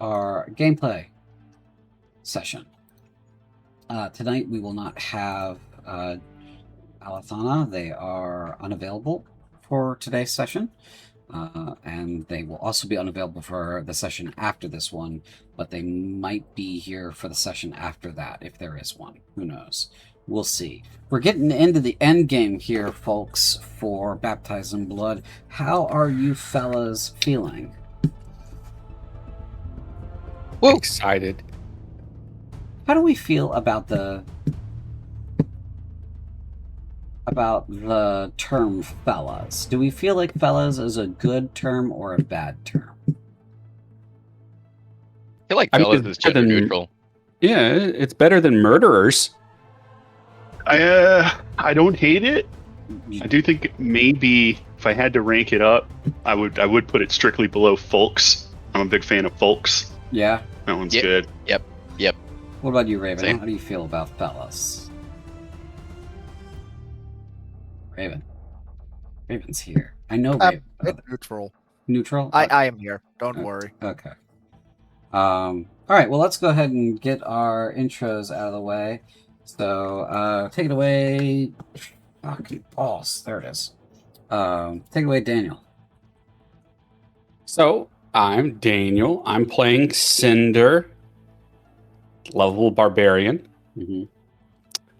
our gameplay session. Tonight we will not have Alathana. They are unavailable for today's session. And they will also be unavailable for the session after this one, but they might be here for the session after that, if there is one. Who knows? We'll see. We're getting into the end game here, folks, for Baptized in Blood. How are you fellas feeling? Whoa. Excited. How do we feel about the term fellas? Do we feel like fellas is a good term or a bad term? I feel like fellas is gender neutral. Yeah, it's better than murderers. I don't hate it. I do think maybe if I had to rank it up, I would put it strictly below folks. I'm a big fan of folks. Yeah. That one's good. Yep. What about you, Raven? Same. How do you feel about fellas? Raven's here. I know Raven. It's neutral. Neutral? I am here. Don't worry. Okay. All right, well, let's go ahead and get our intros out of the way. So, take it away. Fucking balls. There it is. Take it away, Daniel. So, I'm Daniel. I'm playing Cinder, lovable barbarian,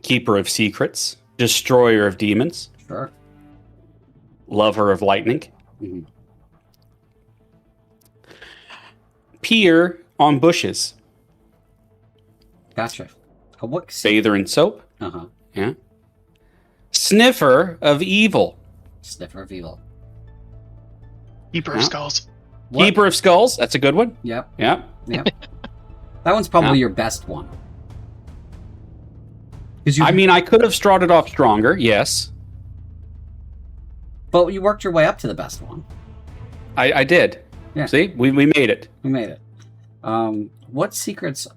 keeper of secrets, destroyer of demons, Sure. lover of lightning, peer on bushes, Gotcha. What? bather in soap, Uh-huh. yeah, sniffer of evil, Sniffer of evil. Keeper of Skulls. What? keeper of skulls. That's a good one. Yep. Yeah. That one's probably Yeah. your best one. 'Cause you, I mean, I could have started off stronger. Yes, but you worked your way up to the best one. I did. Yeah. See, we made it. We made it. What secrets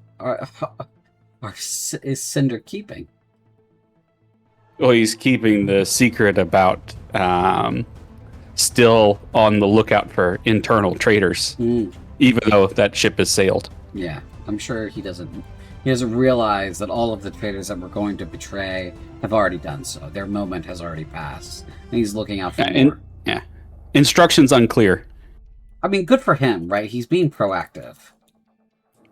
is Cinder keeping? Well, he's keeping the secret about still on the lookout for internal traitors, even though that ship has sailed. Yeah, I'm sure he doesn't realize that all of the traitors that we're going to betray have already done so. Their moment has already passed, and he's looking out for more. Instructions unclear. I mean, good for him, right? He's being proactive.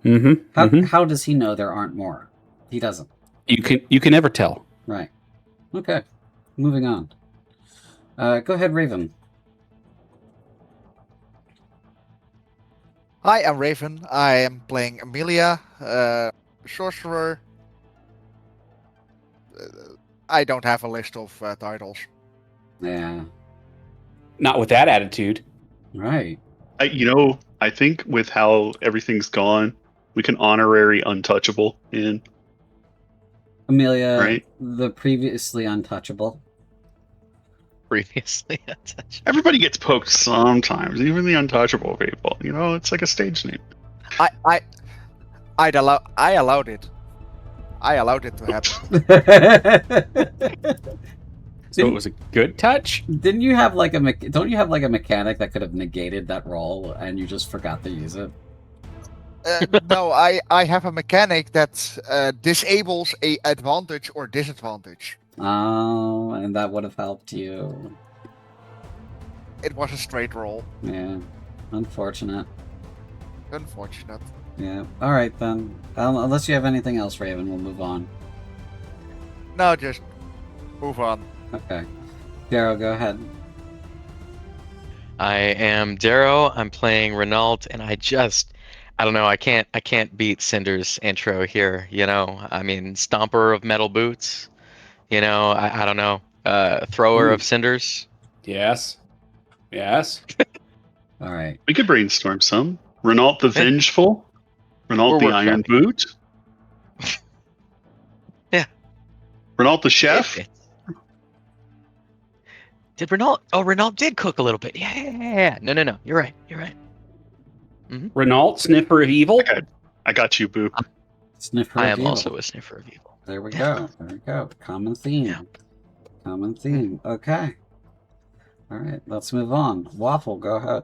Mm-hmm. How does he know there aren't more? He doesn't. You can never tell. Right. Okay. Moving on. Go ahead, Raven. Hi, I'm Raven. I am playing Amelia, sorcerer. I don't have a list of titles. Yeah. Not with that attitude. Right. I think with how everything's gone, we can honorary untouchable in. Amelia, Right. the previously untouchable. Previously untouched. Everybody gets poked sometimes, even the untouchable people. It's like a stage name. I allowed it. I allowed it to happen. So it was a good touch. Didn't you have like don't you have like a mechanic that could have negated that roll and you just forgot to use it? No, I have a mechanic that disables a advantage or disadvantage. Oh, and that would have helped you. It was a straight roll. Yeah. Unfortunate. Unfortunate. Yeah. All right then. Unless you have anything else, Raven, we'll move on. No, just move on. Okay. Darrow, go ahead. I am Darrow. I'm playing Renault, and I don't know. I can't beat Cinder's intro here. I mean, stomper of metal boots. I don't know. Thrower of cinders. Yes. All right. We could brainstorm some. Renault the Vengeful. Renault the We're Iron workshopping. Boot. Yeah. Renault the Chef. Did Renault? Oh, Renault did cook a little bit. Yeah. No. You're right. Renault, sniffer of evil. Okay. I got you, Boo. Sniffer I of am evil. also a sniffer of evil. There we go. Common theme. Yeah. Common theme. Okay. All right. Let's move on. Waffle, go ahead.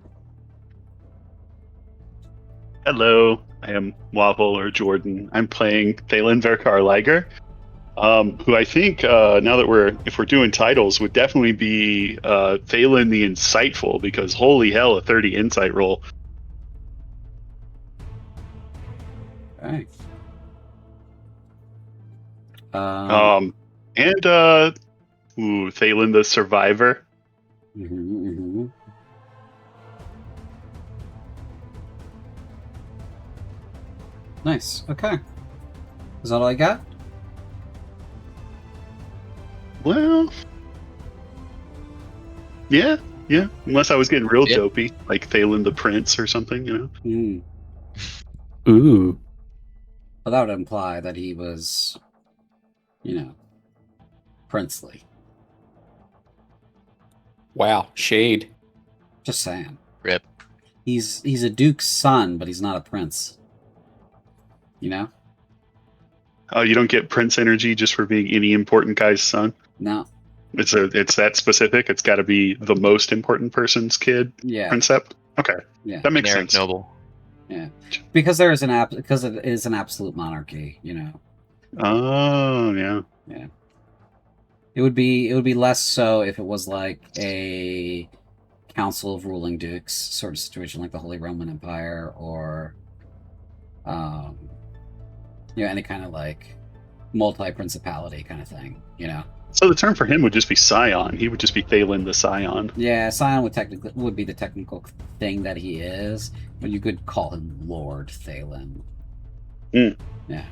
Hello, I am Waffle or Jordan. I'm playing Thalen Verkar Liger, who I think now that if we're doing titles would definitely be Thalen the Insightful, because holy hell, a 30 insight roll. Okay. And Thalen the Survivor. Nice. Okay. Is that all I got? Well, yeah. Unless I was getting real dopey, like Thalen the Prince or something, you know. Ooh. Well, that would imply that he was, princely. Wow, shade. Just saying. Rip. He's a duke's son, but he's not a prince. You know? Oh, you don't get prince energy just for being any important guy's son? No. It's that specific. It's got to be the most important person's kid. Yeah. Princept. Okay. Yeah. That makes Generic sense. noble. Yeah. Because it is an absolute monarchy. You know. Oh yeah. Yeah. It would be less so if it was like a council of ruling dukes sort of situation, like the Holy Roman Empire, or any kind of like multi-principality kind of thing. You know. So the term for him would just be Scion. He would just be Thalen the Scion. Yeah, Scion would be the technical thing that he is, but you could call him Lord Thalen. Yeah.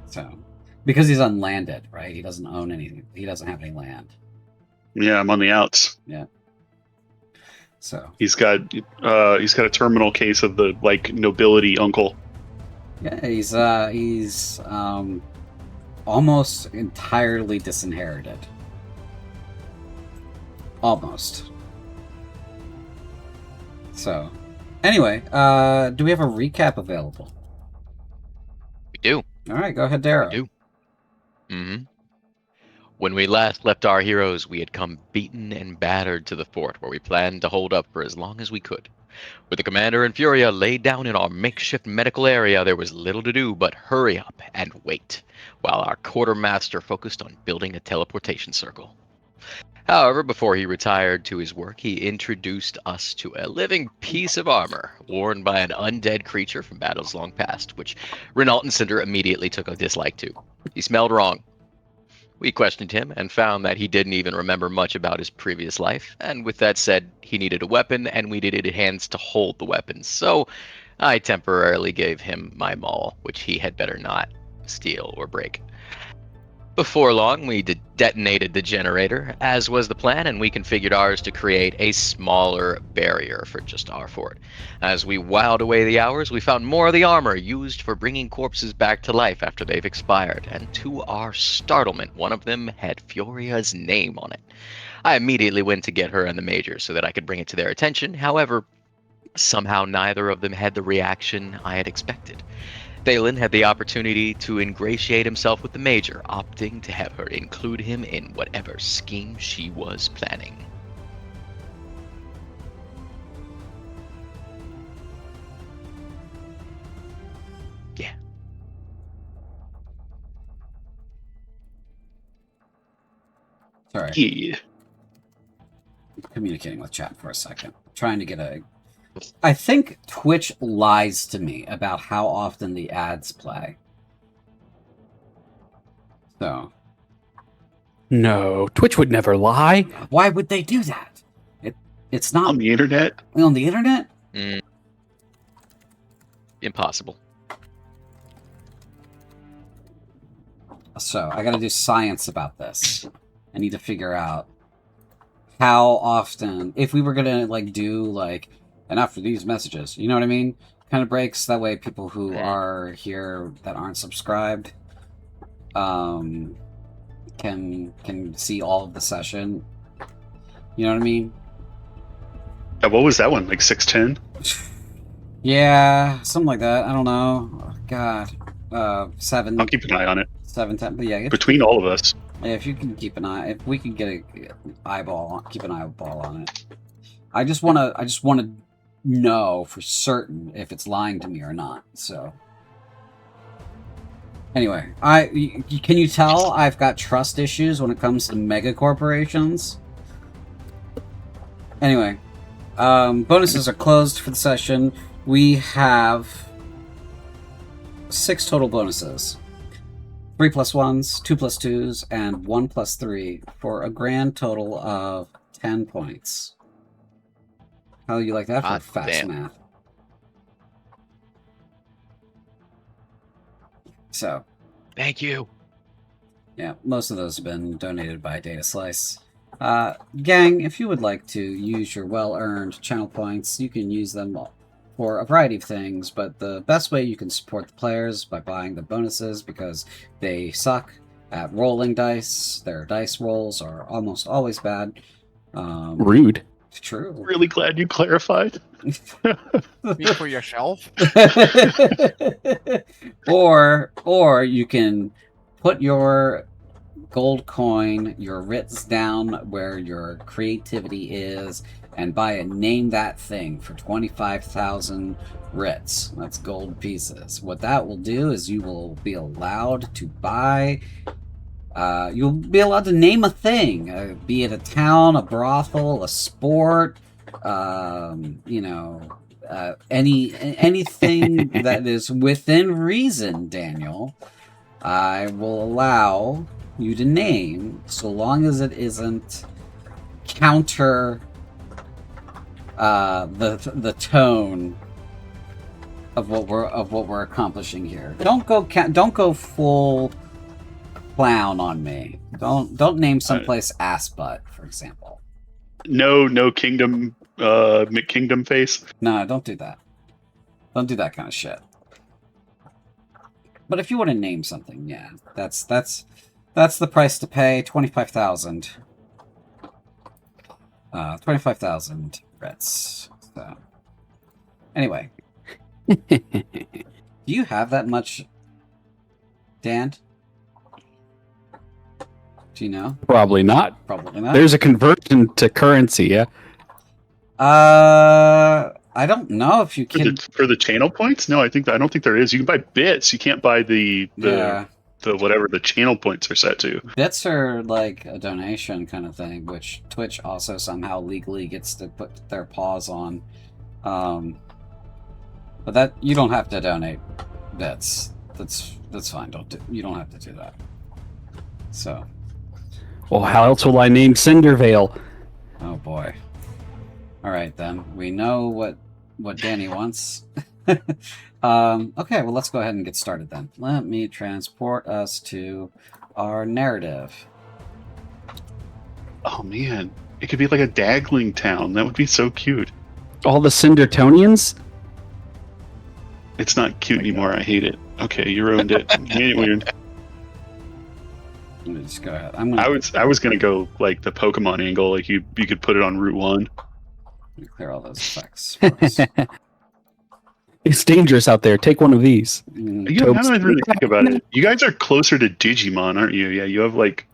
So, because he's unlanded, right? He doesn't own anything. He doesn't have any land. Yeah, I'm on the outs. Yeah. So he's got a terminal case of the nobility uncle. Yeah, he's almost entirely disinherited. Almost. So, anyway, do we have a recap available? We do. All right, go ahead, Darrow. We do. Mm-hmm. When we last left our heroes, we had come beaten and battered to the fort, where we planned to hold up for as long as we could. With the commander and Furia laid down in our makeshift medical area, there was little to do but hurry up and wait, while our quartermaster focused on building a teleportation circle. However, before he retired to his work, he introduced us to a living piece of armor worn by an undead creature from battles long past, which Renault and Cinder immediately took a dislike to. He smelled wrong. We questioned him and found that he didn't even remember much about his previous life, and with that said, he needed a weapon and we needed hands to hold the weapons, so I temporarily gave him my maul, which he had better not steal or break. Before long, we detonated the generator, as was the plan, and we configured ours to create a smaller barrier for just our fort. As we whiled away the hours, we found more of the armor used for bringing corpses back to life after they've expired, and to our startlement, one of them had Furia's name on it. I immediately went to get her and the Major so that I could bring it to their attention. However, somehow neither of them had the reaction I had expected. Thalen had the opportunity to ingratiate himself with the Major, opting to have her include him in whatever scheme she was planning. Yeah. Sorry. Yeah. I'm communicating with chat for a second. I'm trying to get a... I think Twitch lies to me about how often the ads play. So. No, Twitch would never lie. Why would they do that? It's not... On the internet? On the internet? Impossible. So, I gotta do science about this. I need to figure out how often... If we were gonna, do, and after these messages, you know what I mean? Kind of breaks, that way people who are here that aren't subscribed can see all of the session. You know what I mean? Yeah, what was that one? 610? Yeah, something like that. I don't know. Oh, God. 7. I'll keep an eye on it. 710. But yeah, between all of us. Yeah, if you can keep an eye, if we can get keep an eyeball on it. I just want to know for certain if it's lying to me or not. So anyway, can you tell I've got trust issues when it comes to mega corporations? Anyway, bonuses are closed for the session. We have 6 total bonuses. 3 plus 1s, 2 plus 2s, and 1 plus 3 for a grand total of 10 points. How do you like that for fast math? So. Thank you. Yeah, most of those have been donated by Data Slice. Gang, if you would like to use your well-earned channel points, you can use them for a variety of things, but the best way you can support the players is by buying the bonuses, because they suck at rolling dice. Their dice rolls are almost always bad. Rude. True. Really glad you clarified. Speak for yourself. or you can put your gold coin, your writs down where your creativity is, and buy a name that thing for 25,000 writs. That's gold pieces. What that will do is you will be allowed to buy. You'll be allowed to name a thing, be it a town, a brothel, a sport, anything that is within reason, Daniel. I will allow you to name, so long as it isn't counter the tone of what we're accomplishing here. Don't go full clown on me. Don't name someplace ass butt, for example. No kingdom McKingdom face. No, don't do that. Don't do that kind of shit. But if you want to name something, yeah, that's the price to pay. 25,000. 25,000 writs. So anyway, do you have that much, Dan? Do you know? Probably not. Probably not. There's a conversion to currency, yeah? I don't know if you can... For the channel points? No, I don't think there is. You can buy bits. You can't buy the whatever the channel points are set to. Bits are like a donation kind of thing, which Twitch also somehow legally gets to put their paws on. But that you don't have to donate bits. That's fine. You don't have to do that. So. Well, how else will I name Cindervale? Oh boy. All right then. We know what Danny wants. Okay, well, let's go ahead and get started then. Let me transport us to our narrative. Oh man, it could be like a Dagling town. That would be so cute. All the Cindertonians? It's not cute anymore. I hate it. Okay, you ruined it. You made it weird. Let me just go ahead. I was gonna go like the Pokemon angle. Like you could put it on Route 1. Let me clear all those effects first. It's dangerous out there. Take one of these. Now that I really think about it, you guys are closer to Digimon, aren't you? Yeah, you have like,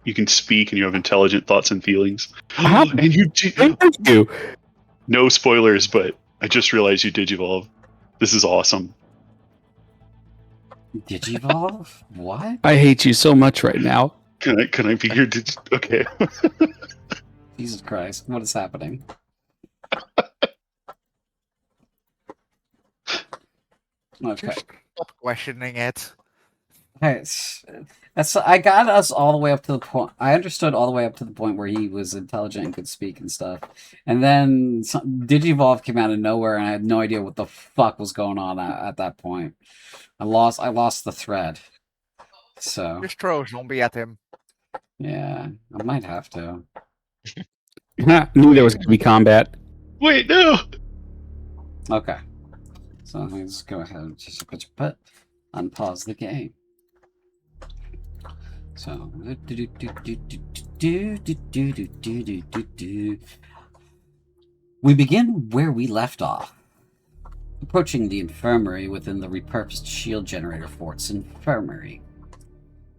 you can speak and you have intelligent thoughts and feelings. And you do. No spoilers, but I just realized you Digivolve. This is awesome. Digivolve? What? I hate you so much right now. Can I be your Okay. Jesus Christ, what is happening? Okay. Stop questioning it. Okay, I got us all the way up to the point. I understood all the way up to the point where he was intelligent and could speak and stuff, and then Digivolve came out of nowhere, and I had no idea what the fuck was going on at that point. I lost the thread. So Just throw a zombie at him. yeah, I might have to. I knew there was going to be combat. Wait, no. Okay. So let me just go ahead and just unpause the game. So we begin where we left off. Approaching the infirmary within the repurposed shield generator fort's infirmary.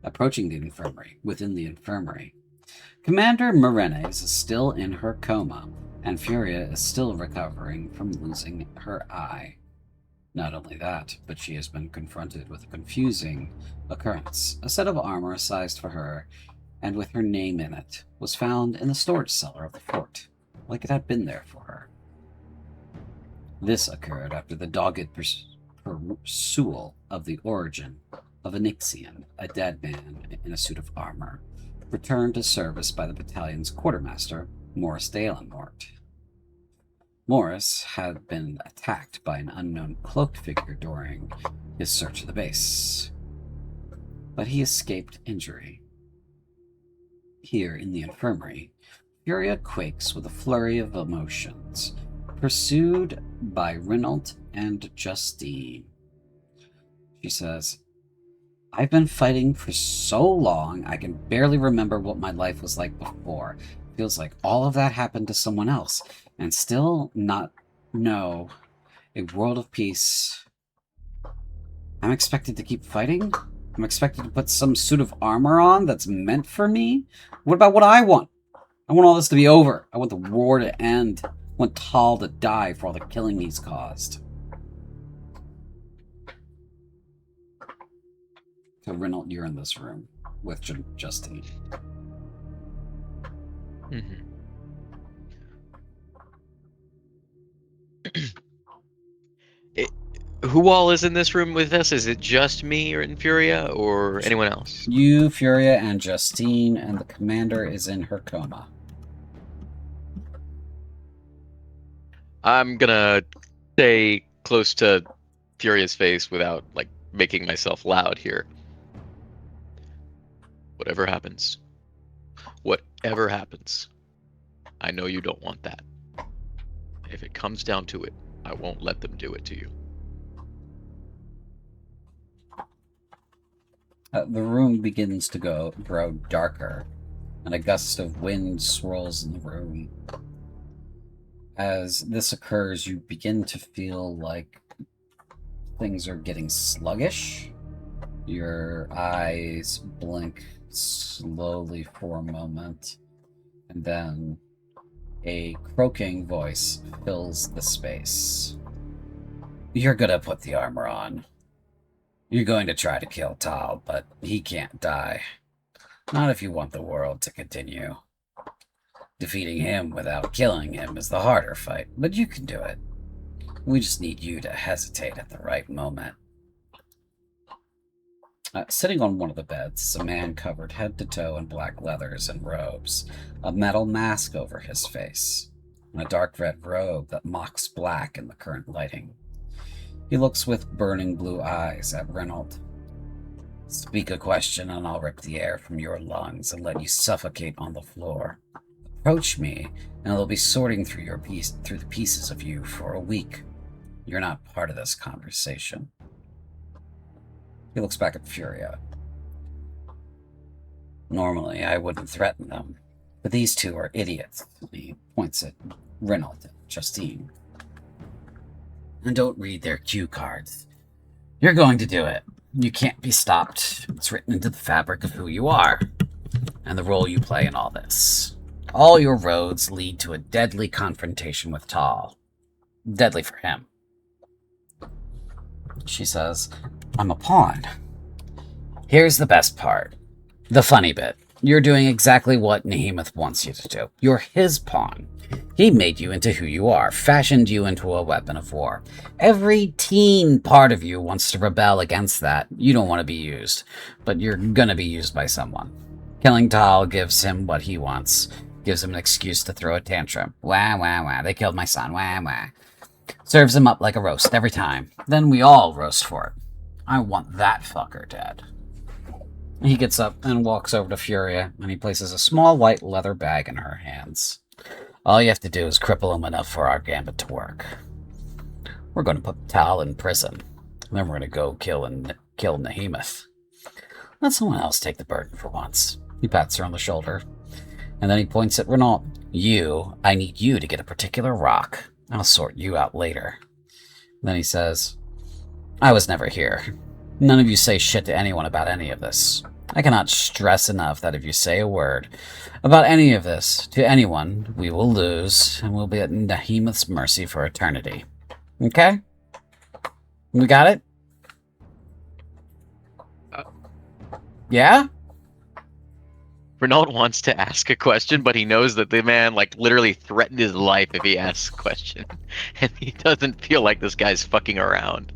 Approaching the infirmary within the infirmary. Commander Morenes is still in her coma. and Furia is still recovering from losing her eye. Not only that, but she has been confronted with a confusing occurrence. A set of armor sized for her, and with her name in it, was found in the storage cellar of the fort, like it had been there for her. This occurred after the dogged pursuit of the origin of Onyxian, a dead man in a suit of armor, returned to service by the battalion's quartermaster, Morris Dalenmort. Morris had been attacked by an unknown cloaked figure during his search of the base, but he escaped injury. Here in the infirmary, Furia quakes with a flurry of emotions, pursued by Renault and Justine. She says, "I've been fighting for so long, I can barely remember what my life was like before. Feels like all of that happened to someone else, and still not know a world of peace. I'm expected to keep fighting? I'm expected to put some suit of armor on that's meant for me? What about what I want? I want all this to be over. I want the war to end. I want Tal to die for all the killing he's caused." So, Renault, you're in this room with Justine. Mm-hmm. Who all is in this room with us? Is it just me or Infuria or anyone else? You, Furia, and Justine, and the commander is in her coma. I'm gonna stay close to Furia's face without, like, making myself loud here. Whatever happens, I know you don't want that. If it comes down to it, I won't let them do it to you. The room begins to grow darker, and a gust of wind swirls in the room. As this occurs, you begin to feel like things are getting sluggish. Your eyes blink slowly for a moment, and then a croaking voice fills the space. "You're gonna put the armor on. You're going to try to kill Tal, but he can't die. Not if you want the world to continue. Defeating him without killing him is the harder fight, but you can do it. We just need you to hesitate at the right moment." Sitting on one of the beds is a man covered head to toe in black leathers and robes, a metal mask over his face, and a dark red robe that mocks black in the current lighting. He looks with burning blue eyes at Renault. "Speak a question and I'll rip the air from your lungs and let you suffocate on the floor. Approach me and I'll be sorting through the pieces of you for a week. You're not part of this conversation." He looks back at Furia. "Normally, I wouldn't threaten them, but these two are idiots." He points at Renault and Justine. "And don't read their cue cards. You're going to do it. You can't be stopped. It's written into the fabric of who you are, and the role you play in all this. All your roads lead to a deadly confrontation with Tal. Deadly for him." She says, "I'm a pawn. Here's the best part. The funny bit. You're doing exactly what Nehemoth wants you to do. You're his pawn. He made you into who you are, fashioned you into a weapon of war. Every teen part of you wants to rebel against that. You don't want to be used, but you're gonna be used by someone. Killing Tal gives him what he wants. Gives him an excuse to throw a tantrum. Wah, wah, wah. They killed my son. Wah, wah. Serves him up like a roast every time. Then we all roast for it. I want that fucker dead." He gets up and walks over to Furia, and he places a small white leather bag in her hands. "All you have to do is cripple him enough for our gambit to work. We're going to put Tal in prison, and then we're going to go kill Nehemoth. Let someone else take the burden for once." He pats her on the shoulder, and then he points at Renault. I need you to get a particular rock. I'll sort you out later." Then he says, "I was never here. None of you say shit to anyone about any of this. I cannot stress enough that if you say a word about any of this to anyone, we will lose, and we'll be at Nahemoth's mercy for eternity. Okay? We got it? Yeah? Renault wants to ask a question, but he knows that the man like literally threatened his life if he asks a question, and he doesn't feel like this guy's fucking around.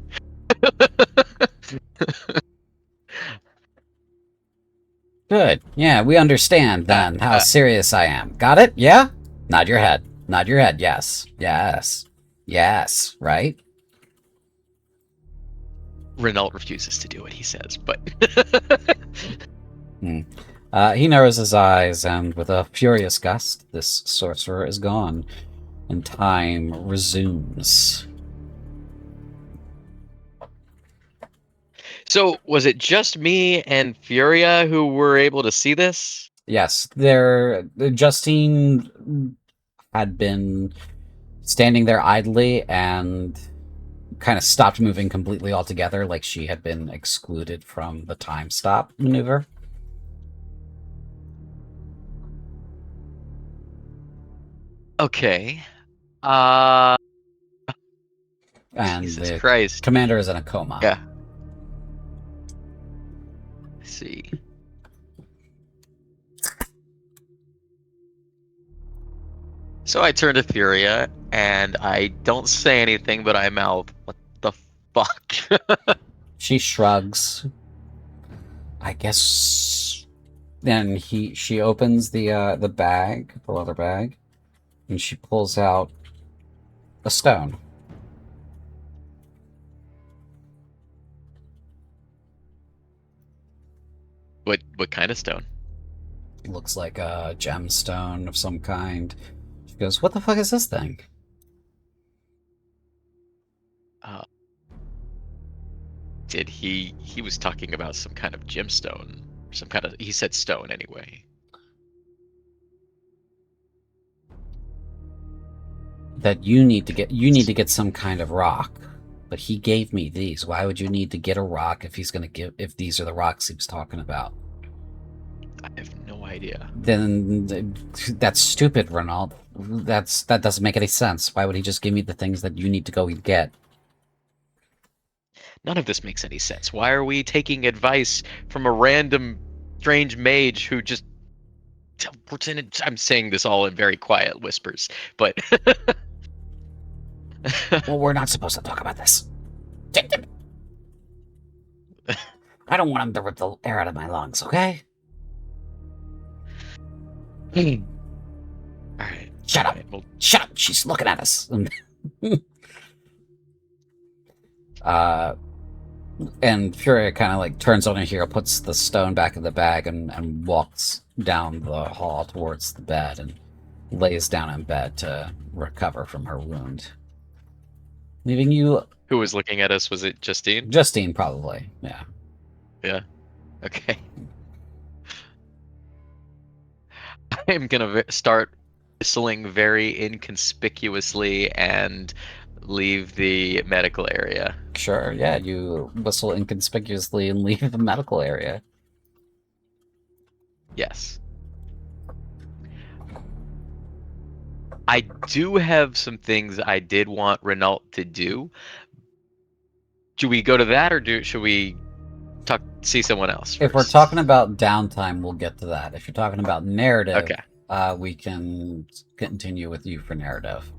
Good. Yeah, we understand then how serious I am. Got it? Yeah? Nod your head. Nod your head. Yes. Yes. Yes. Right? Renault refuses to do what he says, but He narrows his eyes, and with a furious gust, this sorcerer is gone, and time resumes. So, was it just me and Furia who were able to see this? Yes, Justine had been standing there idly and kind of stopped moving completely altogether, like she had been excluded from the time stop maneuver. Okay. And Jesus the Christ. commander is in a coma. Yeah. Let's see. So I turn to Furia, and I don't say anything, but I mouth, "What the fuck?" She shrugs. I guess. Then she opens the bag, the leather bag, and she pulls out a stone. What kind of stone? It looks like a gemstone of some kind. She goes, "What the fuck is this thing?" Did he was talking about some kind of gemstone, some kind of, he said stone anyway. That you need to get some kind of rock. But he gave me these. Why would you need to get a rock if if these are the rocks he was talking about? I have no idea. Then that's stupid, Renault. That doesn't make any sense. Why would he just give me the things that you need to go and get? None of this makes any sense. Why are we taking advice from a random strange mage who just... I'm saying this all in very quiet whispers, but... Well, we're not supposed to talk about this. I don't want him to rip the air out of my lungs, okay? Alright. Shut up. Well, Shut up. She's looking at us. And Furia kind of like turns on her heel, puts the stone back in the bag, and walks down the hall towards the bed and lays down in bed to recover from her wound. Leaving you... Who was looking at us? Was it Justine? Justine, probably. Yeah. Yeah. Okay. I am gonna start whistling very inconspicuously and leave the medical area. Sure, yeah, you whistle inconspicuously and leave the medical area. Yes. I do have some things I did want Renault to do. Do we go to that, or should we see someone else first? If we're talking about downtime, we'll get to that. If you're talking about narrative, okay, we can continue with you for narrative.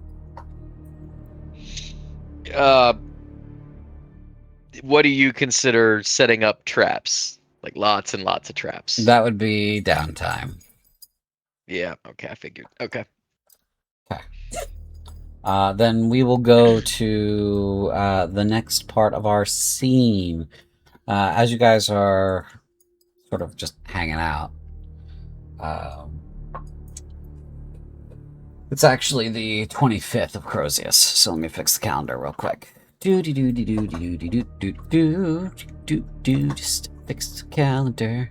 What do you consider setting up traps? Like lots and lots of traps. That would be downtime. Yeah, okay, I figured. Okay. Okay. Then we will go to the next part of our scene. As you guys are sort of just hanging out. It's actually the 25th of Crozius, so let me fix the calendar real quick. Just fix the calendar.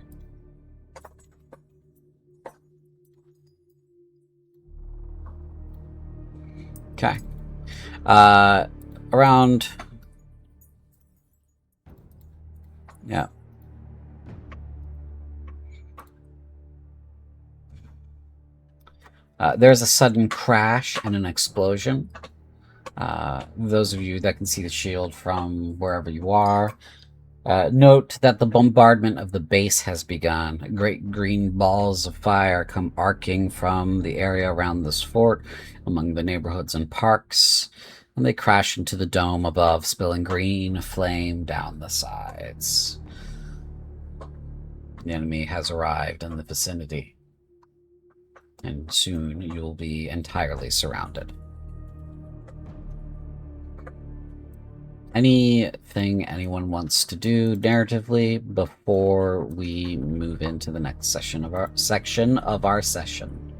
Okay. Around... Yeah. There's a sudden crash and an explosion. Those of you that can see the shield from wherever you are, note that the bombardment of the base has begun. Great green balls of fire come arcing from the area around this fort, among the neighborhoods and parks, and they crash into the dome above, spilling green flame down the sides. The enemy has arrived in the vicinity, and soon you'll be entirely surrounded. Anything anyone wants to do narratively before we move into the next section of our session?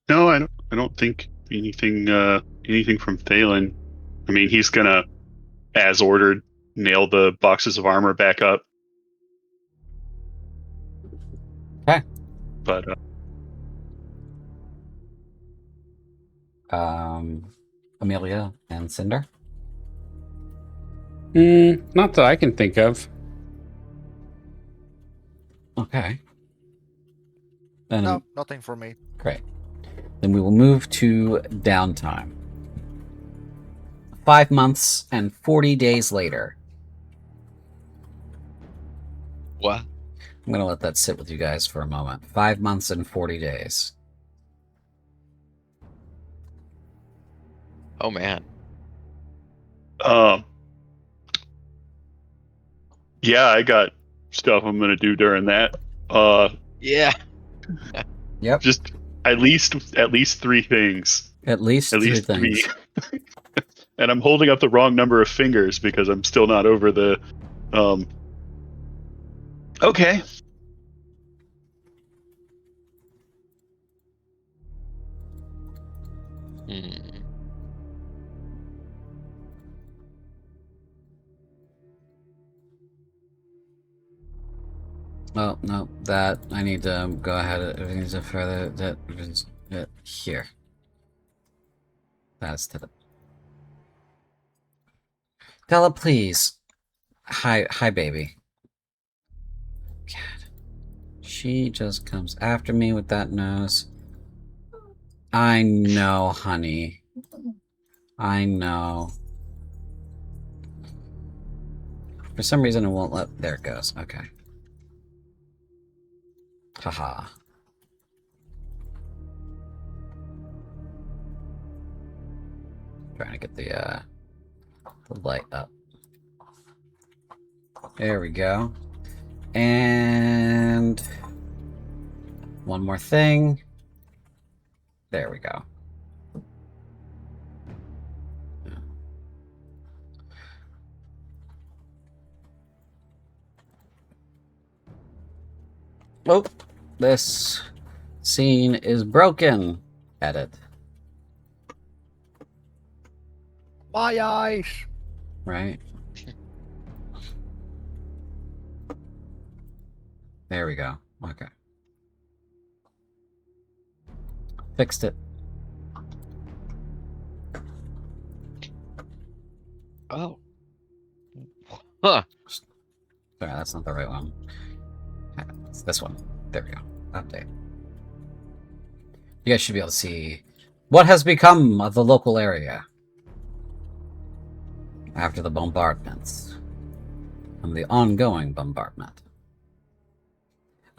No, I don't think anything from Thalen. I mean, he's gonna, as ordered, nail the boxes of armor back up. Okay. But Amelia and Cinder? Not that I can think of. Okay. Then, No, nothing for me. great. Then we will move to downtime. 5 months and 40 days later. What? I'm going to let that sit with you guys for a moment. 5 months and 40 days. Oh man. yeah, I got stuff I'm gonna do during that. Yeah. Yep. Just at least 3 things. At least At three least things. 3. And I'm holding up the wrong number of fingers because I'm still not over the. Okay. Oh, no, that, I need to go ahead, I need to further, that, here. That's to the... Della, please. Hi, baby. God. She just comes after me with that nose. I know, honey. I know. For some reason it won't let... There it goes. Okay. Haha. Trying to get the light up. There we go. And one more thing. There we go. Oh, this scene is broken. Edit. My eyes. Right? There we go. Okay. Fixed it. Oh. Huh. Sorry, that's not the right one. It's this one. There we go. Update. You guys should be able to see what has become of the local area after the bombardments and the ongoing bombardment.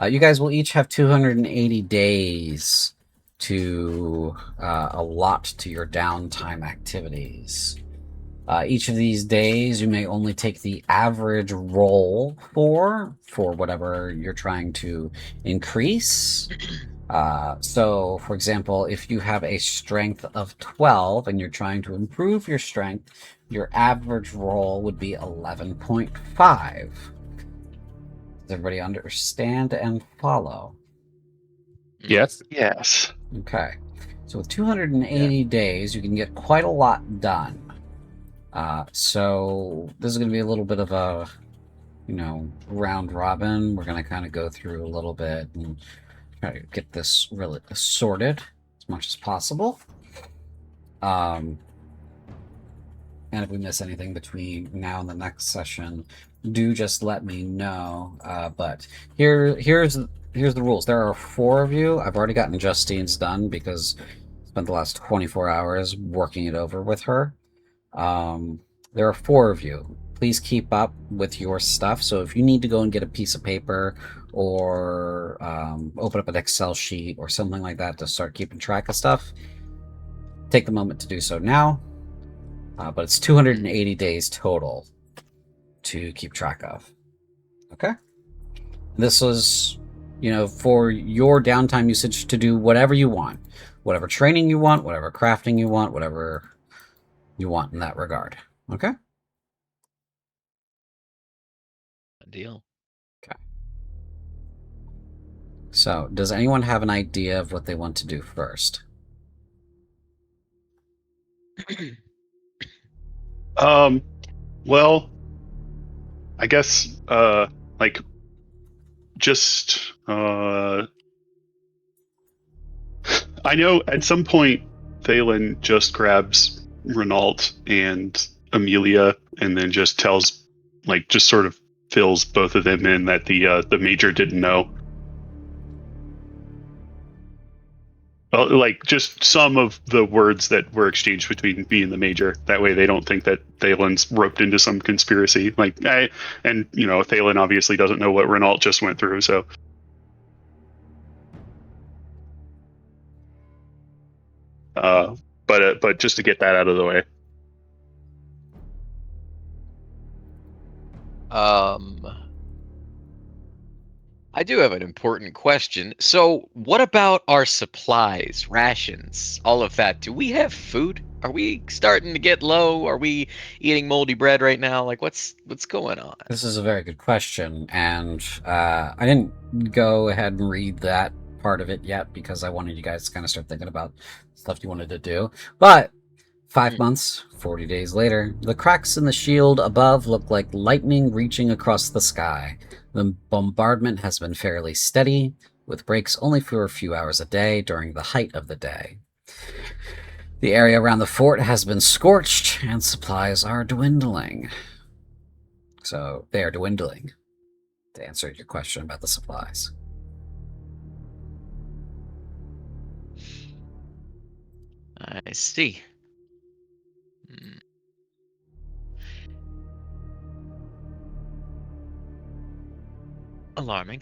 You guys will each have 280 days to allot to your downtime activities. Each of these days, you may only take the average roll for whatever you're trying to increase. So, for example, if you have a strength of 12 and you're trying to improve your strength, your average roll would be 11.5. Does everybody understand and follow? Yes. Yes. Okay. So with 280 days, you can get quite a lot done. So this is going to be a little bit of a, round robin. We're going to kind of go through a little bit and try to get this really sorted as much as possible. And And if we miss anything between now and the next session, do just let me know. But here's the rules. There are 4 of you. I've already gotten Justine's done because I spent the last 24 hours working it over with her. There are 4 of you. Please keep up with your stuff. So if you need to go and get a piece of paper or open up an Excel sheet or something like that to start keeping track of stuff, take the moment to do so now. But it's 280 days total to keep track of. Okay? This was, for your downtime usage to do whatever you want. Whatever training you want, whatever crafting you want, whatever you want in that regard. Okay? Deal. Okay. So, does anyone have an idea of what they want to do first? Well, I guess, just, I know at some point Thalen just grabs Renault and Amelia and then just tells, just sort of fills both of them in that the major didn't know. Well, just some of the words that were exchanged between me and the major. That way they don't think that Thalen's roped into some conspiracy. Thalen obviously doesn't know what Renault just went through, so. But just to get that out of the way. I do have an important question. So, what about our supplies, rations, all of that? Do we have food? Are we starting to get low? Are we eating moldy bread right now? What's going on? This is a very good question, and I didn't go ahead and read that part of it yet because I wanted you guys to kind of start thinking about stuff you wanted to do. But 5 months, 40 days later, the cracks in the shield above look like lightning reaching across the sky. The bombardment has been fairly steady, with breaks only for a few hours a day during the height of the day. The area around the fort has been scorched, and supplies are dwindling. So, they are dwindling, to answer your question about the supplies. I see. Alarming.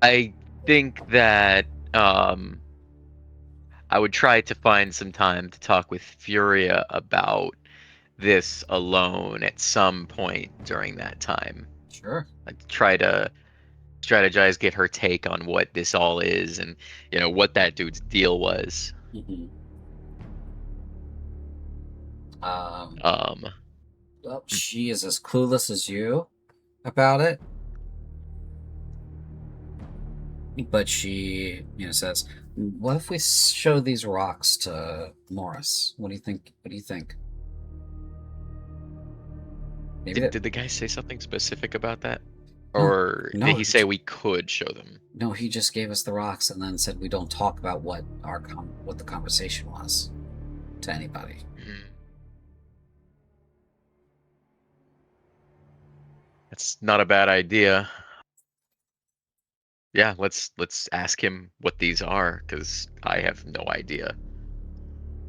I think that I would try to find some time to talk with Furia about this alone at some point during that time. Sure. I'd try to strategize, get her take on what this all is and, what that dude's deal was. Mm-hmm. Well, she is as clueless as you about it. But she, says, "What if we show these rocks to Morris? What do you think? Maybe did the guy say something specific about that? No, Or no, did he say we could show them? No, he just gave us the rocks and then said we don't talk about what what the conversation was to anybody. That's not a bad idea. Yeah, let's ask him what these are, because I have no idea.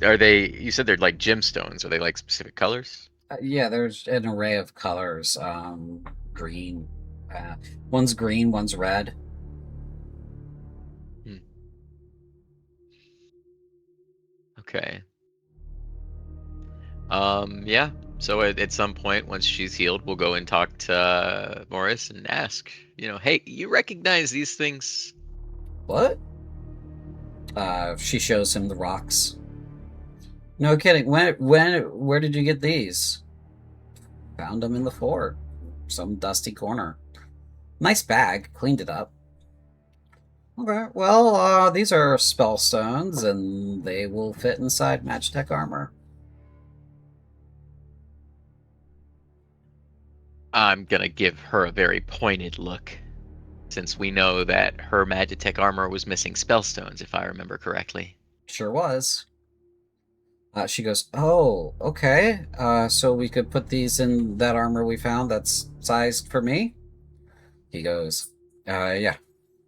Are they? You said they're like gemstones. Are they like specific colors? Yeah, there's an array of colors. Green. One's green, one's red. Okay. Yeah. So at some point, once she's healed, we'll go and talk to Morris and ask, hey, you recognize these things? What? She shows him the rocks. No kidding. Where did you get these? Found them in the fort. Some dusty corner. Nice bag. Cleaned it up. Okay, well, these are spell stones, and they will fit inside Magitech armor. I'm gonna give her a very pointed look, since we know that her Magitech armor was missing spellstones, if I remember correctly. Sure was. She goes, oh, okay. So we could put these in that armor we found that's sized for me? He goes, yeah.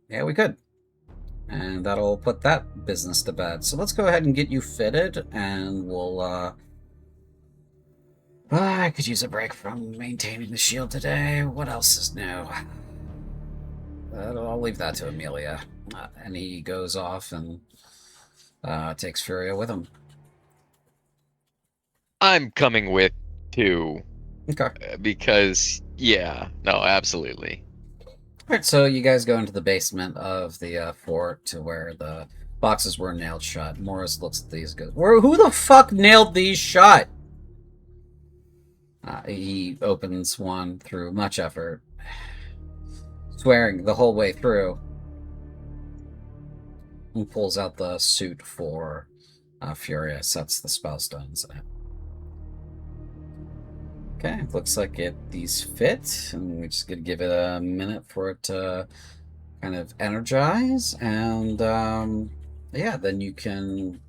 Yeah, we could. And that'll put that business to bed. So let's go ahead and get you fitted, and we'll, I could use a break from maintaining the shield today. What else is new? I'll leave that to Amelia. And he goes off and takes Furia with him. I'm coming with too. Okay. Because, yeah, no, absolutely. Alright, so you guys go into the basement of the fort to where the boxes were nailed shut. Morris looks at these and goes, who the fuck nailed these shut? He opens one through much effort, swearing the whole way through, and pulls out the suit for Furia, sets the spellstones in it. Okay, looks like these fit, and we're just gonna give it a minute for it to kind of energize, and yeah, then you can,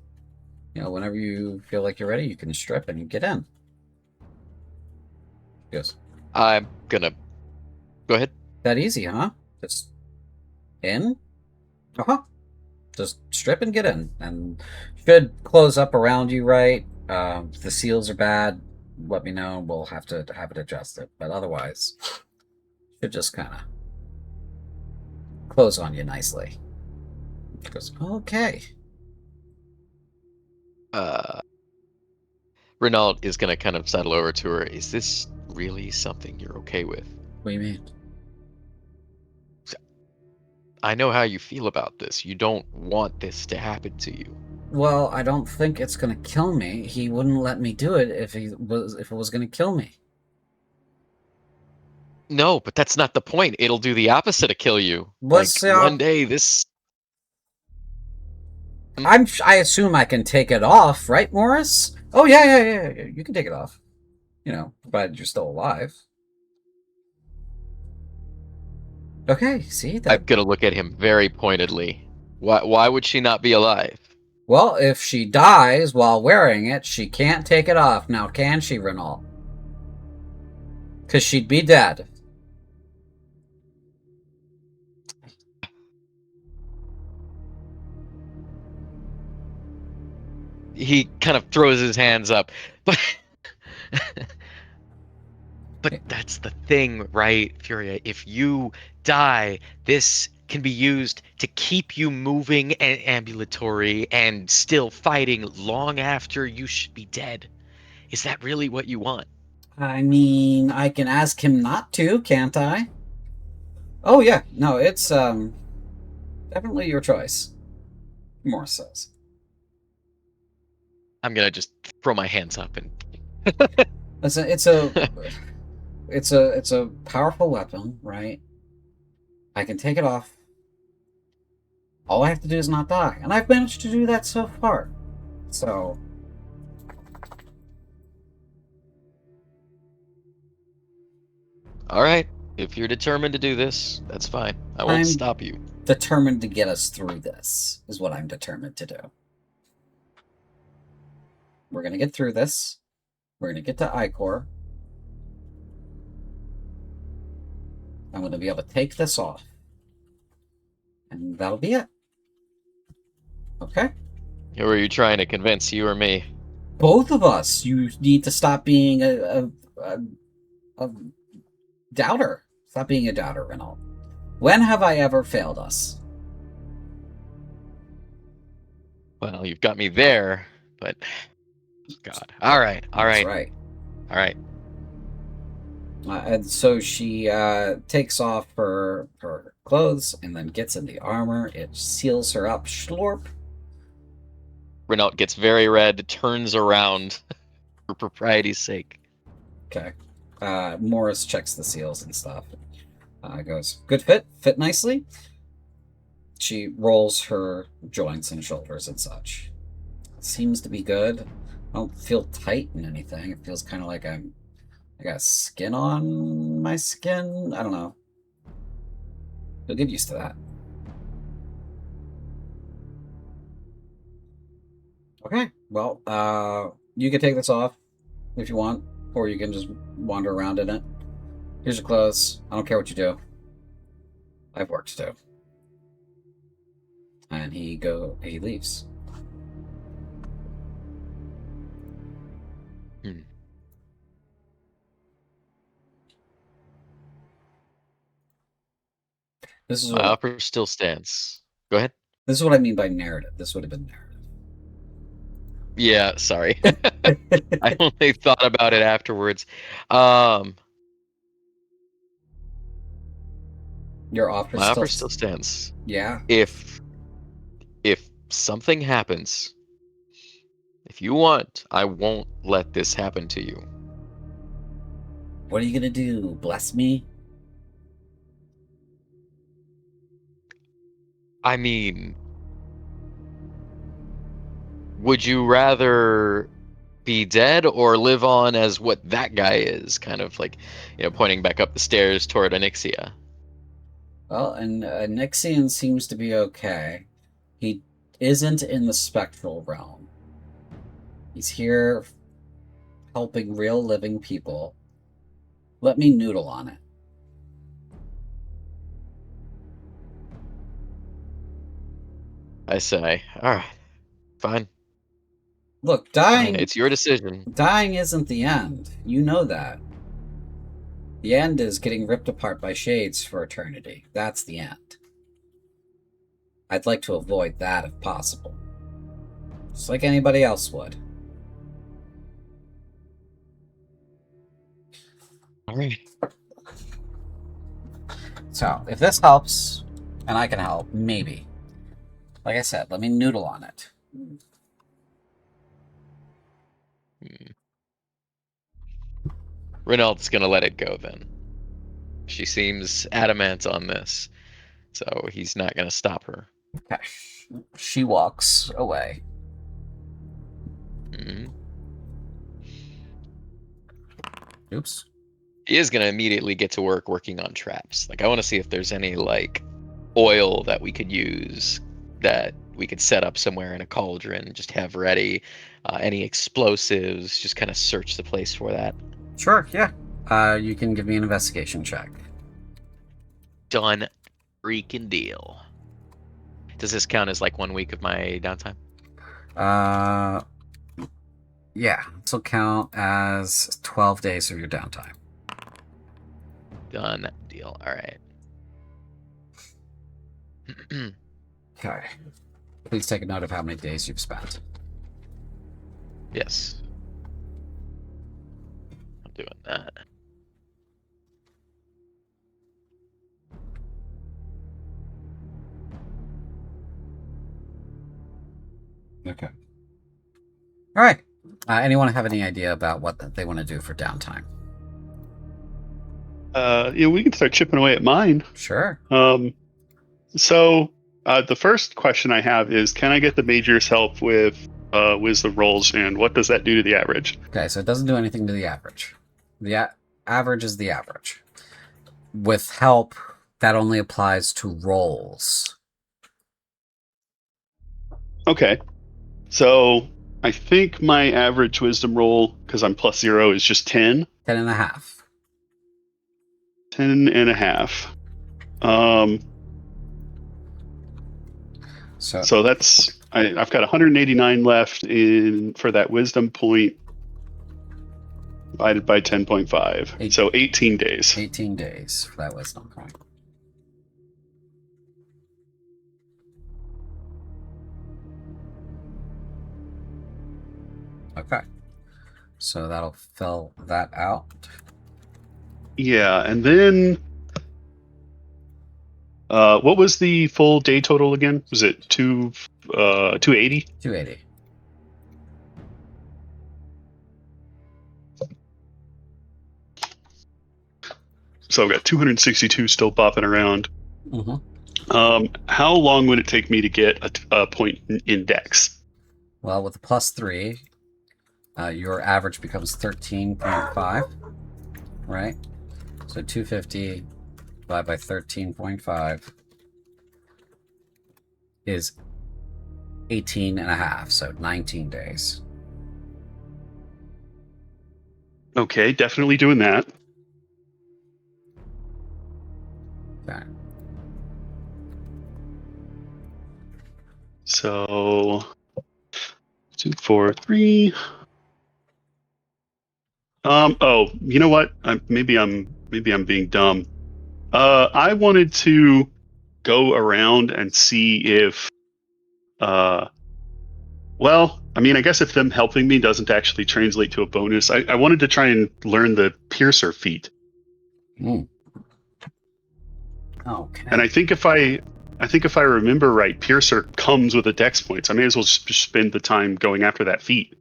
whenever you feel like you're ready, you can strip and get in. Yes. I'm gonna... Go ahead. That easy, huh? Just in? Uh-huh. Just strip and get in, and should close up around you, right? If the seals are bad, let me know. We'll have to have it adjusted, but otherwise, should just kind of close on you nicely. Goes, okay. Renault is gonna kind of sidle over to her. Is this really something you're okay with? What do you mean? I know how you feel about this. You don't want this to happen to you. Well, I don't think it's gonna kill me. He wouldn't let me do it if it was gonna kill me. No, but that's not the point. It'll do the opposite of kill you. What's one day this... I assume I can take it off, right, Morris? Oh yeah. You can take it off. Provided you're still alive. Okay, see that. I'm gonna look at him very pointedly. Why would she not be alive? Well, if she dies while wearing it, she can't take it off. Now, can she, Renault? Because she'd be dead. He kind of throws his hands up. But that's the thing, right, Furia? If you die, this can be used to keep you moving and ambulatory and still fighting long after you should be dead. Is that really what you want? I mean, I can ask him not to, can't I? Oh, yeah. No, it's, definitely your choice. Morris says. I'm gonna just throw my hands up and... It's a powerful weapon, right? I can take it off. All I have to do is not die. And I've managed to do that so far. So... Alright, if you're determined to do this, that's fine. I won't stop you. Determined to get us through this, is what I'm determined to do. We're going to get through this. We're going to get to Icor. I'm going to be able to take this off. And that'll be it. Okay? Who are you trying to convince, you or me? Both of us. You need to stop being a doubter. Stop being a doubter, Renault. When have I ever failed us? Well, you've got me there, but... God. Alright. That's right. Alright. And so she takes off her clothes and then gets in the armor. It seals her up. Schlorp. Renault gets very red, turns around for propriety's sake. Okay. Morris checks the seals and stuff. Goes, good fit. Fit nicely. She rolls her joints and shoulders and such. Seems to be good. I don't feel tight in anything. It feels kind of like I got skin on my skin. I don't know. You'll get used to that. Okay, well, you can take this off if you want, or you can just wander around in it. Here's your clothes. I don't care what you do. I have work to do. And he leaves. This is My what offer still stands. Go ahead. This is what I mean by narrative. This would have been narrative. Yeah, sorry. I only thought about it afterwards. Your offer My offer still stands. Yeah. If something happens, if you want, I won't let this happen to you. What are you gonna do? Bless me? I mean, would you rather be dead or live on as what that guy is? Kind of like, pointing back up the stairs toward Onyxia. Well, and Nixian seems to be okay. He isn't in the spectral realm. He's here helping real living people. Let me noodle on it. I say, all right, fine. Look, dying... Fine, it's your decision. Dying isn't the end. You know that. The end is getting ripped apart by shades for eternity. That's the end. I'd like to avoid that if possible. Just like anybody else would. All right. So, if this helps, and I can help, maybe. Like I said, let me noodle on it. Renault's gonna let it go then. She seems adamant on this, so he's not gonna stop her. Okay. She walks away. Oops. He is gonna immediately get to work working on traps. Like, I want to see if there's any oil that we could use, that we could set up somewhere in a cauldron, just have ready. Any explosives, just kind of search the place for that. Sure, yeah. You can give me an investigation check. Done. Freaking deal. Does this count as 1 week of my downtime? Yeah. This will count as 12 days of your downtime. Done deal. All right. Okay. Please take a note of how many days you've spent. Yes. I'm doing that. Okay. All right. Anyone have any idea about what they want to do for downtime? We can start chipping away at mine. Sure. So the first question I have is, can I get the major's help with wisdom rolls, and what does that do to the average? Okay, so it doesn't do anything to the average. The average is the average. With help, that only applies to rolls. Okay. So I think my average wisdom roll, because I'm +0, is just 10. 10 and a half. 10 and a half. So that's I've got 189 left for that wisdom point, divided by 10.5. So 18 days. 18 days for that wisdom point. Okay. So that'll fill that out. Yeah, and then what was the full day total again? Was it 280? 280. So I've got 262 still bopping around. Mm-hmm. How long would it take me to get a point in Dex? Well, with a +3, your average becomes 13.5, right? So 250 divided by 13.5 is 18 and a half, so 19 days. Okay, definitely doing that. Okay. So 2, 4, 3. Oh, you know what? Maybe I'm being dumb. I wanted to go around and see if well, I mean, I guess if them helping me doesn't actually translate to a bonus, I wanted to try and learn the Piercer feat. Mm. Okay. And I think if I remember right, Piercer comes with a dex points. I may as well just spend the time going after that feat.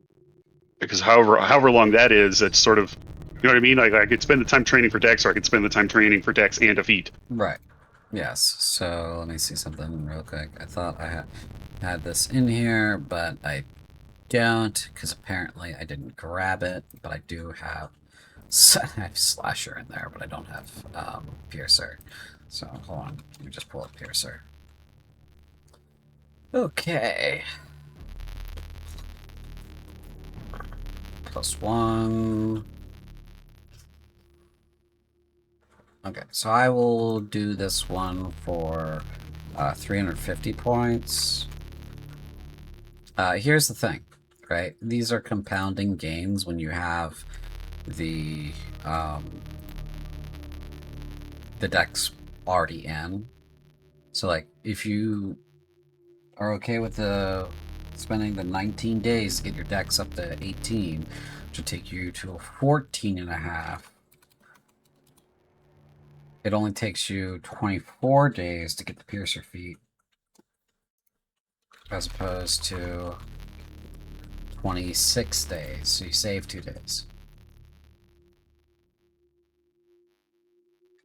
Because however long that is, it's sort of, you know what I mean? Like I could spend the time training for dex, or I could spend the time training for dex and a feat. Right. Yes. So let me see something real quick. I thought I had this in here, but I don't, because apparently I didn't grab it. But I do have, I have Slasher in there, but I don't have Piercer. So hold on, let me just pull up Piercer. Okay. +1. Okay, so I will do this one for 350 points. Here's the thing, right? These are compounding gains when you have the dex already in. So, like, if you are okay with spending the 19 days to get your dex up to 18, which would take you to a 14 and a half. It only takes you 24 days to get the Piercer feat, as opposed to 26 days, so you save 2 days.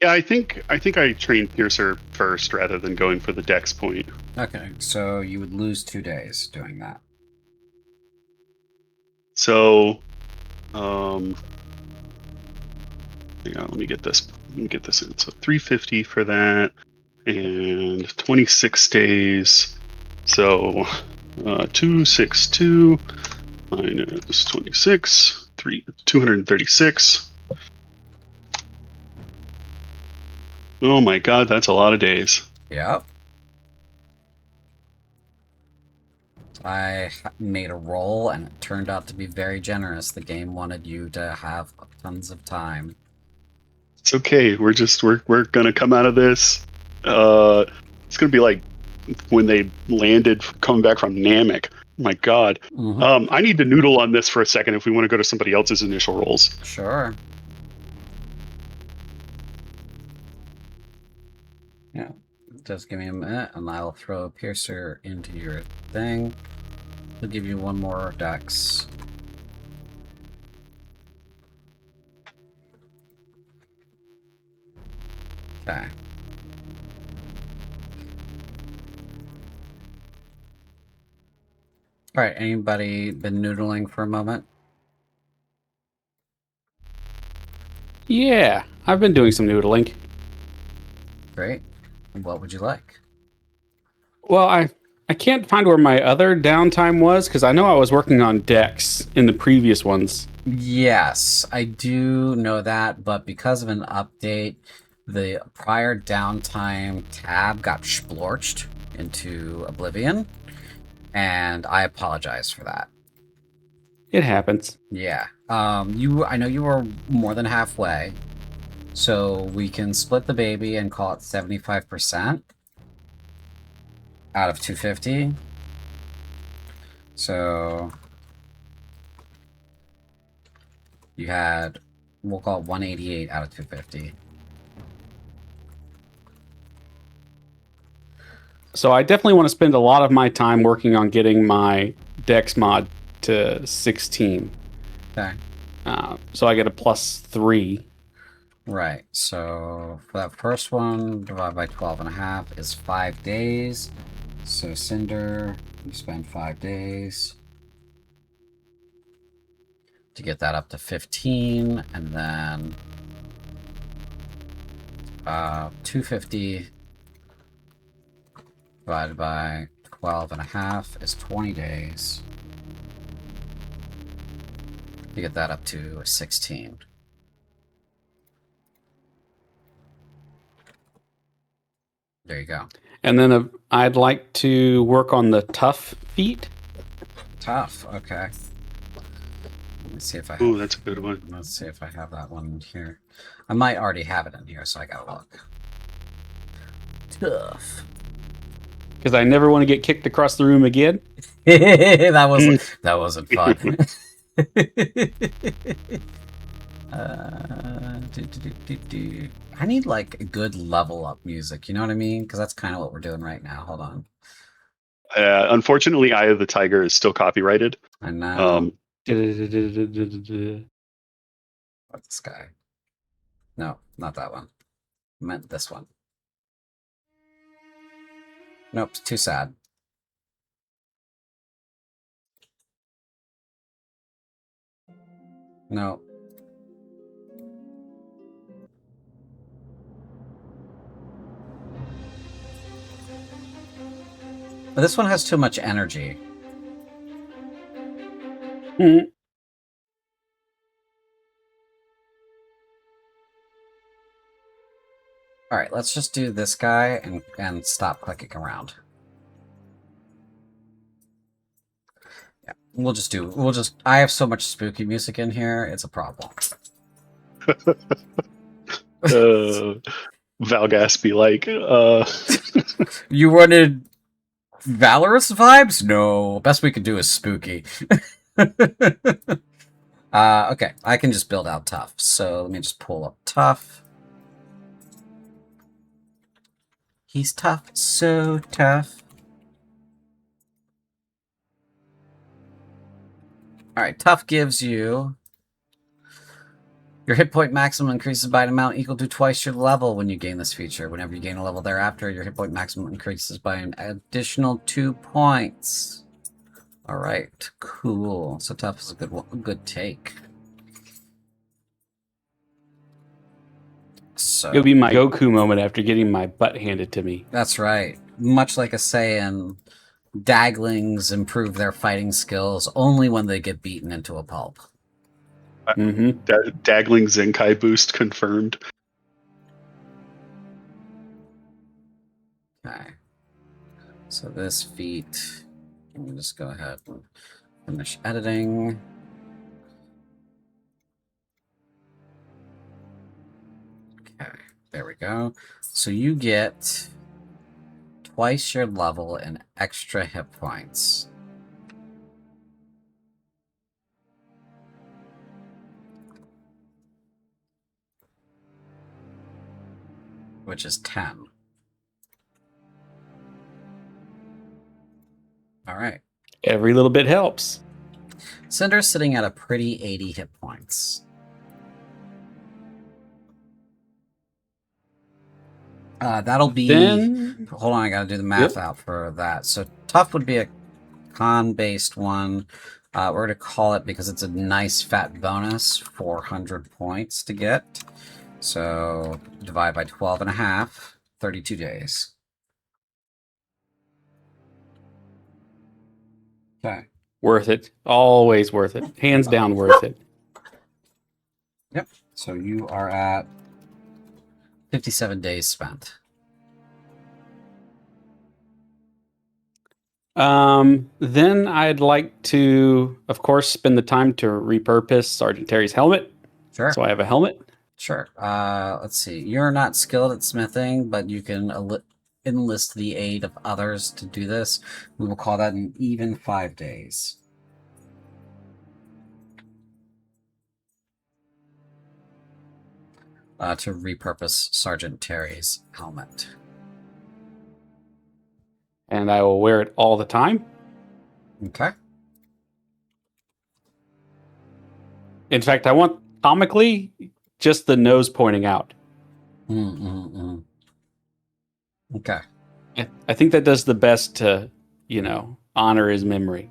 Yeah, I think I trained Piercer first rather than going for the dex point. Okay, so you would lose 2 days doing that. So, hang on, let me get this in. So 350 for that, and 26 days. So 262 minus 26, 236. Oh my god, that's a lot of days. Yep. I made a roll, and it turned out to be very generous. The game wanted you to have tons of time. It's okay. We're gonna come out of this. It's gonna be like when they landed coming back from Namek. My god. Mm-hmm. I need to noodle on this for a second if we want to go to somebody else's initial rolls. Sure. Yeah. Just give me a minute, and I'll throw a Piercer into your thing. I'll give you one more dex. Okay. Alright, anybody been noodling for a moment? Yeah, I've been doing some noodling. Great. What would you like? Well, I can't find where my other downtime was because I know I was working on decks in the previous ones. Yes, I do know that, but because of an update, the prior downtime tab got splorched into oblivion, and I apologize for that. It happens. Yeah. I know you were more than halfway, so we can split the baby and call it 75% out of 250. So you had, we'll call it 188 out of 250. So I definitely want to spend a lot of my time working on getting my dex mod to 16. Okay. So I get a +3. Right, so for that first one, divided by 12 and a half is 5 days. So Cinder, you spend 5 days to get that up to 15, and then 250 divided by 12.5 is 20 days. You get that up to 16. There you go. And then I'd like to work on the tough feat. Tough. Okay. Let me see if I have. Ooh, that's a good one. Let's see if I have that one here. I might already have it in here, so I gotta look. Tough. Because I never want to get kicked across the room again. that wasn't fun. I need like a good level up music. You know what I mean? Because that's kind of what we're doing right now. Hold on. Unfortunately, Eye of the Tiger is still copyrighted. I know. Mm. What's this guy? No, not that one. I meant this one. Nope, too sad. No. This one has too much energy. Mhm. All right, let's just do this guy and stop clicking around. Yeah, we'll just. I have so much spooky music in here; it's a problem. Valgas be like, You wanted valorous vibes? No, best we can do is spooky. Okay, I can just build out tough. So let me just pull up tough. He's tough, so tough. Alright, tough gives you... Your hit point maximum increases by an amount equal to twice your level when you gain this feature. Whenever you gain a level thereafter, your hit point maximum increases by an additional 2 points. Alright, cool. So tough is a good take. So It'll be my Goku moment after getting my butt handed to me. that's right. Much like a Saiyan, Daglings improve their fighting skills only when they get beaten into a pulp. Mm-hmm. Dagling Zenkai boost confirmed. Okay. So this feat, let me just go ahead and finish editing. Okay, there we go. So you get twice your level and extra hit points. Which is 10. Alright. Every little bit helps. Cinder's sitting at a pretty 80 hit points. That'll be... Then... Hold on, I gotta do the math out for that. So tough would be a con-based one. We're going to call it, because it's a nice fat bonus, 400 points to get. So divide by 12.5, 32 days. Okay. Worth it. Always worth it. Hands down worth it. Yep. So you are at 57 days spent. Then I'd like to, of course, spend the time to repurpose Sergeant Terry's helmet. Sure. So I have a helmet. Sure. Let's see. You're not skilled at smithing, but you can enlist the aid of others to do this. We will call that an even 5 days. To repurpose Sergeant Terry's helmet. And I will wear it all the time. Okay. In fact, I want, comically, just the nose pointing out. Okay. I think that does the best to, honor his memory.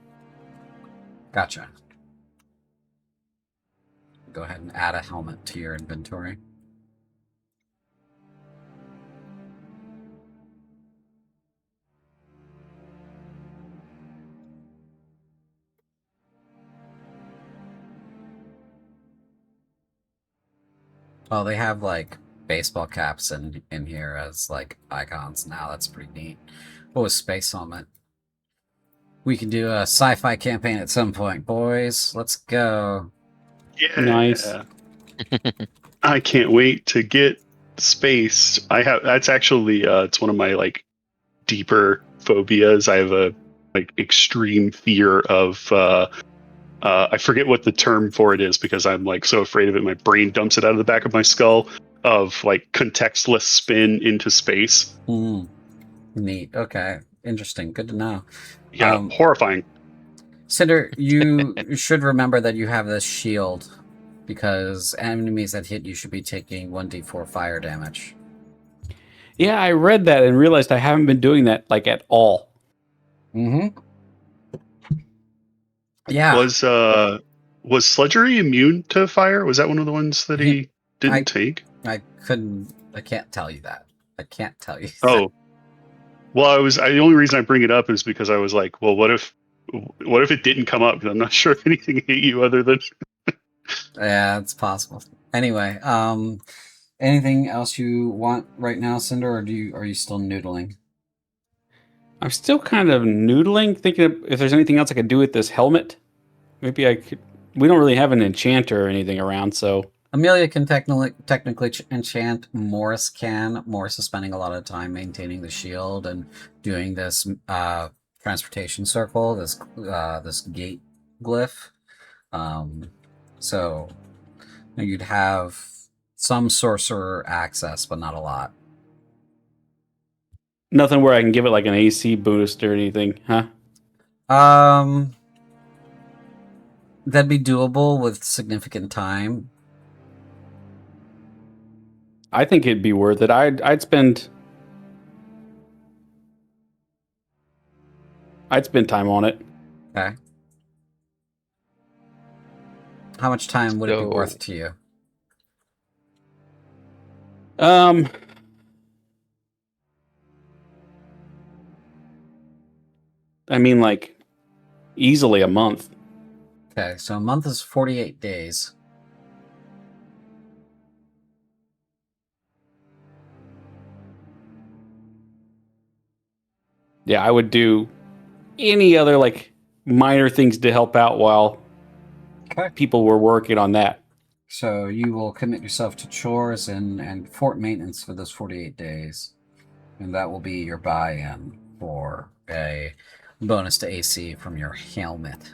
Gotcha. Go ahead and add a helmet to your inventory. Oh, they have like baseball caps in here as like icons now. That's pretty neat. What was Space Helmet? We can do a sci-fi campaign at some point, boys. Let's go. Yeah. Nice. I can't wait to get space. That's actually it's one of my like deeper phobias. I have a like extreme fear of I forget what the term for it is because I'm like so afraid of it. My brain dumps it out of the back of my skull of like contextless spin into space. Neat. Okay. Interesting. Good to know. Yeah, horrifying. Cinder, you should remember that you have this shield because enemies that hit you should be taking 1d4 fire damage. Yeah, I read that and realized I haven't been doing that like at all. Mm-hmm. Yeah. Was Sludgery immune to fire? Was that one of the ones that he didn't take? I can't tell you that. I can't tell you. Oh. Well, the only reason I bring it up is because I was like, well, what if it didn't come up? Because I'm not sure if anything hit you other than. Yeah, it's possible. Anyway, anything else you want right now, Cinder, or are you still noodling? I'm still kind of noodling, thinking of if there's anything else I could do with this helmet. Maybe I could. We don't really have an enchanter or anything around, so. Amelia can technically enchant. Morris can. Morris is spending a lot of time maintaining the shield and doing this transportation circle, this gate glyph. So you'd have some sorcerer access, but not a lot. Nothing where I can give it like an AC boost or anything, huh? That'd be doable with significant time. I think it'd be worth it. I'd spend time on it. Okay. How much time would it be worth to you? I mean, like, easily a month. Okay, so a month is 48 days. Yeah, I would do any other, like, minor things to help out while people were working on that. So you will commit yourself to chores and fort maintenance for those 48 days. And that will be your buy-in for a bonus to AC from your helmet.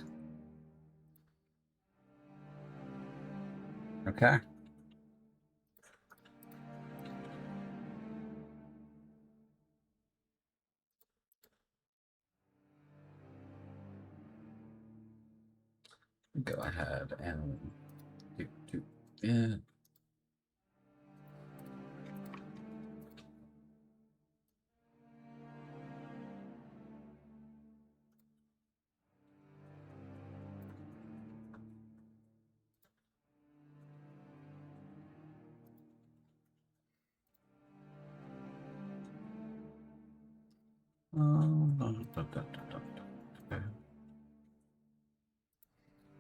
Okay. Go ahead and do it.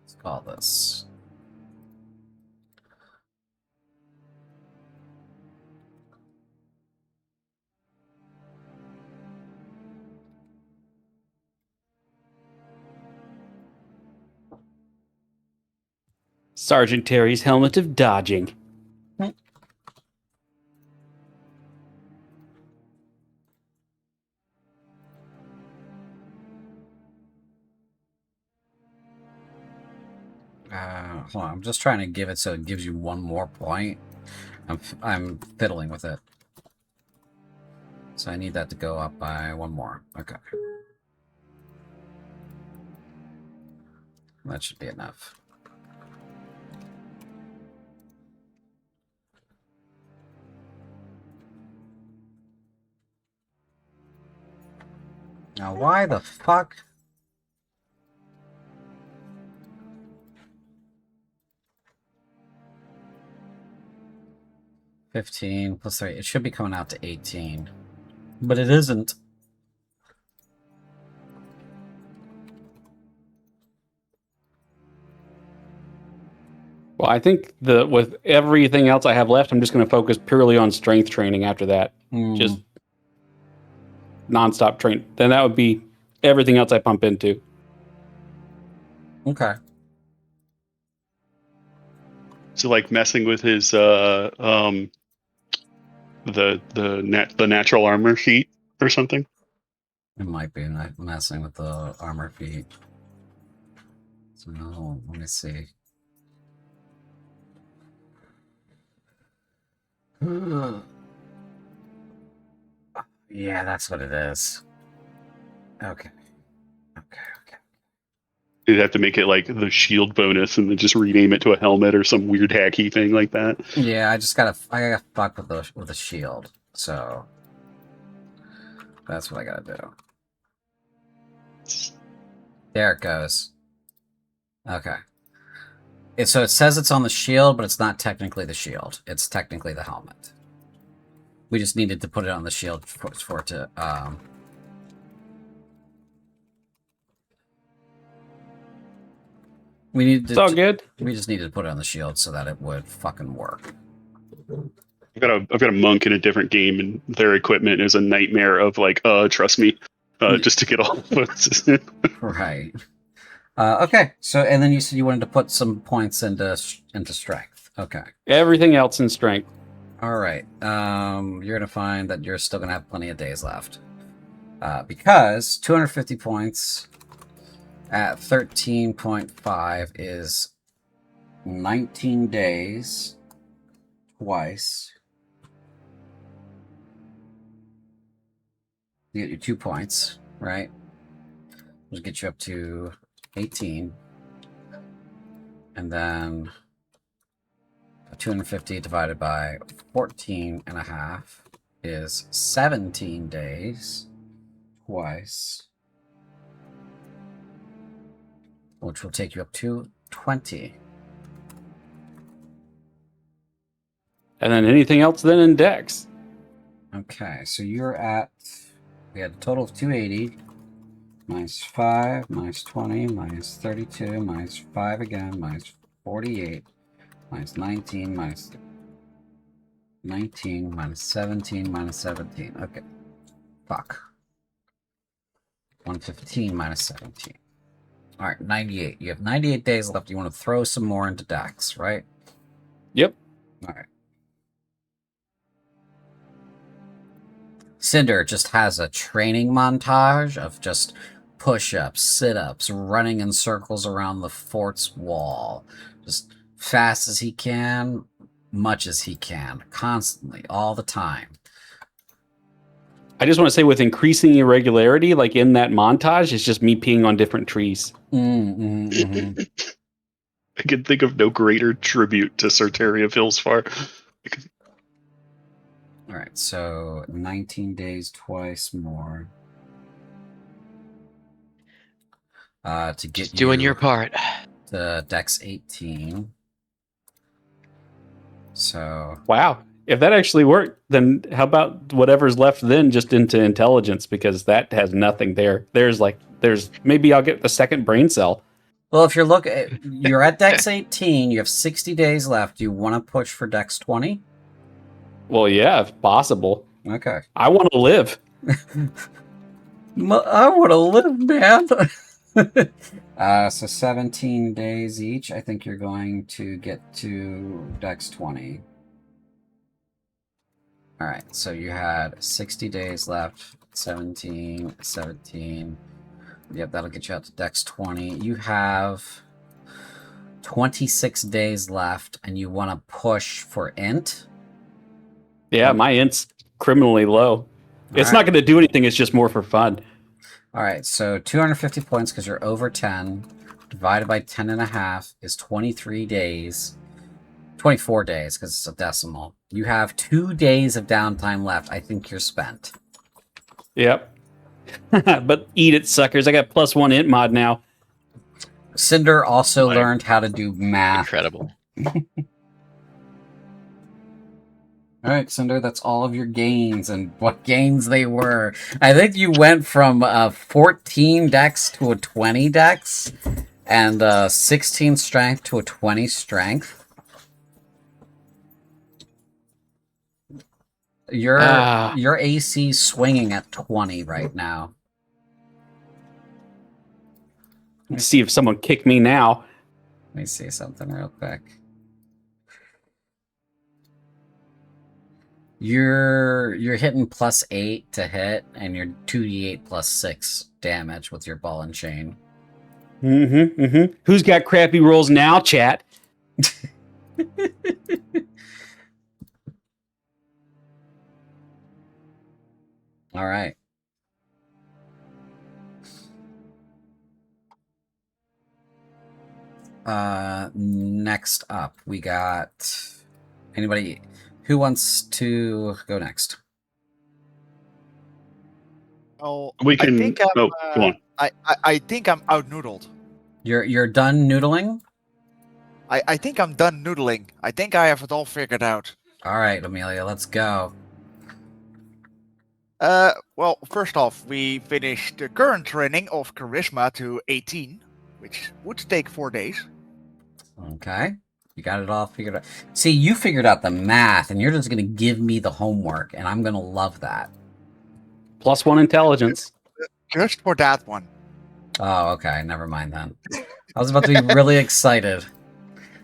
Let's call this. Sergeant Terry's helmet of dodging. Hold on, I'm just trying to give it so it gives you one more point. I'm fiddling with it. So I need that to go up by one more. Okay. That should be enough. Now, why the fuck? $15 plus 3. It should be coming out to 18. But it isn't. Well, I think with everything else I have left, I'm just going to focus purely on strength training after that. Just nonstop train. Then that would be everything else I pump into. Okay. So like messing with his the natural armor sheet or something. It might be messing with the armor feat. So let me see. Yeah, that's what it is. Okay. You'd have to make it like the shield bonus and then just rename it to a helmet or some weird hacky thing like that. Yeah, I gotta fuck with the shield. So that's what I gotta do. There it goes. Okay. So it says it's on the shield, but it's not technically the shield. It's technically the helmet. We just needed to put it on the shield for it to It's all good. We just needed to put it on the shield so that it would fucking work. I've got a monk in a different game, and their equipment is a nightmare of like, trust me, just to get all the bonuses in. Right. Okay. So, and then you said you wanted to put some points into strength. Okay. Everything else in strength. All right. You're gonna find that you're still gonna have plenty of days left, because 250 points at 13.5 is 19 days twice. You get your 2 points, right? Which get you up to 18. And then 250 divided by 14 and a half is 17 days twice. Which will take you up to 20. And then anything else then in Dex. Okay, so you're at, we had a total of 280, minus 5, minus 20, minus 32, minus 5 again, minus 48, minus 19, minus 19, minus 17, minus 17. Okay, fuck. 115 minus 17. All right, 98. You have 98 days left. You want to throw some more into Dex, right? Yep. All right. Cinder just has a training montage of just push-ups, sit-ups, running in circles around the fort's wall. Just fast as he can, much as he can, constantly, all the time. I just want to say with increasing irregularity, like in that montage, it's just me peeing on different trees. Mm-hmm. I can think of no greater tribute to Sartaria Vilsfar. All right, so 19 days twice more. To get Just doing your part. To Dex 18. So Wow. If that actually worked, then how about whatever's left then just into intelligence, because that has nothing there. There's maybe I'll get the second brain cell. well, if you're you're at Dex 18, you have 60 days left. Do you want to push for Dex 20? Well, yeah, if possible. Okay. I want to live. I want to live, man. So 17 days each. I think you're going to get to Dex 20. All right, so you had 60 days left. 17. Yep, that'll get you out to Dex 20. You have 26 days left, and you want to push for Int? Yeah, my int's criminally low. It's not going to do anything. It's just more for fun. All right, so 250 points because you're over 10. Divided by 10 and a half is 23 days. 24 days because it's a decimal. You have 2 days of downtime left. I think you're spent. Yep. But eat it, suckers. I got +1 int mod now. Cinder also learned how to do math. Incredible. All right, Cinder, that's all of your gains and what gains they were. I think you went from 14 dex to a 20 dex and 16 strength to a 20 strength. Your AC swinging at 20 right now. Let's see if someone kicked me now. Let me see something real quick. You're hitting +8 to hit, and you're 2d8 +6 damage with your ball and chain. Who's got crappy rolls now, chat? All right. Next up, we got anybody who wants to go next. Oh, We can. I think I'm, go on. I think I'm out-noodled. You're done noodling? I think I'm done noodling. I think I have it all figured out. All right, Amelia, let's go. Well, first off, we finished the current training of Charisma to 18, which would take 4 days. Okay. You got it all figured out. See, you figured out the math, and you're just going to give me the homework, and I'm going to love that. +1 intelligence. Just for that one. Oh, okay. Never mind then. I was about to be really excited.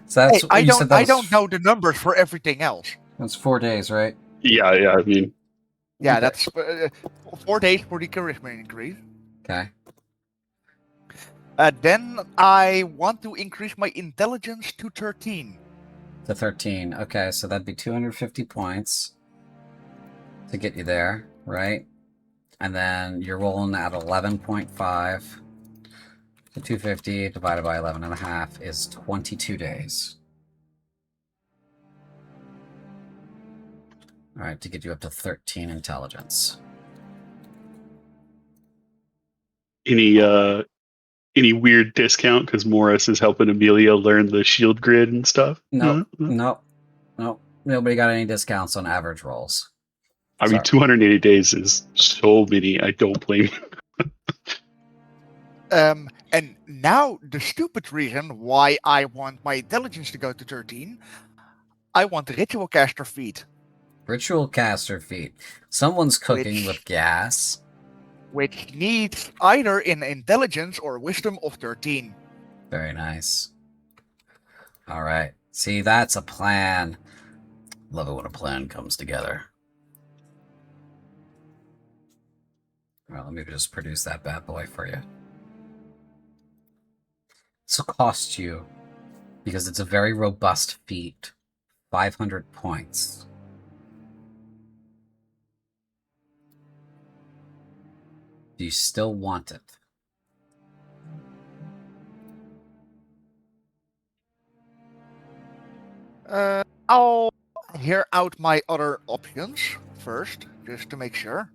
So that's Hey, I you said don't, I don't know the numbers for everything else. That's 4 days, right? Yeah. I mean, Yeah, Okay. that's 4 days for the Charisma increase. Okay. Then I want to increase my intelligence to 13. To 13. Okay, so that'd be 250 points to get you there, right? And then you're rolling at 11.5. So 250 divided by 11.5 is 22 days. All right, to get you up to 13 intelligence. any weird discount because Morris is helping Amelia learn the shield grid and stuff? Nope, Mhm. nope, nope. Nobody got any discounts on average rolls. I mean, Sorry. 280 days is so many. I don't blame you. And now the stupid reason why I want my intelligence to go to 13, I want the ritual caster feat. Ritual caster feat. Someone's cooking Which- with gas. Which needs either an intelligence or wisdom of 13. Very nice. All right. See, that's a plan. Love it when a plan comes together. Well, let me just produce that bad boy for you. This will cost you, because it's a very robust feat, 500 points. Do you still want it? I'll hear out my other options first, just to make sure.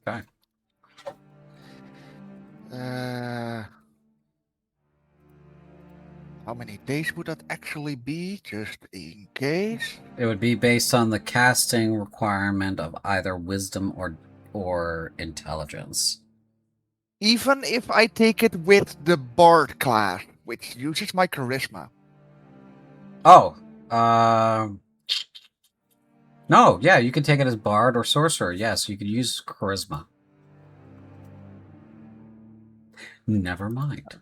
Okay. How many days would that actually be, just in case? It would be based on the casting requirement of either wisdom or intelligence. Even if I take it with the Bard class, which uses my charisma. Oh, no, yeah, you could take it as bard or sorcerer. Yes, you could use charisma. Never mind.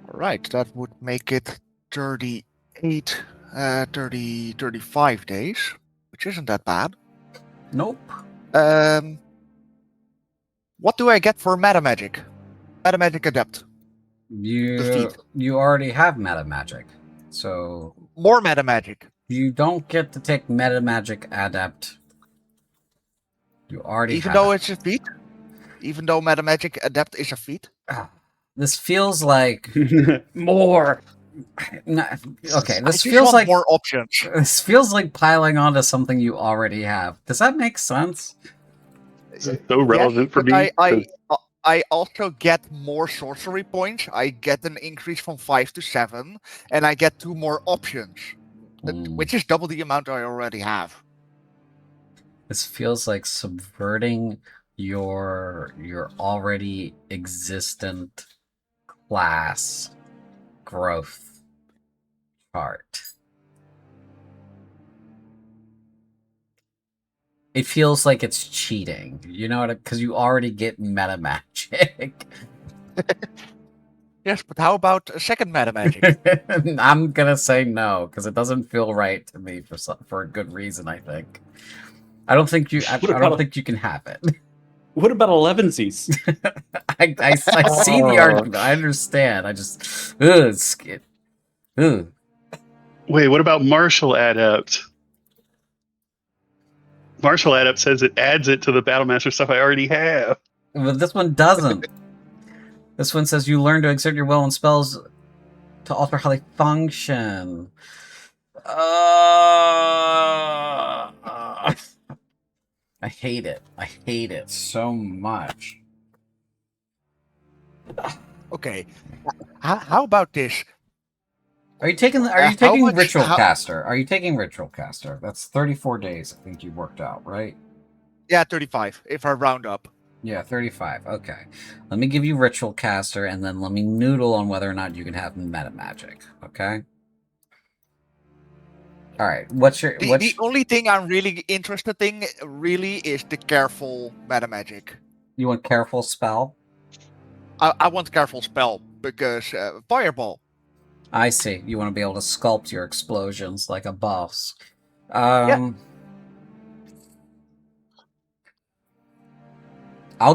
Alright, that would make it 38, 35 days, which isn't that bad. Nope. What do I get for Meta Magic? Meta Magic Adept. You already have meta magic, so More Meta Magic. you don't get to take meta magic adept. You already Even have though it. it's a feat? Even though Meta Magic Adept is a feat? This feels like More. no, okay. I This just feels want like more options. this feels like piling onto something you already have. Does that make sense? This is so relevant for but me. 'cause I also get more sorcery points. I get an increase from 5 to 7, and I get 2 more options, which is double the amount I already have. This feels like subverting your already existent class growth chart. it feels like it's cheating. You know what? Because you already get meta magic. Yes, but how about a second meta magic? I'm gonna say no because it doesn't feel right to me for a good reason. I think. I don't think you. I What don't about think you can have it. What about 11sies? I see the argument. I understand. I just ugh. Wait, what about Martial Adept? Martial Adept says it adds it to the Battlemaster stuff I already have. But this one doesn't. This one says you learn to exert your will and spells to alter how they function. I hate it. I hate it so much. Okay. How about this? Are you taking How much- Ritual how- Caster? Are you taking Ritual Caster? That's 34 days, I think you worked out, right? Yeah, 35, if I round up. Yeah, 35. Okay. Let me give you Ritual Caster, and then let me noodle on whether or not you can have Meta Magic. Okay? Alright, The only thing I'm really interested in really is the careful meta magic. You want Careful Spell? I want careful spell because fireball. I see. You want to be able to sculpt your explosions like a boss. I'll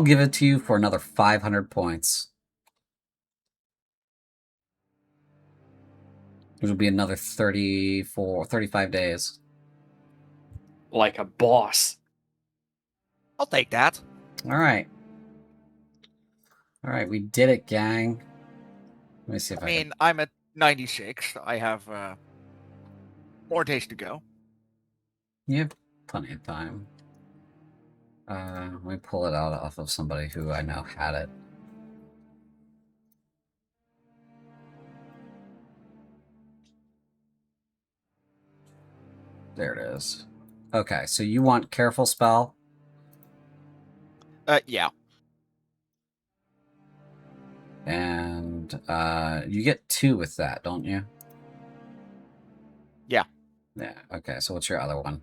give it to you for another 500 points. Which will be another 35 days. Like a boss. I'll take that. Alright. Alright, we did it, gang. Let me see if I can... I'm at 96. I have more days to go. You have plenty of time. Let me pull it out off of somebody who I know had it. There it is. Okay, so you want Careful Spell? Yeah. And you get 2 with that, don't you? Yeah. Yeah, okay, so what's your other one?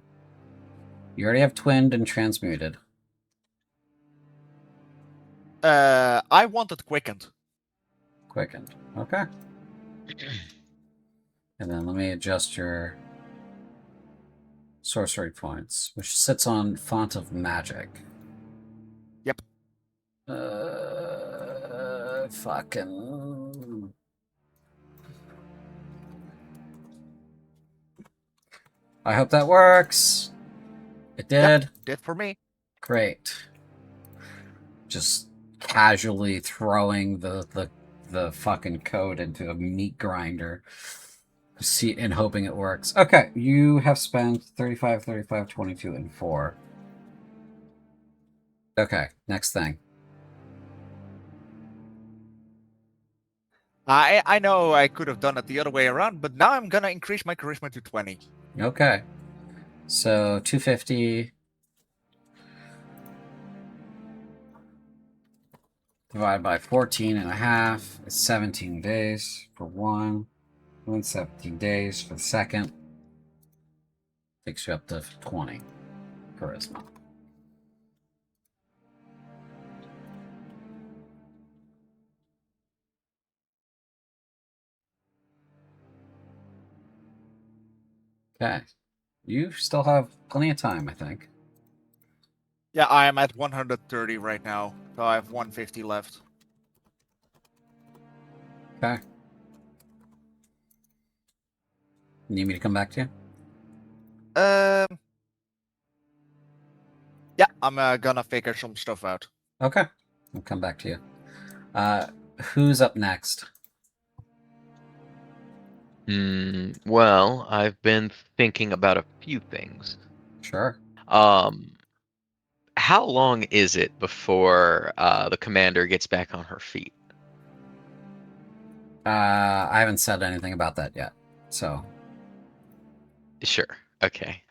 You already have Twinned and Transmuted. I wanted quickened. Quickened. Okay. And then let me adjust your sorcery points, which sits on Font of Magic. Yep. Fucking... I hope that works. It did. Yep, did for me. Great. Just casually throwing the fucking code into a meat grinder. See, and hoping it works. Okay, you have spent 35, 35, 22, and 4. Okay, next thing. I know I could have done it the other way around, but now I'm gonna increase my charisma to 20. Okay. So 250 divided by 14 and a half is 17 days for one. 17 days for the second. Takes you up to 20 charisma. Okay. You still have plenty of time, I think. Yeah, I am at 130 right now, so I have 150 left. Okay. Need me to come back to you? Yeah, I'm gonna figure some stuff out. Okay. I'll come back to you. Who's up next? Well, I've been thinking about a few things. Sure. How long is it before the commander gets back on her feet? I haven't said anything about that yet, so... Sure. Okay.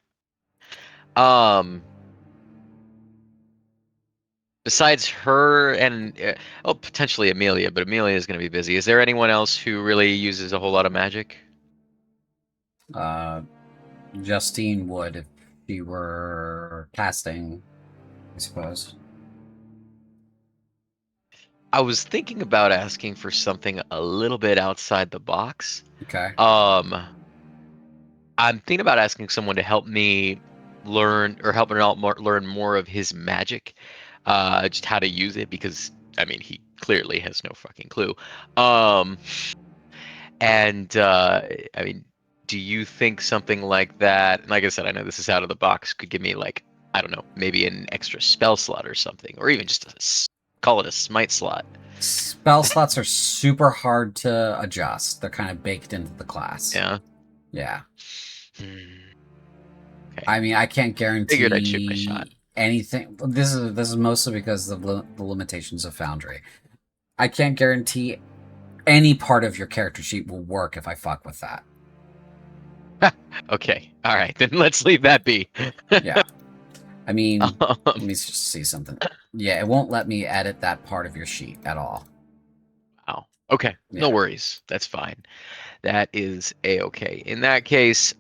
Besides her and potentially Amelia, but Amelia is going to be busy. Is there anyone else who really uses a whole lot of magic? Justine would if you were casting, I suppose. I was thinking about asking for something a little bit outside the box. Okay. I'm thinking about asking someone to help me learn or help Renault learn more of his magic, just how to use it, because I mean he clearly has no fucking clue. And I mean, do you think something like that? Like I said, I know this is out of the box. Could give me like, I don't know, maybe an extra spell slot or something, or even just call it a smite slot. Spell slots are super hard to adjust. They're kind of baked into the class. Yeah. Yeah. Okay. I mean, I can't Figured I'd shoot my shot. guarantee anything. This is mostly because of the limitations of Foundry. I can't guarantee any part of your character sheet will work if I fuck with that. Okay. All right. Then let's leave that be. Yeah. I mean, let me just see something. Yeah, it won't let me edit that part of your sheet at all. Wow. Okay. Yeah. No worries. That's fine. That is a-okay. In that case,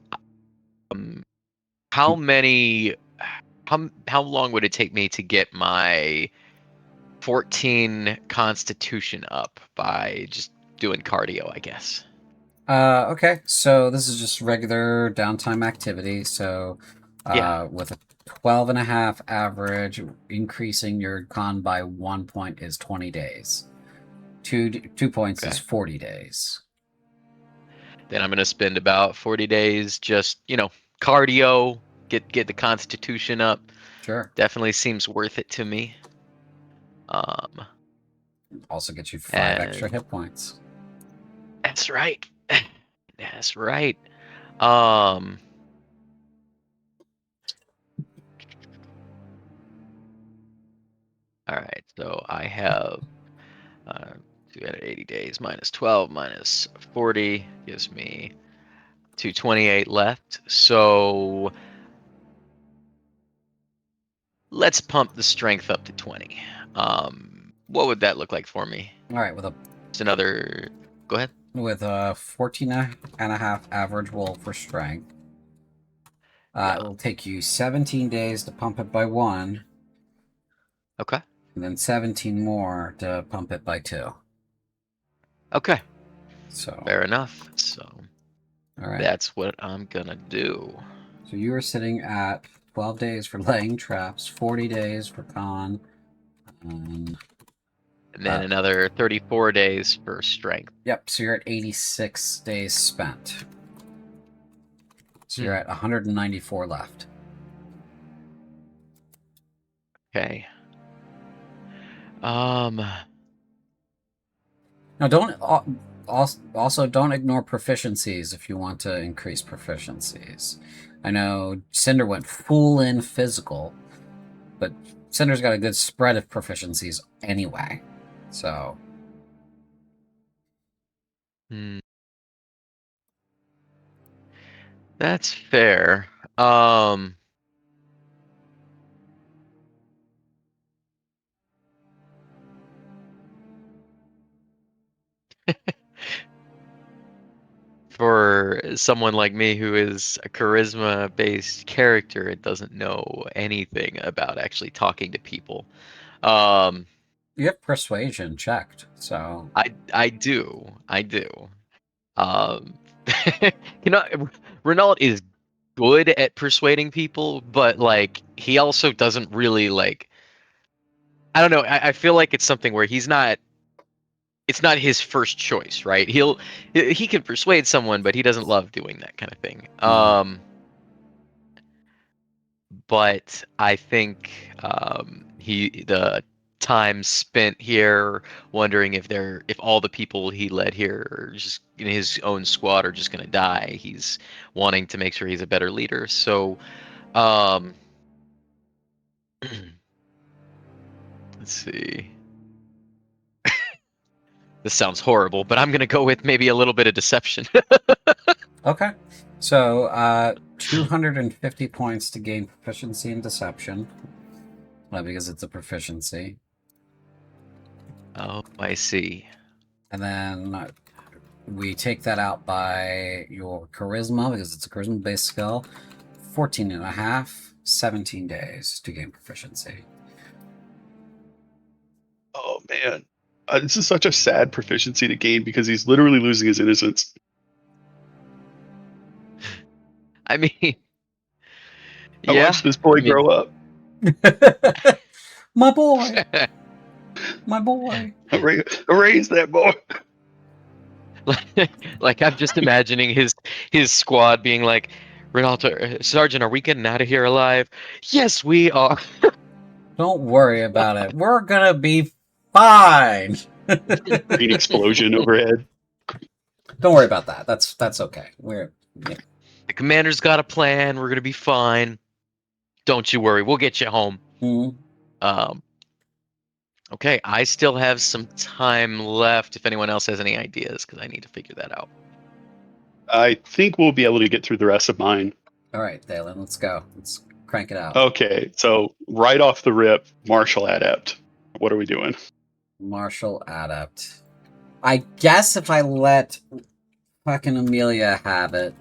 how many, how long would it take me to get my 14 constitution up by just doing cardio, I guess? Okay, so this is just regular downtime activity. So Yeah. with a 12.5 average, increasing your con by 1 point is 20 days. 2 points is 40 days. Then I'm gonna spend about 40 days just, cardio, get the constitution up. Sure. Definitely seems worth it to me. Also get you 5 extra hit points. That's right. That's right. All right, so I have 280 days minus 12 minus 40 gives me 228 left. So let's pump the strength up to 20. What would that look like for me? All right, with a It's another. Go ahead. with a 14.5 average roll for strength. It will take you 17 days to pump it by 1. Okay. And then 17 more to pump it by 2. Okay. So Fair enough. So all right. that's what I'm gonna do. So you are sitting at 12 days for laying traps, 40 days for con, And then another 34 days for strength. Yep, so you're at 86 days spent. So you're at 194 left. Okay. Now also don't ignore proficiencies if you want to increase proficiencies. I know Cinder went full in physical, but Cinder's got a good spread of proficiencies anyway. So That's fair. For someone like me who is a charisma-based character and doesn't know anything about actually talking to people, you have persuasion checked, so I do. Renault is good at persuading people, but like he also doesn't really like. I don't know. I feel like it's something where he's not. It's not his first choice, right? He can persuade someone, but he doesn't love doing that kind of thing. But I think the time spent here wondering if all the people he led here are just in his own squad are just gonna die. He's wanting to make sure he's a better leader. So let's see. This sounds horrible, but I'm gonna go with maybe a little bit of deception. okay. So 250 points to gain proficiency in deception. Because it's a proficiency. Oh, I see. And then we take that out by your charisma, because it's a charisma-based skill. 14 and a half, 17 days to gain proficiency. Oh man, this is such a sad proficiency to gain because he's literally losing his innocence. I mean, I yeah. watched this boy I mean- grow up. My boy, my boy. Erase that boy. Like I'm just imagining his squad being like, Ronaldo, Sergeant, are we getting out of here alive? Yes, we are. Don't worry about it. We're gonna be fine. Green explosion overhead. Don't worry about that. That's okay. Yeah. The commander's got a plan. We're gonna be fine. Don't you worry. We'll get you home. Mhm. Okay, I still have some time left if anyone else has any ideas, because I need to figure that out. I think we'll be able to get through the rest of mine. All right, Thalen, let's go. Let's crank it out. Okay, so right off the rip, Martial Adept. What are we doing? Martial Adept. I guess if I let fucking Amelia have it,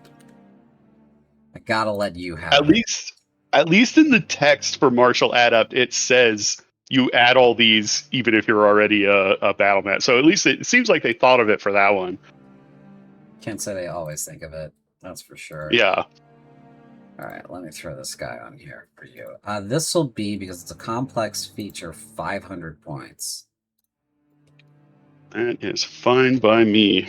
I gotta let you have it. At least in the text for Martial Adept, it says you add all these even if you're already a battle mat. So at least it seems like they thought of it for that one. Can't say they always think of it. That's for sure. Yeah. All right, let me throw this guy on here for you. This will be, because it's a complex feature, 500 points. That is fine by me.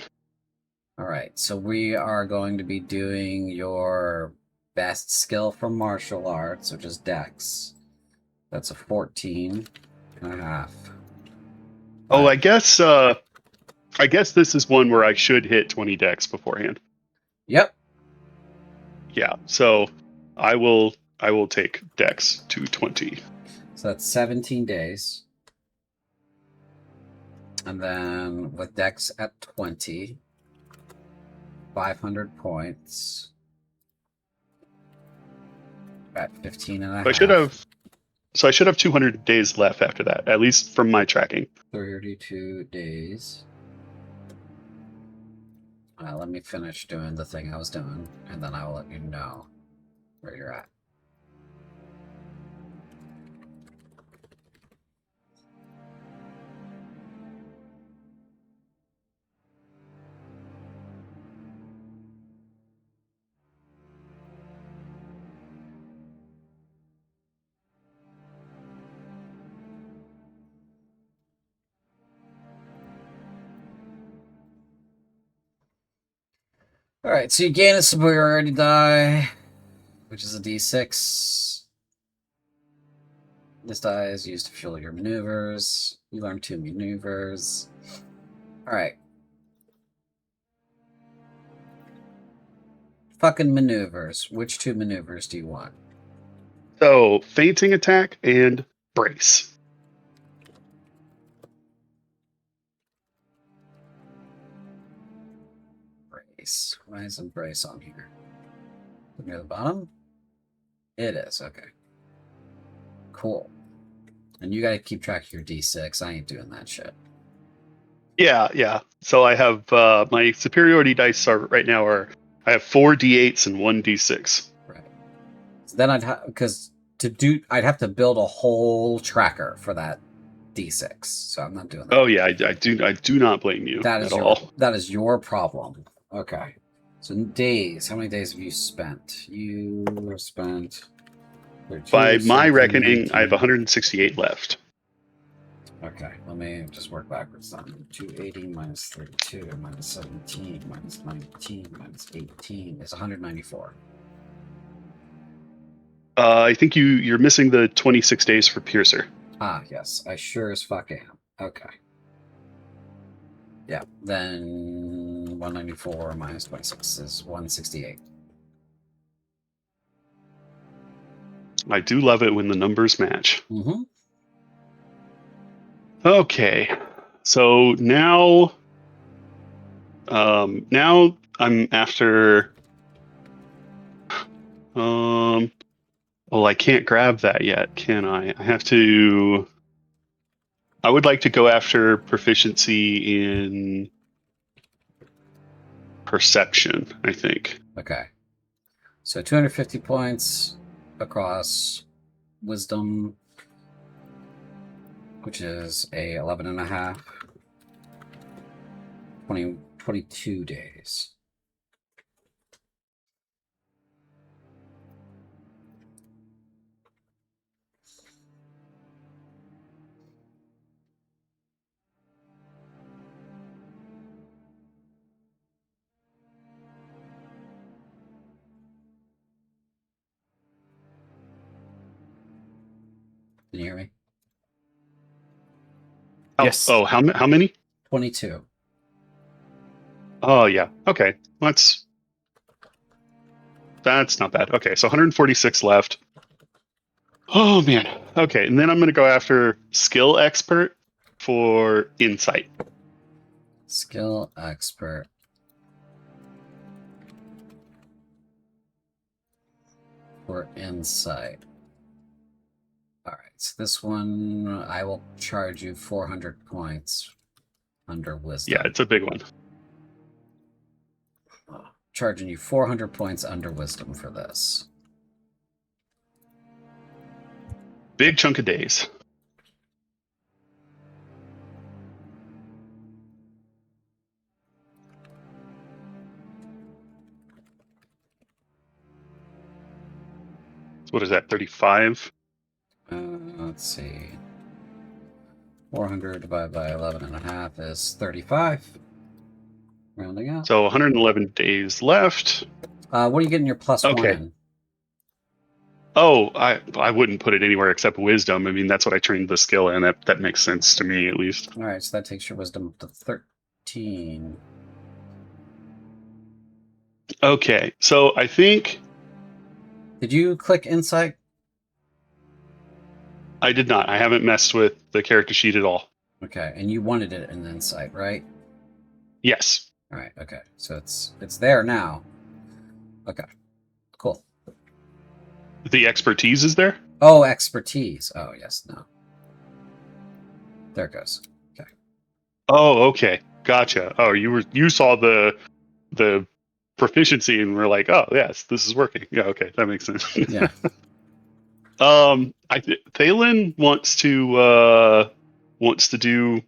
All right, so we are going to be doing your best skill from martial arts, which is Dex. That's a 14 and a half. Oh, I guess this is one where I should hit 20 Dex beforehand. Yep. Yeah, so I will take Dex to 20. So that's 17 days. And then with Dex at 20, 500 points. At 15 and a half. I should have 200 days left after that, at least from my tracking. 32 days. Let me finish doing the thing I was doing, and then I will let you know where you're at. Alright, so you gain a superiority die, which is a d6. This die is used to fuel your maneuvers. You learn 2 maneuvers. Alright. Fucking maneuvers. Which 2 maneuvers do you want? So, fainting attack and brace. Brace. Why isn't brace on here? Near the bottom? It is, okay. Cool. And you gotta keep track of your d6. I ain't doing that shit. Yeah. So I have my superiority dice I have 4 d8s and 1 d6. Right. So then I'd have to build a whole tracker for that d6. So I'm not doing that. Oh yeah, I do not blame you at all. That is your problem. Okay. So days. How many days have you spent? You spent. By my reckoning, I have 168 left. Okay, let me just work backwards then. 280 minus 32 minus 17 minus 19 minus 18 is 194. I think you're missing the 26 days for Piercer. Ah, yes, I sure as fuck am. Okay. Yeah, then 194 minus 26 is 168. I do love it when the numbers match. Mm-hmm. Okay, so now I'm after. Well, I can't grab that yet, can I? I would like to go after proficiency in perception, I think. Okay. So 250 points across wisdom, which is a 11 and a half. 22 days. Can you hear me? Yes. How many? 22. Oh yeah. Okay. That's not bad. Okay, so 146 left. Oh man. Okay, and then I'm gonna go after skill expert for insight. Skill expert. For insight. All right, so this one I will charge you 400 points under wisdom. Yeah, it's a big one. Charging you 400 points under wisdom for this. Big chunk of days. So what is that? 35? Let's see. 400 divided by 11 and a half is 35. Rounding out. So 111 days left. What are you getting your plus one Okay. in? Oh, I wouldn't put it anywhere except wisdom. I mean, that's what I trained the skill in. That makes sense to me, at least. All right, so that takes your wisdom up to 13. Okay, so I think Did you click insight? I did not. I haven't messed with the character sheet at all. Okay, and you wanted it in insight, right? Yes. All right, okay. So it's there now. Okay. Cool. The expertise is there? Oh, expertise. Oh, yes, no. There it goes. Okay. Oh, okay. Gotcha. Oh, you saw the proficiency and were like, "Oh, yes, this is working." Yeah, okay. That makes sense. Yeah. Thalen wants to do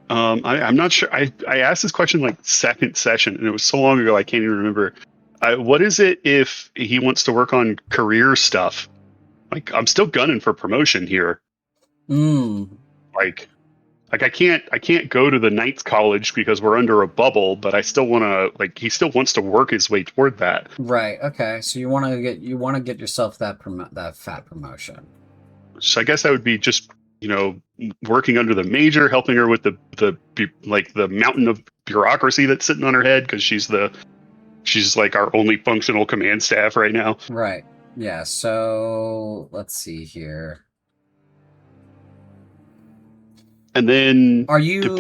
I'm not sure. I asked this question like second session, and it was so long ago I can't even remember. What is it if he wants to work on career stuff? Like I'm still gunning for promotion here. Like I can't go to the Knights College because we're under a bubble, but I still want to like he still wants to work his way toward that. Right. Okay. So you want to get yourself that fat promotion. So I guess that would be just working under the major, helping her with the mountain of bureaucracy that's sitting on her head because she's like our only functional command staff right now. Right. Yeah. So let's see here. And then Are you go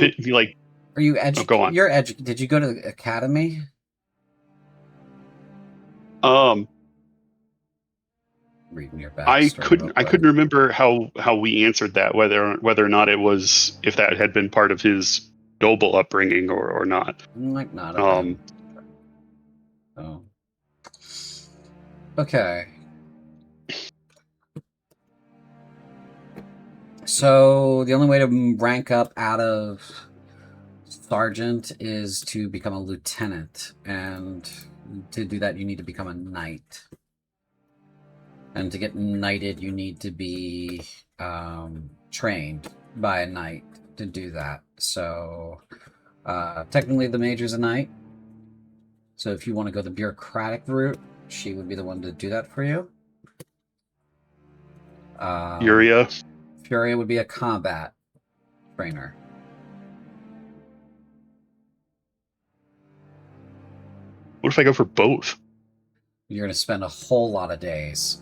on. Did you go to the academy? Reading your backstory. I couldn't remember how we answered that, whether or not it was if that had been part of his noble upbringing or not. Might not have been. Oh. Okay. So the only way to rank up out of sergeant is to become a lieutenant, and to do that you need to become a knight. And to get knighted, you need to be trained by a knight to do that. So technically the major's a knight. So if you want to go the bureaucratic route, she would be the one to do that for you. Furia would be a combat trainer. What if I go for both? You're going to spend a whole lot of days.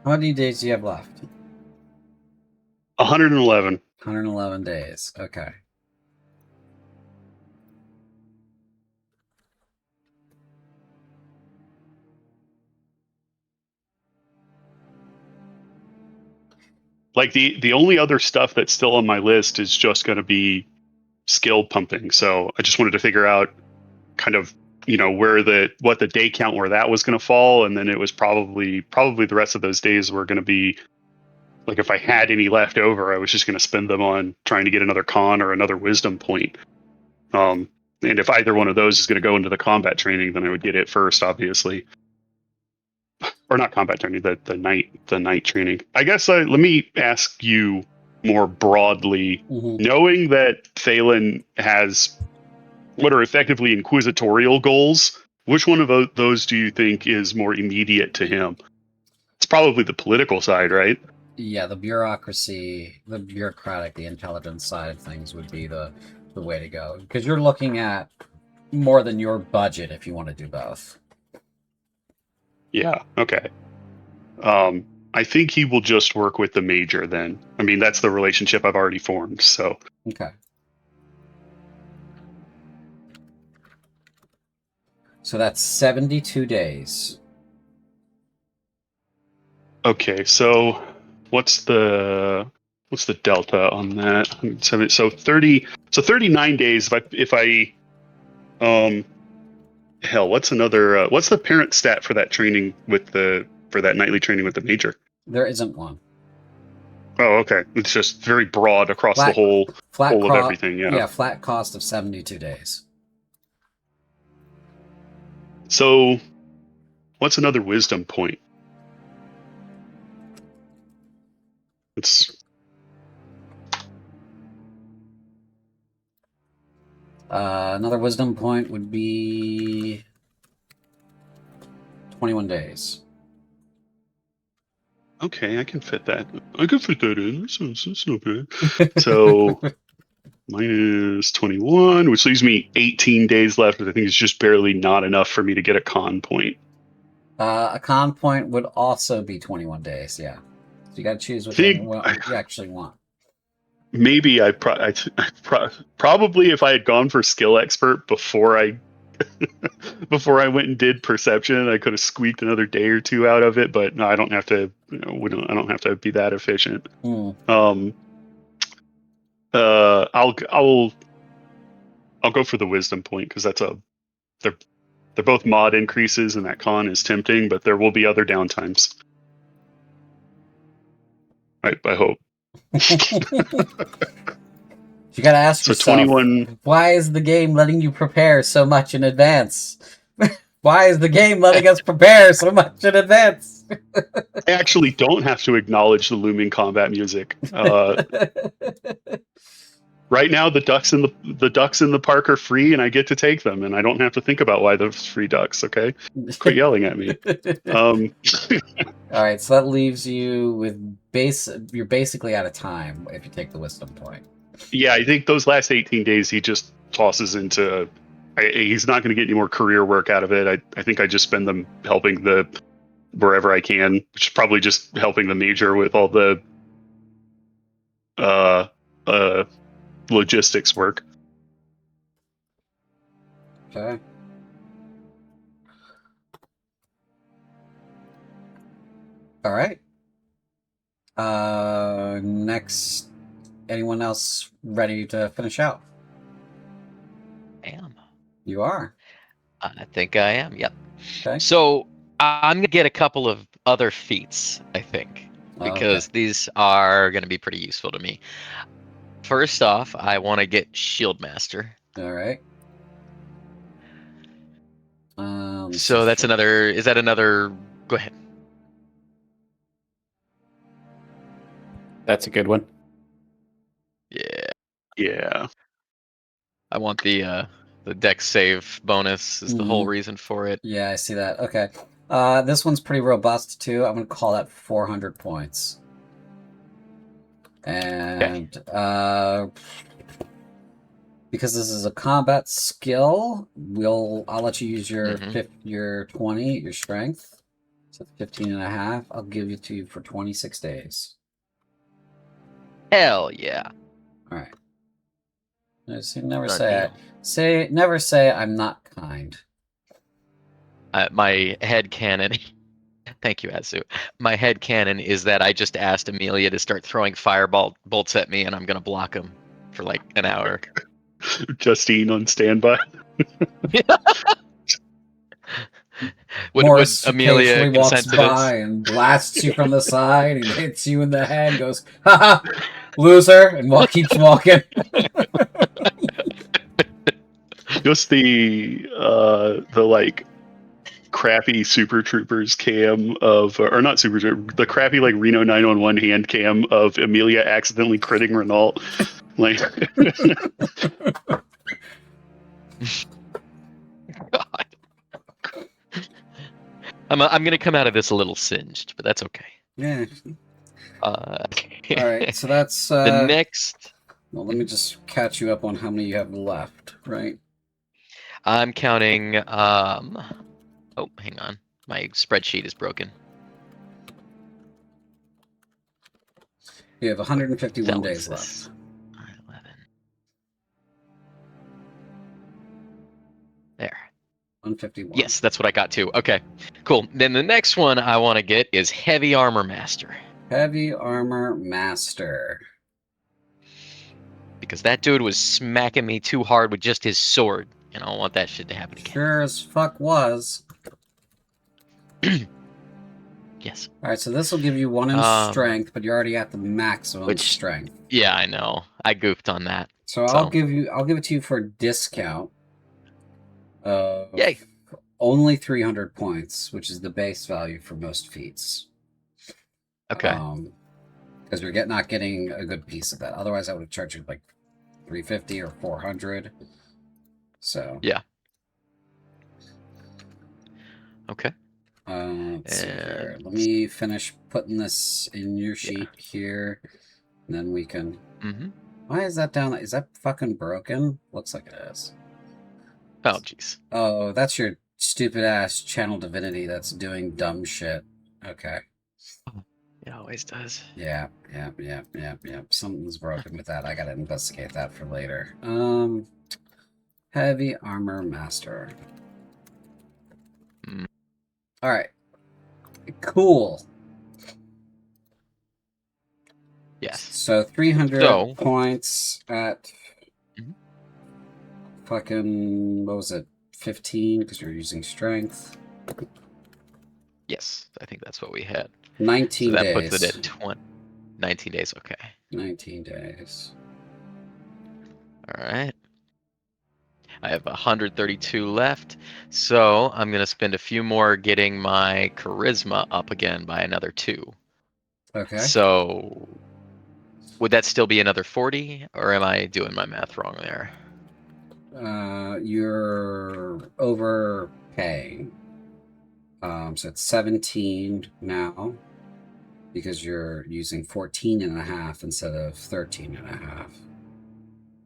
How many days do you have left? 111. 111 days. Okay. like the only other stuff that's still on my list is just going to be skill pumping. So I just wanted to figure out kind of, what the day count where that was going to fall, and then it was probably the rest of those days were going to be like, if I had any left over, I was just going to spend them on trying to get another con or another wisdom point. And if either one of those is going to go into the combat training, then I would get it first, obviously. Or not combat training, the night training. I guess let me ask you more broadly, knowing that Thalen has what are effectively inquisitorial goals, which one of those do you think is more immediate to him? It's probably the political side, right? Yeah, the bureaucratic, the intelligence side of things would be the way to go. Because you're looking at more than your budget if you want to do both. Yeah, okay. I think he will just work with the major then. I mean, that's the relationship I've already formed, so. Okay. So that's 72 days. Okay, so what's the delta on that? So 39 days if I hell, what's the parent stat for that training for that nightly training with the major? There isn't one. Oh, okay. It's just very broad across the whole of everything. Yeah. Yeah, flat cost of 72 days. So, what's another wisdom point? Another wisdom point would be 21 days. Okay, I can fit that. I can fit that in. That's not bad. So minus 21, which leaves me 18 days left, which I think is just barely not enough for me to get a con point. A con point would also be 21 days, yeah. So you got to choose what you actually want. Maybe probably if I had gone for skill expert before I went and did perception, I could have squeaked another day or two out of it. But no, I don't have to. I don't have to be that efficient. I'll go for the wisdom point because they're both mod increases and that con is tempting, but there will be other downtimes. I hope. You gotta ask yourself, 21... why is the game letting you prepare so much in advance? Why is the game letting us prepare so much in advance? I actually don't have to acknowledge the looming combat music. Right now, the ducks in the park are free, and I get to take them, and I don't have to think about why there's free ducks. Okay, quit yelling at me. All right, so that leaves you with you're basically out of time if you take the wisdom point. Yeah, I think those last 18 days he just tosses into. He's not going to get any more career work out of it. I think I just spend them helping wherever I can, which is probably just helping the major with all the logistics work. Okay. All right. Next, anyone else ready to finish out? I am. You are. I think I am. Yep. Okay. So I'm gonna get a couple of other feats, I think, because these are gonna be pretty useful to me. First off, I want to get Shield Master. All right. So that's another. Is that another? Go ahead. That's a good one. Yeah. I want the dex save bonus is the whole reason for it. Yeah, I see that. Okay. This one's pretty robust too. I'm gonna call that 400 points. And because this is a combat skill, I'll let you use your 20, your strength. So 15 and a half. I'll give it to you for 26 days. Hell yeah. All right. Never say I'm not kind. My head canon Thank you, Azu. My headcanon is that I just asked Amelia to start throwing fireball bolts at me, and I'm gonna block them for like an hour. Justine on standby. Would occasionally Amelia walks consent to by this? and blasts you from the side and hits you in the head. Goes, haha, loser, and keeps walking. Just the like crappy Super Troopers cam of, or not Super Troopers, the crappy like Reno 911 hand cam of Amelia accidentally critting Renault. Like, God. I'm gonna come out of this a little singed, but that's okay. Yeah. All Right. So that's the next. Well, let me just catch you up on how many you have left. Right. I'm counting. Oh, hang on. My spreadsheet is broken. You have 151 That days was this. left. 11. There. 151. Yes, that's what I got too. Okay, cool. Then the next one I want to get is Heavy Armor Master. Heavy Armor Master. Because that dude was smacking me too hard with just his sword. And I don't want that shit to happen again. Sure as fuck was. Yes. Alright, so this will give you 1 in strength, but you're already at the maximum strength. Yeah, I know. I goofed on that. So I'll give it to you for a discount of Yay. only 300 points, which is the base value for most feats. Okay. Because we're not getting a good piece of that. Otherwise, I would have charged you like 350 or 400. So yeah. Okay. Let's see here. Let me finish putting this in your sheet here, and then we can. Mm-hmm. Why is that down? Is that fucking broken? Looks like it is. Oh, jeez. Oh, that's your stupid ass channel divinity that's doing dumb shit. Okay. It always does. Yeah. Something's broken with that. I gotta investigate that for later. Heavy Armor Master. All right. Cool. Yes. So 300 points at fucking, what was it, 15, because you're using strength. Yes, I think that's what we had. 19 so that days. puts it at 19 days, okay. 19 days. All right. I have 132 left, so I'm going to spend a few more getting my charisma up again by another 2. Okay. So would that still be another 40, or am I doing my math wrong there? You're overpaying. So it's 17 now, because you're using 14 and a half instead of 13 and a half.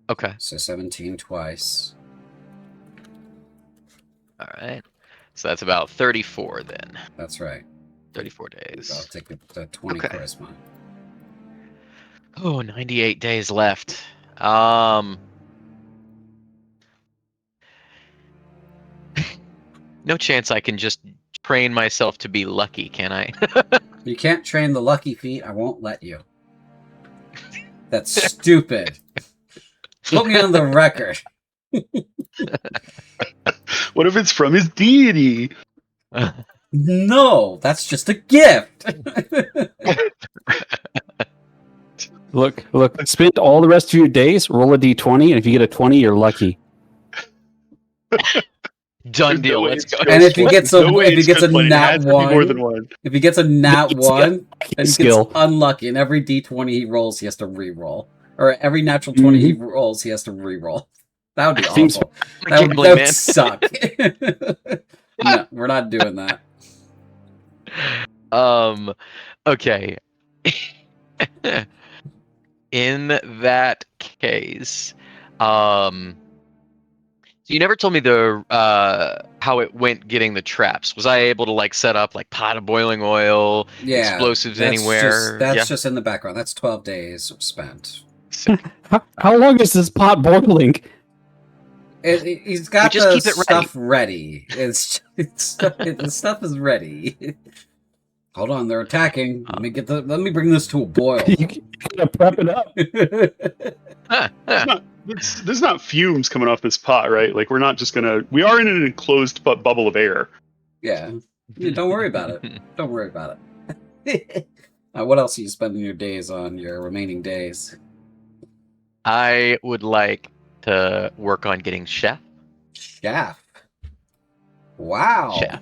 Okay. So 17 twice. All right. So that's about 34 then. That's right. 34 days. I'll take the 20 charisma. Oh, 98 days left. No chance I can just train myself to be lucky, can I? You can't train the lucky feat. I won't let you. That's stupid. Put me on the record. What if it's from his deity? No, that's just a gift. Look, spend all the rest of your days, roll a d20, and if you get a 20, you're lucky. Done deal. Let's go. And if he gets a nat more than 1, one. if he gets a nat 1, then he skill. gets unlucky. And every d20 he rolls, he has to re-roll. Or every natural 20 he rolls, he has to re-roll. That would be awful. That would suck. No, we're not doing that. Okay. In that case, so you never told me the how it went getting the traps. Was I able to like set up like pot of boiling oil, explosives anywhere? That's just in the background. That's 12 days spent. How long is this pot boiling? He's got the stuff ready. The stuff is ready. Hold on, they're attacking. Let me bring this to a boil. You gotta prep it up. There's not fumes coming off this pot, right? Like, we're not just gonna. We are in an enclosed bubble of air. Yeah. Don't worry about it. Don't worry about it. What else are you spending your days on, your remaining days? I would like to work on getting chef. Chef. Wow. Chef.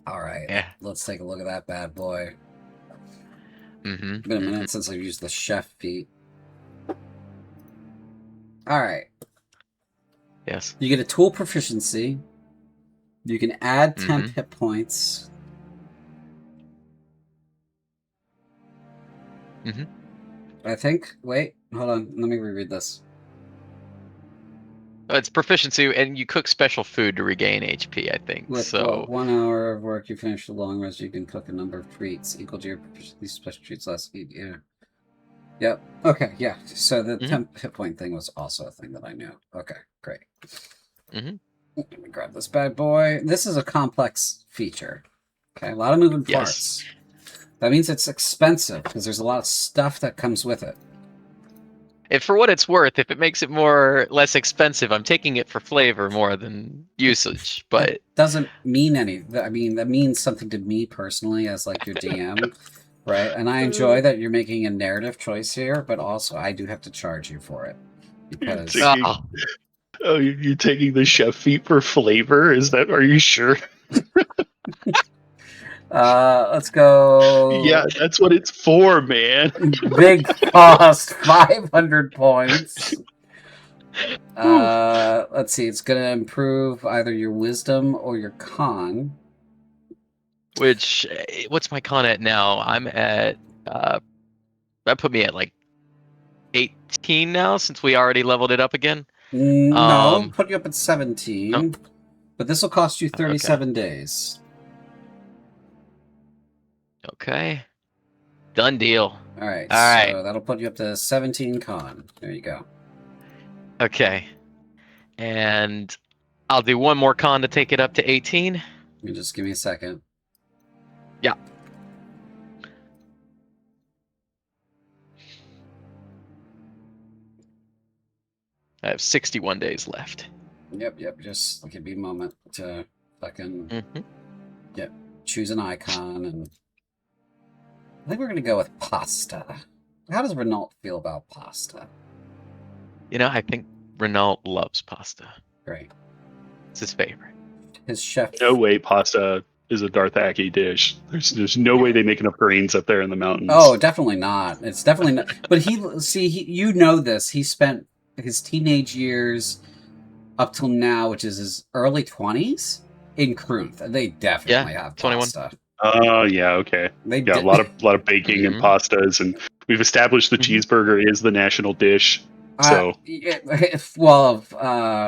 All right. Yeah. Let's take a look at that bad boy. Mm-hmm. It's been a minute since I've used the chef feat. All right. Yes. You get a tool proficiency. You can add temp Mhm. hit points. Mhm. I think. Wait, hold on. Let me reread this. It's proficiency, and you cook special food to regain HP, I think. With So 1 hour of work, you finish the long rest. You can cook a number of treats equal to your proficiency. Special treats less. Yeah. Yep. Okay. Yeah. So the temp hit point thing was also a thing that I knew. Okay. Great. Mhm. Let me grab this bad boy. This is a complex feature. Okay. A lot of moving Yes. parts. That means it's expensive because there's a lot of stuff that comes with it. And for what it's worth, if it makes it less expensive, I'm taking it for flavor more than usage. But It doesn't mean any. I mean, that means something to me personally as like your DM, right? And I enjoy that you're making a narrative choice here, but also I do have to charge you for it because You're taking the chef feat for flavor? Is that? Are you sure? let's go. Yeah, that's what it's for, man. Big cost 500 points. Let's see. It's gonna improve either your wisdom or your con. what's my con at now? I'm at that put me at like 18 now since we already leveled it up again. No, put you up at 17. No. But this will cost you 37 days. Okay. Done deal. All right. All right. So that'll put you up to 17 con. There you go. Okay. And I'll do one more con to take it up to 18. You just give me a second. Yeah. I have 61 days left. Yep. Just give me a moment to fucking choose an icon, and I think we're gonna go with pasta. How does Renault feel about pasta? You know, I think Renault loves pasta. Great. It's his favorite. His chef. No way pasta is a Darthaki dish. There's no way they make enough grains up there in the mountains. Oh, definitely not. It's definitely not. But you know this. He spent his teenage years up till now, which is his early 20s, in Kruth. They definitely have 21. pasta. Oh, yeah, okay. A lot of baking and pastas, and we've established the cheeseburger is the national dish. So,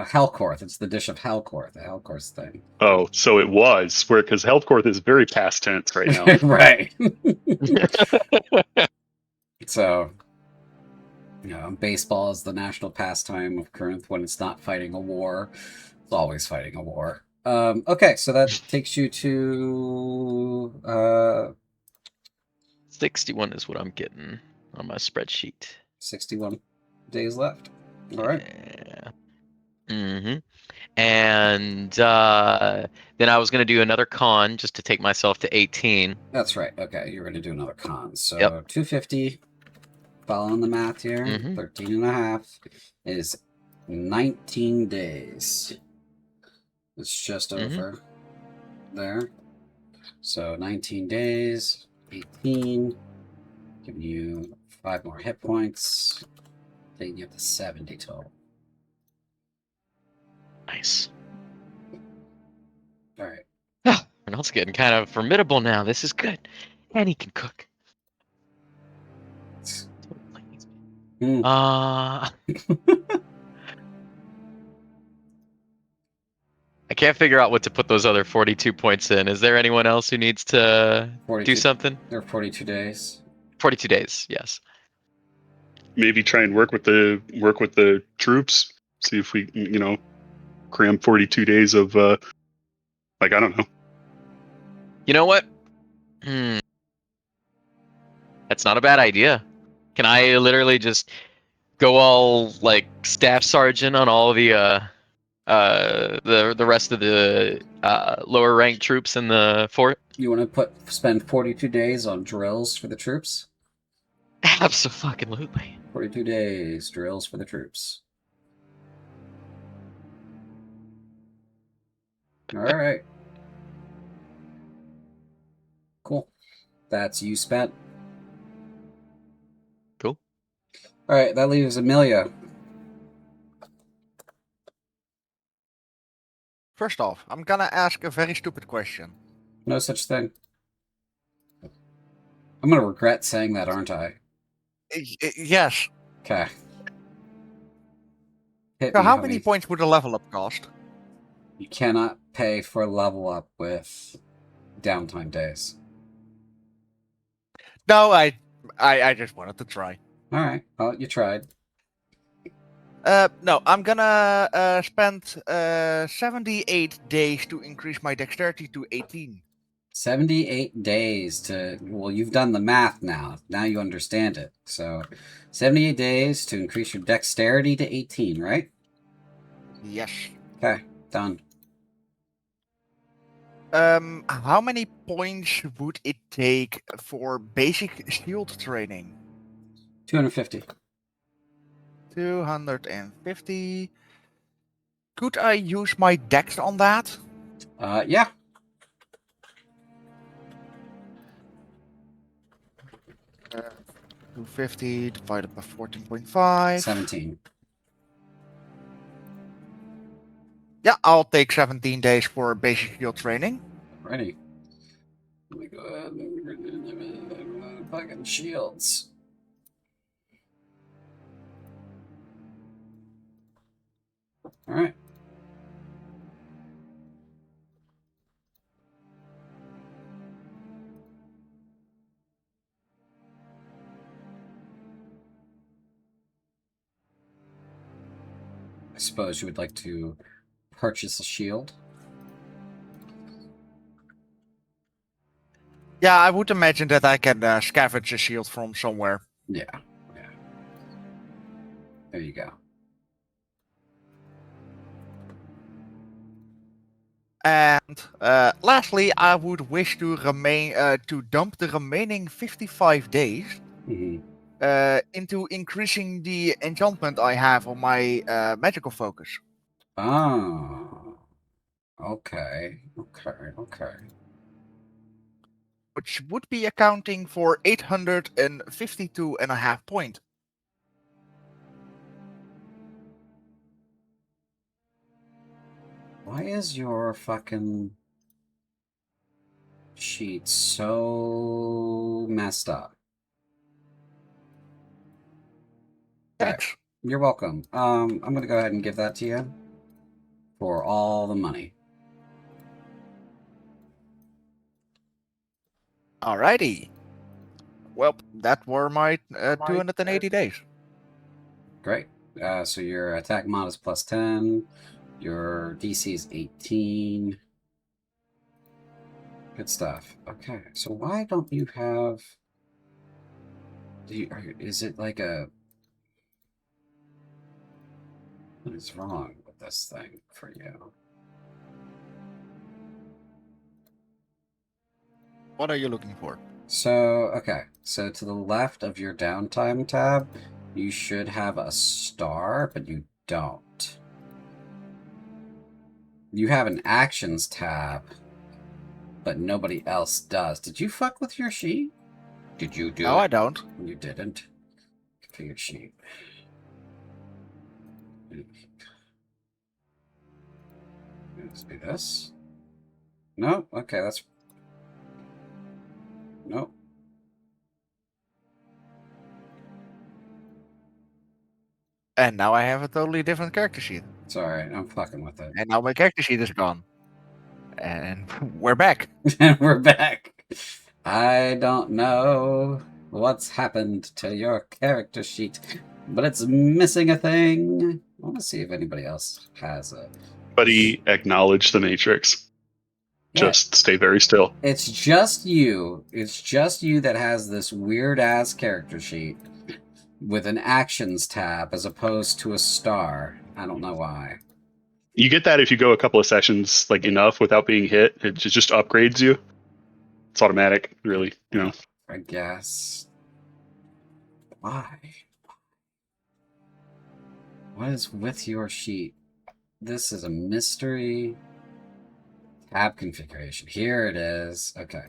Helcorth. It's the dish of Helcorth, the Helcorth thing. Oh, so it was because Helcorth is very past tense right now. Right. So, baseball is the national pastime of Corinth when it's not fighting a war. It's always fighting a war. Okay, so that takes you to 61 is what I'm getting on my spreadsheet. 61 days left. All right. Yeah. And then I was going to do another con just to take myself to 18. That's right. Okay, you're going to do another con. So 250, following the math here, 13 and a half is 19 days. It's just over there. So 19 days, 18, giving you 5 more hit points, taking you up to 70 total. Nice. All right. Renault's getting kind of formidable now. This is good. And he can cook. I can't figure out what to put those other 42 points in. Is there anyone else who needs to do something? There are 42 days. 42 days, yes. Maybe try and work with the troops. See if we, cram 42 days of, I don't know. You know what? Hmm. That's not a bad idea. Can I literally just go all like staff sergeant on all the rest of the lower ranked troops in the fort? You want to spend 42 days on drills for the troops? Absolutely. 42 days drills for the troops. All right. Cool. That's you spent. Cool. All right, that leaves Amelia. First off, I'm gonna ask a very stupid question. No such thing. I'm gonna regret saying that, aren't I? Yes. Okay. Hit So me, how honey. many points would a level up cost? You cannot pay for a level up with downtime days. No, I just wanted to try. All right. Well, you tried. No, I'm gonna spend 78 days to increase my dexterity to 18. 78 days to. Well, you've done the math now. Now you understand it. So, 78 days to increase your dexterity to 18, right? Yes. Okay. Done. How many points would it take for basic shield training? 250. 250. Could I use my dex on that? Yeah. Uh, 250 divided by 14.5. 17. Yeah, I'll take 17 days for basic shield training. Ready. Let me go ahead and fucking shields. All right. I suppose you would like to purchase a shield. Yeah, I would imagine that I can scavenge a shield from somewhere. Yeah. Yeah. There you go. And lastly, I would wish to dump the remaining 55 days Mm-hmm. into increasing the enchantment I have on my magical focus. Oh. Okay. Okay. Which would be accounting for 852.5 points. Why is your fucking sheet so messed up? Thanks. You're welcome. I'm gonna go ahead and give that to you for all the money. Alrighty. Well, that were my 280 days. Great. So your attack mod is plus 10. Your DC is 18. Good stuff. Okay, so why don't you have... Is it like a... What is wrong with this thing for you? What are you looking for? So, okay. So to the left of your downtime tab, you should have a star, but you don't. You have an actions tab, but nobody else does. Did you fuck with your sheet? Did you do it? No, I don't. You didn't. Configure sheet. Let's do this. No? Okay, that's... Nope. And now I have a totally different character sheet. It's alright, I'm fucking with it. And now my character sheet is gone. And we're back. And we're back. I don't know what's happened to your character sheet, but it's missing a thing. I want to see if anybody else has a... Buddy, acknowledge the Matrix. Yeah. just stay very still. It's just you. It's just you that has this weird ass character sheet with an actions tab as opposed to a star. I don't know why. You get that if you go a couple of sessions like enough without being hit. It just upgrades you. It's automatic, really. I guess. Why? What is with your sheet? This is a mystery. Tab configuration. Here it is. Okay.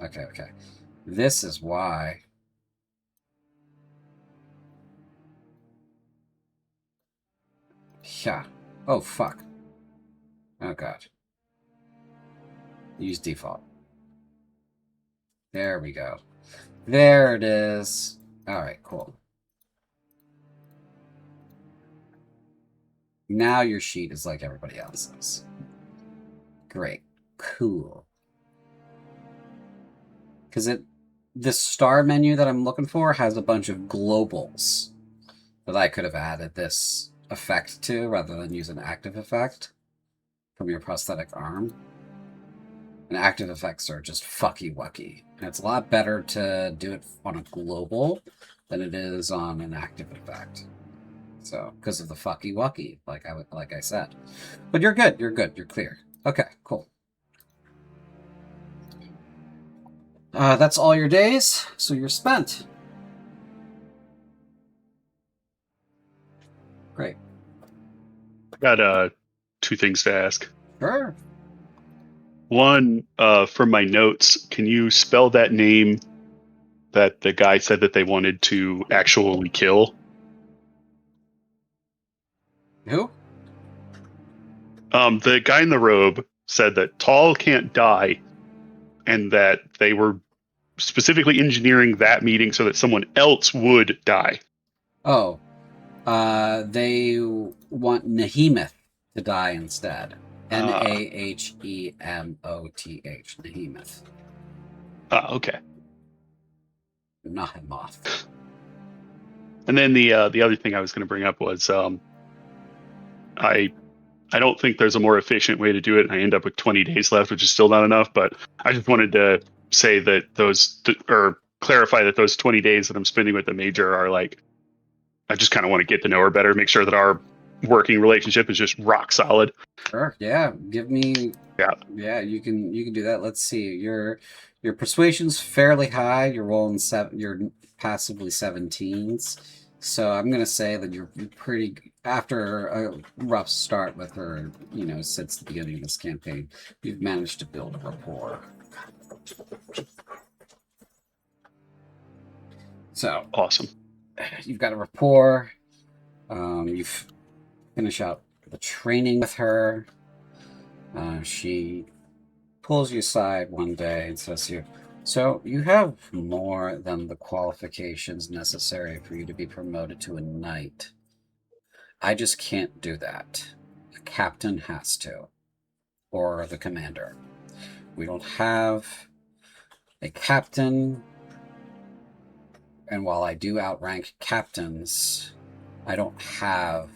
Okay. This is why. Yeah. Oh, fuck. Oh, God. Use default. There we go. There it is. Alright, cool. Now your sheet is like everybody else's. Great. Cool. Because the star menu that I'm looking for has a bunch of globals that I could have added this effect to rather than use an active effect from your prosthetic arm. And active effects are just fucky-wucky. And it's a lot better to do it on a global than it is on an active effect. So, because of the fucky-wucky, like I said. But you're good. You're clear. Okay, cool. That's all your days, so you're spent. Great. I got 2 things to ask. Sure. One, from my notes, can you spell that name that the guy said that they wanted to actually kill? Who? The guy in the robe said that Tall can't die, and that they were specifically engineering that meeting so that someone else would die. Oh. They want Nahemoth to die instead. Nahemoth. Nahemoth. Okay. Nahemoth. And then the other thing I was going to bring up was I don't think there's a more efficient way to do it, and I end up with 20 days left, which is still not enough. But I just wanted to say that or clarify that those 20 days that I'm spending with the major are like, I just kind of want to get to know her better, make sure that our working relationship is just rock solid. Sure. Yeah. Give me. Yeah. Yeah. You can do that. Let's see. Your persuasion's fairly high. You're rolling you're passively 17s. So I'm gonna say that you're pretty. After a rough start with her, since the beginning of this campaign, you've managed to build a rapport. So Awesome. You've got a rapport. You've finished out the training with her. She pulls you aside one day and says to you, "So you have more than the qualifications necessary for you to be promoted to a knight. I just can't do that. The captain has to, or the commander. We don't have a captain, and while I do outrank captains, I don't have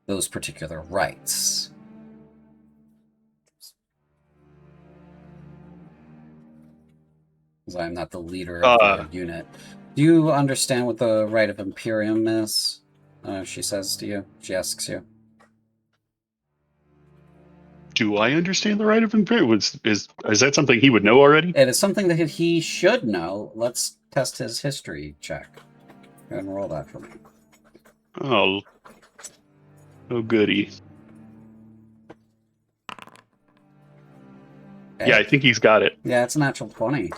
those particular rights." Because I'm not the leader of the unit. Do you understand what the right of Imperium is? She says to you. She asks you. Do I understand the right of Imperium? Is that something he would know already? It is something that he should know. Let's test his history check. Go ahead and roll that for me. Oh goody. Okay. Yeah, I think he's got it. Yeah, it's a natural 20.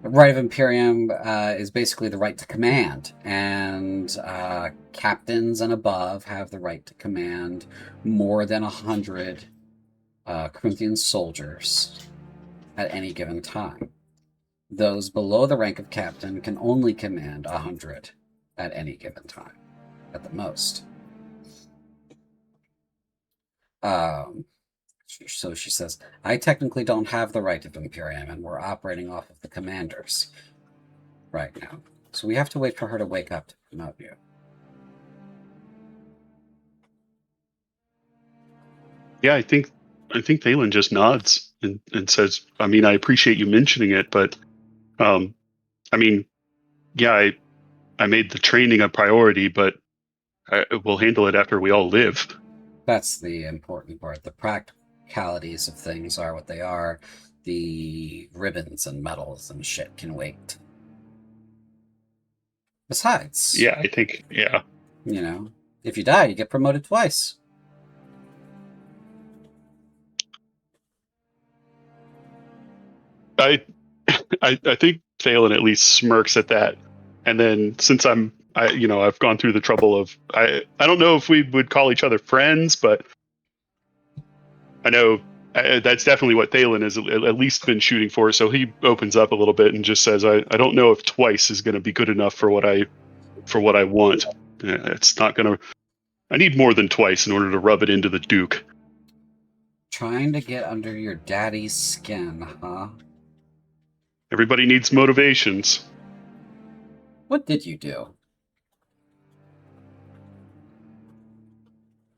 The right of Imperium is basically the right to command, and captains and above have the right to command more than 100 Corinthian soldiers at any given time. Those below the rank of captain can only command 100 at any given time, at the most. So she says, "I technically don't have the right of Imperium, and we're operating off of the commanders right now. So we have to wait for her to wake up to promote you." Yeah, I think Thalen just nods and says, I mean, I appreciate you mentioning it, but I mean, yeah, I made the training a priority, but we'll handle it after we all live. That's the important part. The practicalities of things are what they are. The ribbons and medals and shit can wait. Besides, Yeah, I think, yeah. you know, if you die, you get promoted twice. I think Thalen at least smirks at that, and then since I've gone through the trouble of I don't know if we would call each other friends, but I know that's definitely what Thalen has at least been shooting for. So he opens up a little bit and just says, I don't know if twice is going to be good enough for what I want. It's not going to. I need more than twice in order to rub it into the Duke. Trying to get under your daddy's skin, huh? Everybody needs motivations. What did you do?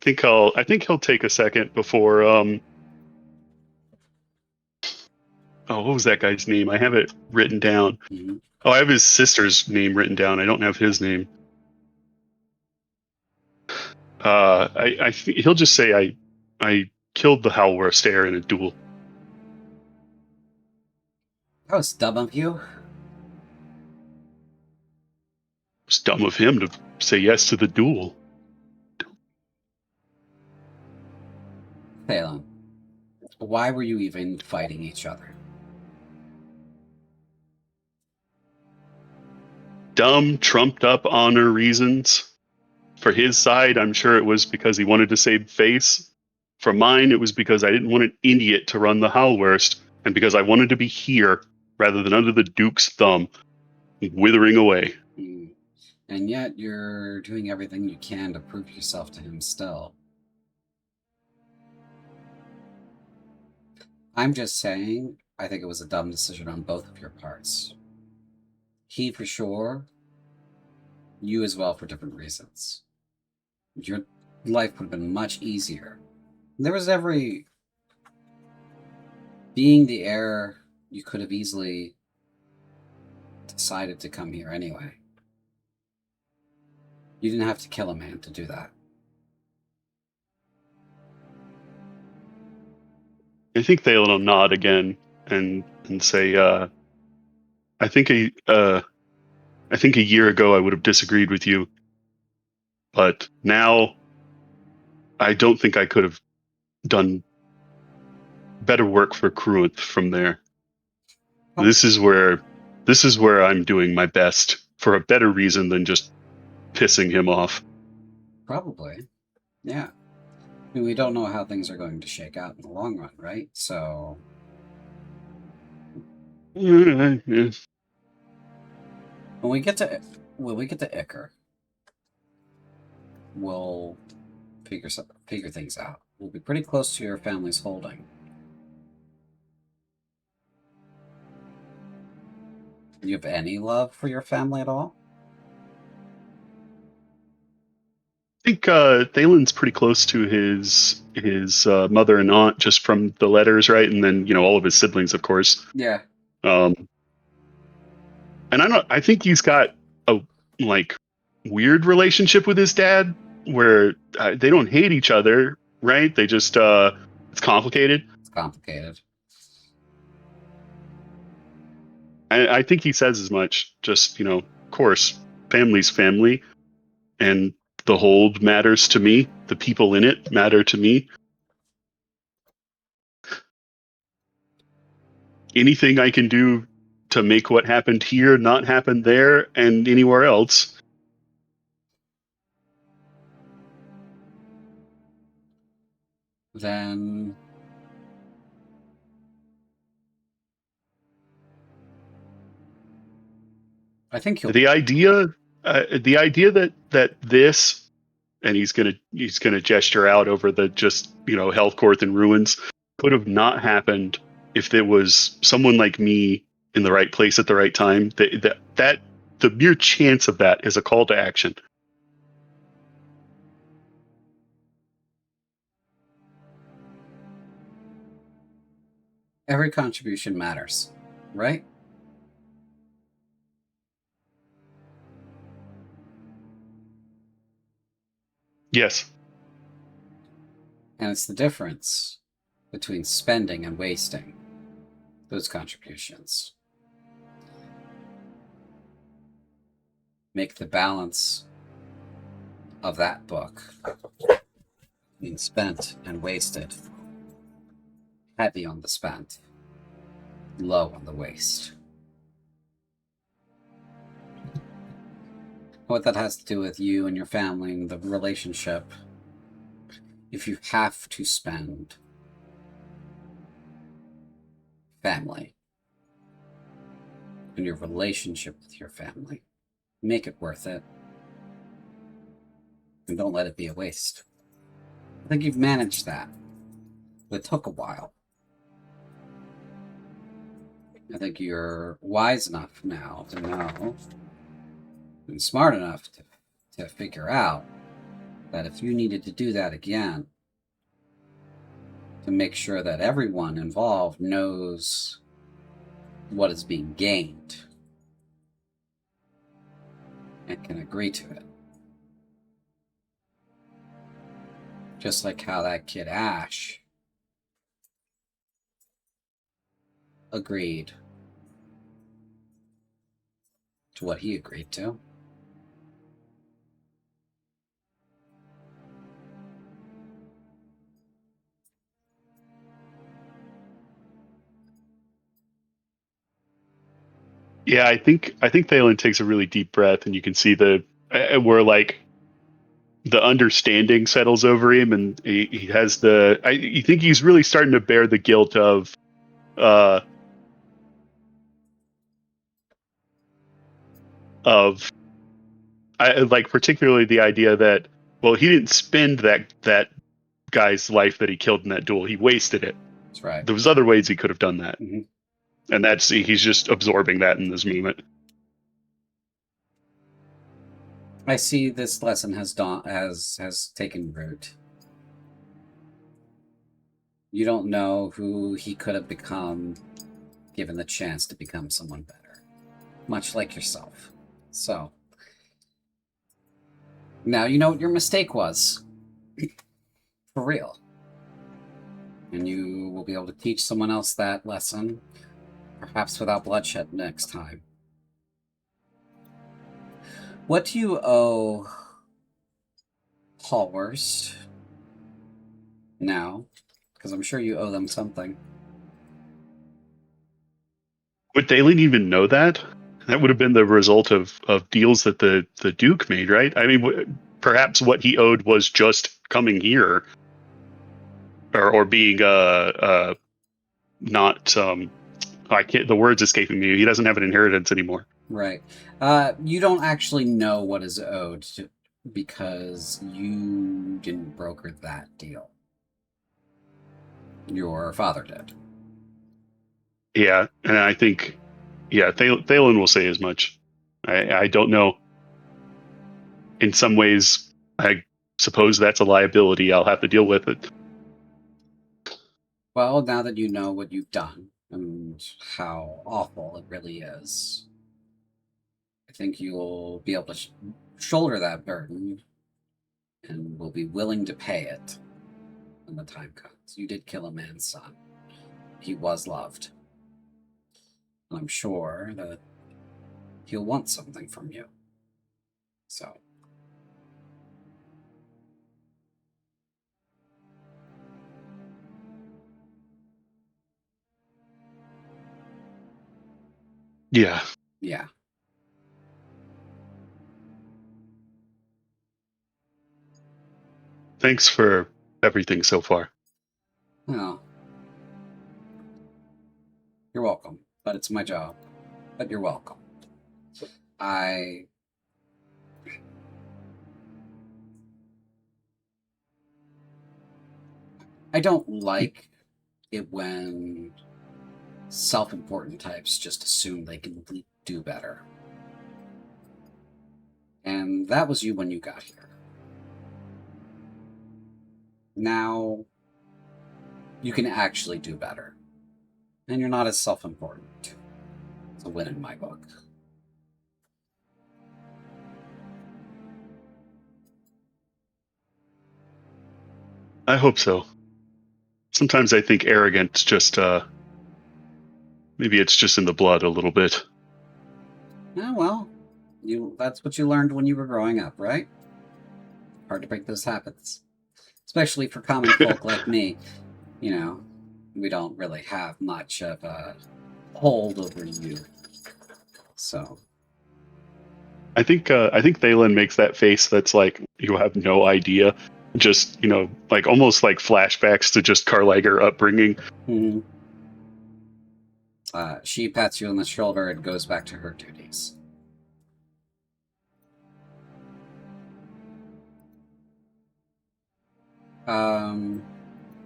I think he'll take a second before what was that guy's name? I have it written down. Mm-hmm. Oh, I have his sister's name written down. I don't have his name. I think he'll just say I killed the Howlworst heir in a duel. That was dumb of you. It's dumb of him to say yes to the duel. Thalen, why were you even fighting each other? Dumb, trumped up honor reasons. For his side, I'm sure it was because he wanted to save face. For mine, it was because I didn't want an idiot to run the Howlworst, and because I wanted to be here rather than under the Duke's thumb, withering away. And yet you're doing everything you can to prove yourself to him still. I'm just saying, I think it was a dumb decision on both of your parts. He for sure, you as well for different reasons. Your life would have been much easier. There was every... Being the heir, you could have easily decided to come here anyway. You didn't have to kill a man to do that. I think Thalen will nod again and say, I think a year ago I would have disagreed with you, but now I don't think I could have done better work for Cruith from there. Oh. This is where I'm doing my best for a better reason than just pissing him off. Probably. Yeah. I mean, we don't know how things are going to shake out in the long run, right? So... Yeah. When we get to Iker, we'll figure things out. We'll be pretty close to your family's holding. Do you have any love for your family at all? I think Thalen's pretty close to his mother and aunt just from the letters, right? And then all of his siblings, of course. Yeah. And I think he's got a weird relationship with his dad where they don't hate each other, right? They just it's complicated. It's complicated. I think he says as much. Just of course, family's family, and the hold matters to me. The people in it matter to me. Anything I can do to make what happened here not happen there and anywhere else. Then... I think he'll... The idea that this, and he's gonna gesture out over the just Healthcourt and ruins, could have not happened if there was someone like me in the right place at the right time. That the mere chance of that is a call to action. Every contribution matters, right? Yes. And it's the difference between spending and wasting those contributions. Make the balance of that book being spent and wasted heavy on the spent, low on the waste. What that has to do with you and your family and the relationship. If you have to spend family and your relationship with your family, make it worth it. And don't let it be a waste. I think you've managed that. But it took a while. I think you're wise enough now to know and smart enough to figure out that if you needed to do that again, to make sure that everyone involved knows what is being gained and can agree to it. Just like how that kid Ash agreed to what he agreed to. Yeah, I think Thalen takes a really deep breath, and you can see the where like the understanding settles over him, and he has the. You think he's really starting to bear the guilt of, uh, of, like particularly the idea that well, he didn't spend that guy's life that he killed in that duel. He wasted it. That's right. There was other ways he could have done that, Mhm. and that's he's just absorbing that in this moment. I see this lesson has taken root. You don't know who he could have become given the chance to become someone better, much like yourself. So now you know what your mistake was, for real, and you will be able to teach someone else that lesson, perhaps without bloodshed next time. What do you owe Hallworst now? Because I'm sure you owe them something. Would Thalen even know that? That would have been the result of deals that the Duke made, right? I mean, perhaps what he owed was just coming here, or being not I can't. The word's escaping me. He doesn't have an inheritance anymore. Right. You don't actually know what is owed because you didn't broker that deal. Your father did. Yeah, and I think, yeah, Thalen will say as much. I don't know. In some ways, I suppose that's a liability. I'll have to deal with it. Well, now that you know what you've done and how awful it really is, I think you'll be able to shoulder that burden and will be willing to pay it when the time comes. You did kill a man's son. He was loved. And I'm sure that he'll want something from you. So. Yeah. Yeah. Thanks for everything so far. Well, you're welcome. But it's my job. But you're welcome. I don't like it when self-important types just assume they can do better. And that was you when you got here. Now, you can actually do better. And you're not as self-important. It's a win in my book. I hope so. Sometimes I think arrogance just, maybe it's just in the blood a little bit. Yeah, well, that's what you learned when you were growing up, right? Hard to break those habits. Especially for common folk like me. You know, we don't really have much of a hold over you. So I think Thalen makes that face that's like you have no idea. Just, like almost like flashbacks to just Karl upbringing. she pats you on the shoulder and goes back to her duties.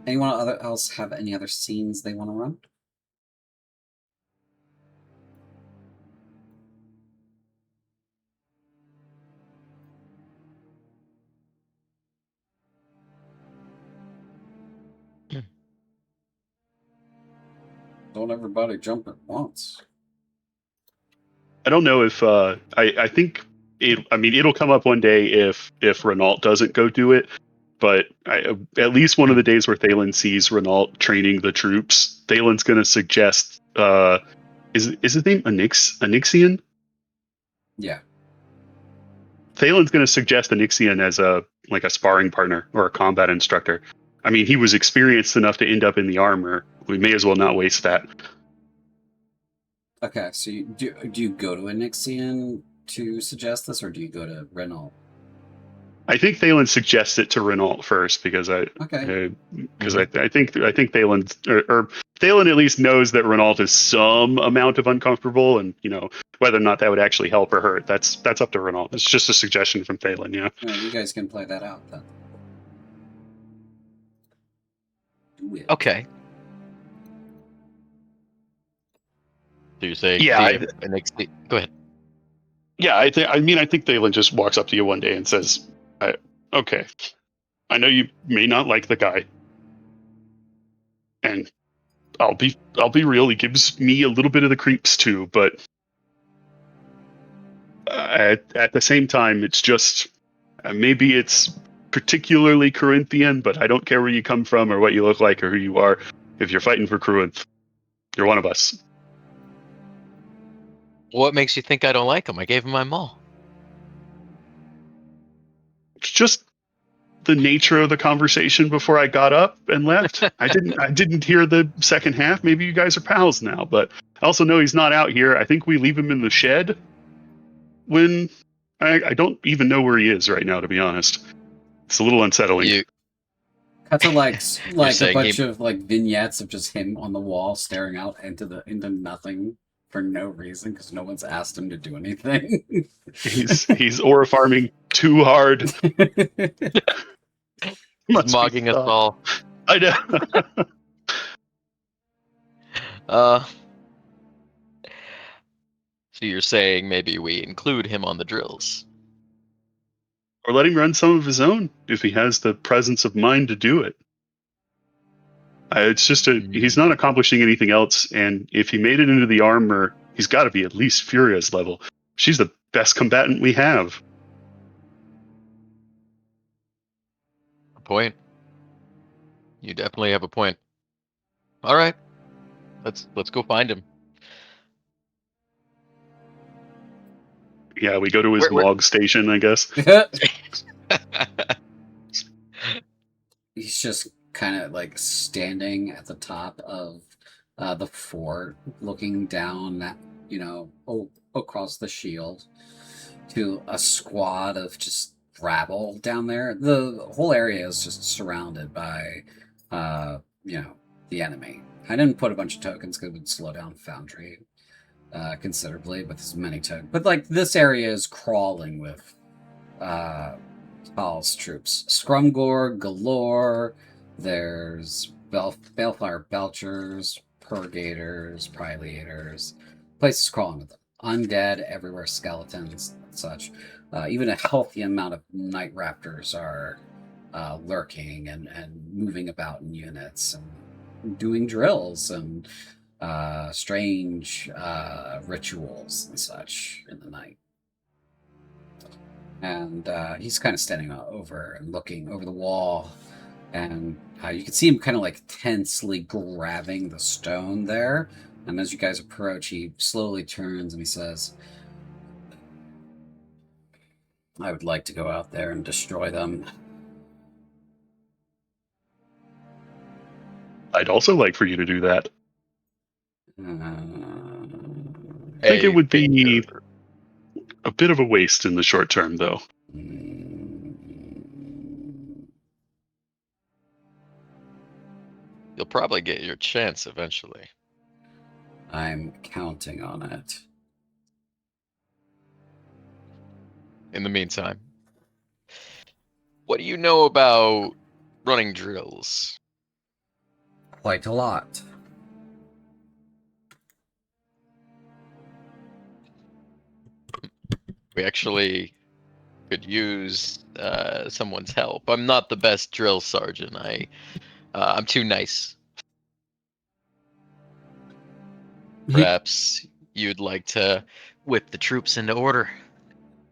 Anyone else have any other scenes they want to run? Don't everybody jump at once. I don't know if I think it'll come up one day if Renault doesn't go do it. But at least one of the days where Thalen sees Renault training the troops, Thalen's going to suggest is his name Onyxian? Yeah. Thalen's going to suggest Onyxian as a sparring partner or a combat instructor. I mean, he was experienced enough to end up in the armor. We may as well not waste that. Okay, so do you go to Onyxian to suggest this, or do you go to Renault? I think Thalen suggests it to Renault first because I think Thalen or Thalen at least knows that Renault is some amount of uncomfortable, and whether or not that would actually help or hurt, that's up to Renault. It's just a suggestion from Thalen. Yeah. You guys can play that out then. Do it. Okay. Do you say? Yeah. Go ahead. Yeah, I think Thalen just walks up to you one day and says, "Okay, I know you may not like the guy, and I'll be real. He gives me a little bit of the creeps too, but at the same time, it's just maybe it's particularly Corinthian, but I don't care where you come from or what you look like or who you are. If you're fighting for Corinth, you're one of us." What makes you think I don't like him? I gave him my maul. It's just the nature of the conversation before I got up and left. I didn't hear the second half. Maybe you guys are pals now, but I also know he's not out here. I think we leave him in the shed when I don't even know where he is right now, to be honest. It's a little unsettling. Cut to like a bunch of vignettes of just him on the wall staring out into nothing for no reason because no one's asked him to do anything. he's aura farming too hard. He's mogging us all. I know. So you're saying maybe we include him on the drills? Or let him run some of his own if he has the presence of mind to do it. It's just he's not accomplishing anything else, and if he made it into the armor, he's got to be at least Furia's level. She's the best combatant we have. A point. You definitely have a point. All right, let's go find him. Yeah, we go to his log station, I guess. He's just kind of standing at the top of the fort, looking down at, across the shield to a squad of just rabble down there. The whole area is just surrounded by, the enemy. I didn't put a bunch of tokens because it would slow down Foundry considerably with as many tokens. But this area is crawling with Karl's troops. Scrumgore galore. There's Balefire Belchers, Purgators, Prilators. Place is crawling with them. Undead everywhere, skeletons and such. Even a healthy amount of Night Raptors are lurking and moving about in units and doing drills and strange rituals and such in the night. And he's kind of standing over and looking over the wall, and you can see him kind of like tensely grabbing the stone there. And as you guys approach, he slowly turns and he says, I would like to go out there and destroy them. I'd also like for you to do that. I think it would be a bit of a waste in the short term, though. You'll probably get your chance eventually. I'm counting on it. In the meantime, what do you know about running drills? Quite a lot. We actually could use someone's help. I'm not the best drill sergeant. I'm too nice. Perhaps you'd like to whip the troops into order.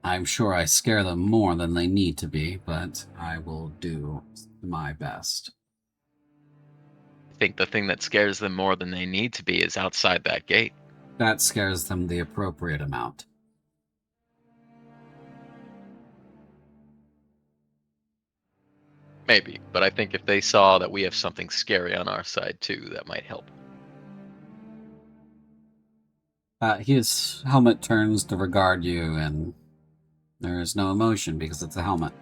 I'm sure I scare them more than they need to be, but I will do my best. I think the thing that scares them more than they need to be is outside that gate. That scares them the appropriate amount. Maybe, but I think if they saw that we have something scary on our side too, that might help. His helmet turns to regard you, and there is no emotion because it's a helmet.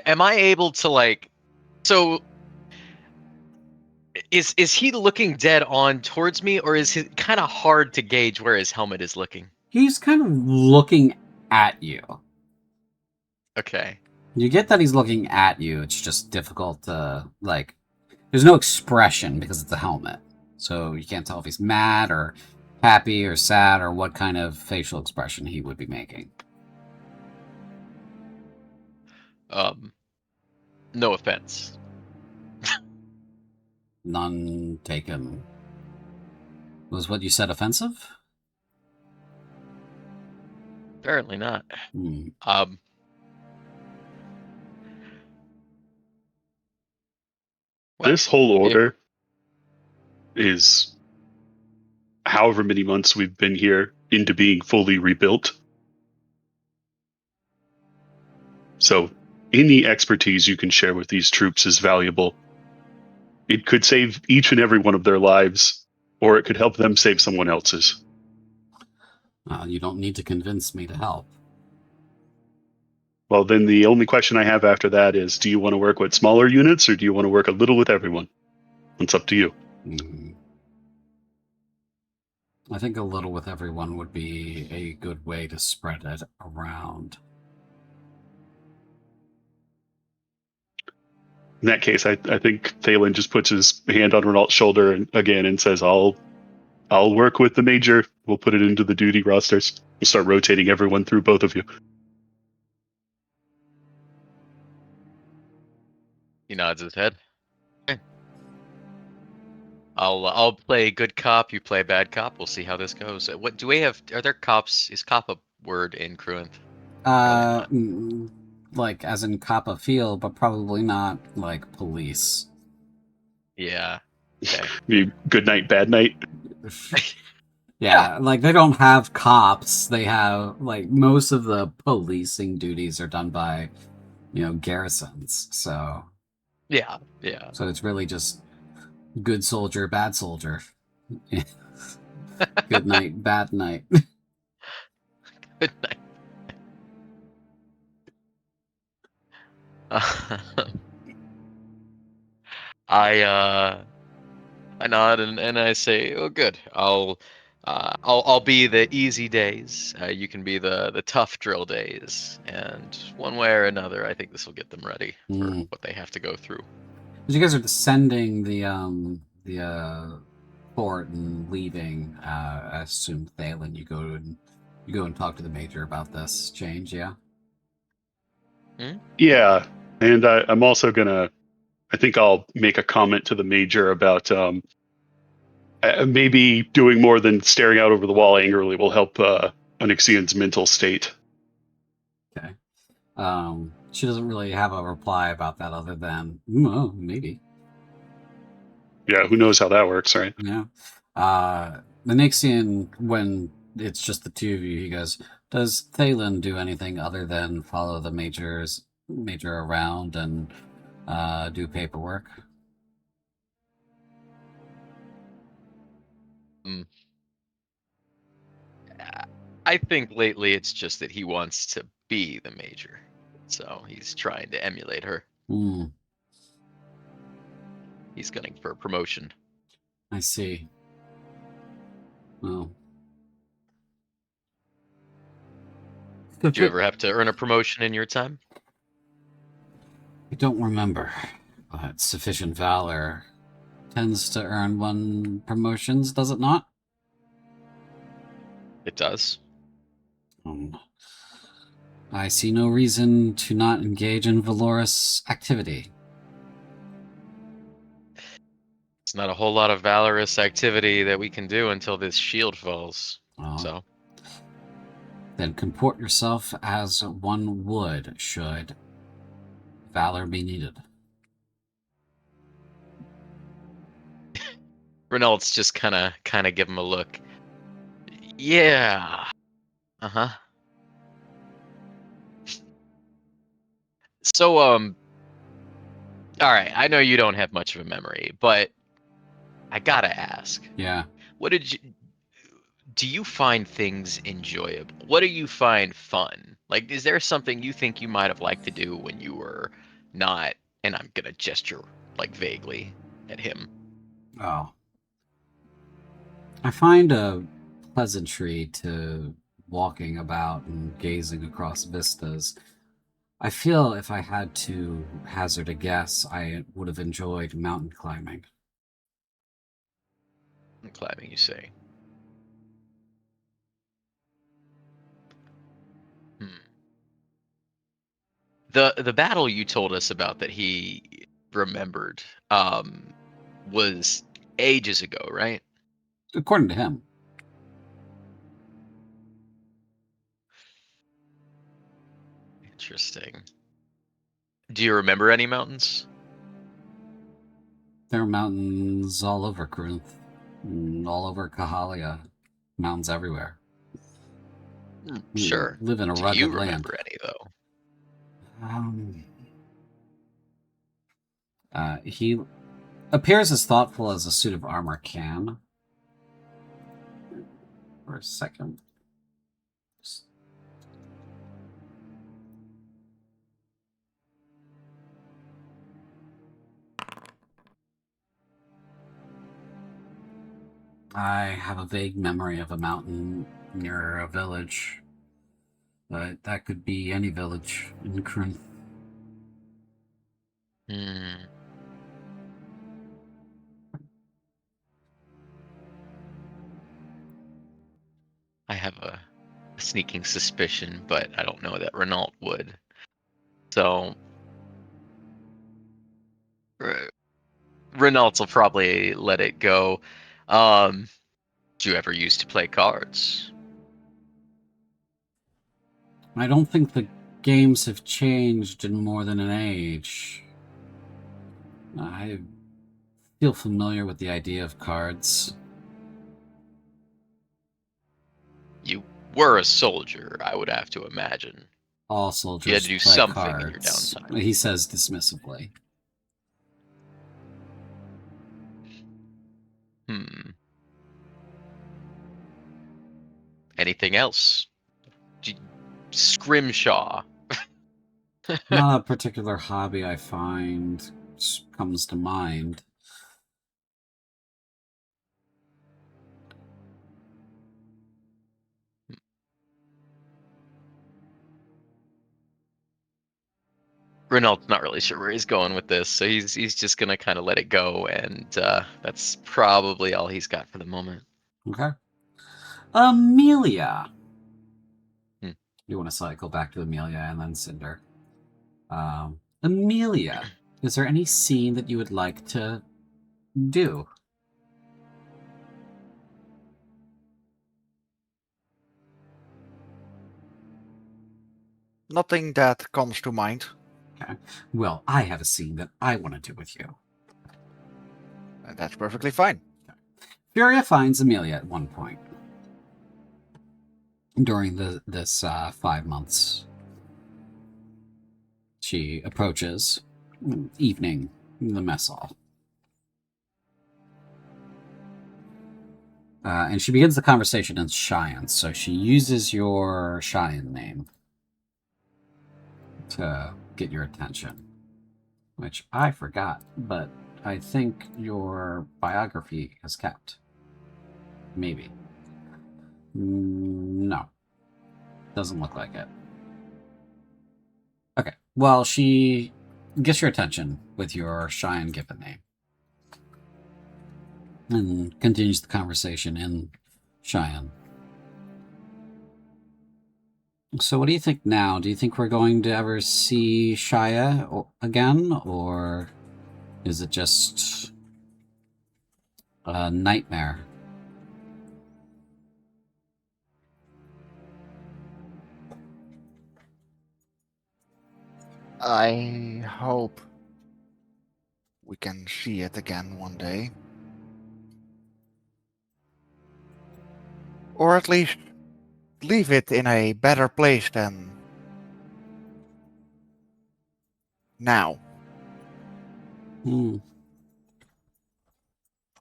Am I able to like? So, is he looking dead on towards me, or is it kind of hard to gauge where his helmet is looking? He's kind of looking at you. Okay. You get that he's looking at you. It's just difficult to, like, there's no expression because it's a helmet. So you can't tell if he's mad or happy or sad or what kind of facial expression he would be making. No offense. None taken. Was what you said offensive? Apparently not. Hmm. This whole order is however many months we've been here into being fully rebuilt. So any expertise you can share with these troops is valuable. It could save each and every one of their lives, or it could help them save someone else's. You don't need to convince me to help. Well, then the only question I have after that is, do you want to work with smaller units, or do you want to work a little with everyone? It's up to you. I think a little with everyone would be a good way to spread it around. In that case, I think Thalen just puts his hand on Renault's shoulder and says, I'll work with the major. We'll put it into the duty rosters. We'll start rotating everyone through both of you. He nods his head. Okay. I'll play good cop. You play bad cop. We'll see how this goes. What do we have? Are there cops? Is cop a word in Cruent? Like as in cop a feel, but probably not like police. Yeah. Okay. Good night, bad night. Yeah, like they don't have cops. They have like most of the policing duties are done by, garrisons. So yeah. So it's really just good soldier, bad soldier. Good night, bad night. Good night. I nod and I say, "Oh, good. I'll be the easy days. You can be the tough drill days. And one way or another, I think this will get them ready for what they have to go through." As you guys are descending the fort and leaving, I assume Thalen, you go and talk to the major about this change. Yeah. Yeah, and I'm also gonna I think I'll make a comment to the major about maybe doing more than staring out over the wall angrily will help Onyxian's mental state. Okay. She doesn't really have a reply about that other than, oh, maybe. Yeah, who knows how that works, right? Yeah. The Nixian, when it's just the two of you, he goes, does Thalen do anything other than follow the major around and do paperwork? I think lately it's just that he wants to be the major. So he's trying to emulate her. Hmm. He's gunning for a promotion. I see. Well. Did you ever have to earn a promotion in your time? I don't remember, but sufficient valor tends to earn one promotions, does it not? It does. I see no reason to not engage in valorous activity. It's not a whole lot of valorous activity that we can do until this shield falls. So then comport yourself as one would should valor be needed. Renault's just kind of give him a look. Yeah. Uh-huh. So, all right, I know you don't have much of a memory, but I gotta ask. Yeah. Do you find things enjoyable? What do you find fun? Like, is there something you think you might have liked to do when you were not, and I'm gonna gesture, like, vaguely at him. Oh. I find a pleasantry to walking about and gazing across vistas. I feel if I had to hazard a guess, I would have enjoyed mountain climbing. Climbing, you say? The battle you told us about that he remembered was ages ago, right? According to him. Interesting. Do you remember any mountains? There are mountains all over Corinth, all over Kahalia, mountains everywhere. Sure. We live in a Do rugged you land. remember any, though? He appears as thoughtful as a suit of armor can. For a second. I have a vague memory of a mountain near a village, but that could be any village in Corinth. I have a sneaking suspicion, but I don't know that Renault would. So Renault will probably let it go. Do you ever used to play cards? I don't think the games have changed in more than an age. I feel familiar with the idea of cards. You were a soldier, I would have to imagine. All soldiers You had to do play something cards. in your downtime. He says dismissively. Anything else? Scrimshaw. Not a particular hobby I find comes to mind. Renault's not really sure where he's going with this, so he's just gonna kind of let it go, and that's probably all he's got for the moment. Okay. Amelia. Hmm. You want to cycle back to Amelia and then Cinder. Amelia, Is there any scene that you would like to do? Nothing that comes to mind. Okay. Well, I have a scene that I want to do with you. And that's perfectly fine. Furia finds Amelia at one point during this 5 months. She approaches evening in the mess hall. And she begins the conversation in Cheyenne, so she uses your Cheyenne name to get your attention, which I forgot, but I think your biography has kept. Maybe. No. Doesn't look like it. Okay. Well, she gets your attention with your Cheyenne given name. And continues the conversation in Cheyenne. So what do you think now? Do you think we're going to ever see Shia again? Or is it just a nightmare? I hope we can see it again one day. Or at least leave it in a better place than now. I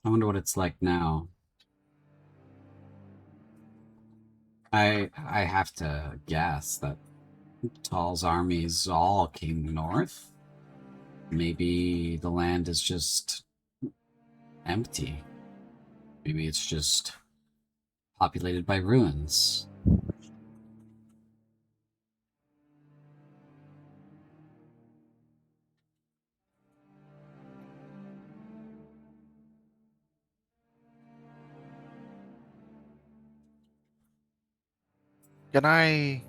wonder what it's like now. I have to guess that Tall's armies all came north. Maybe the land is just empty. Maybe it's just populated by ruins. Can I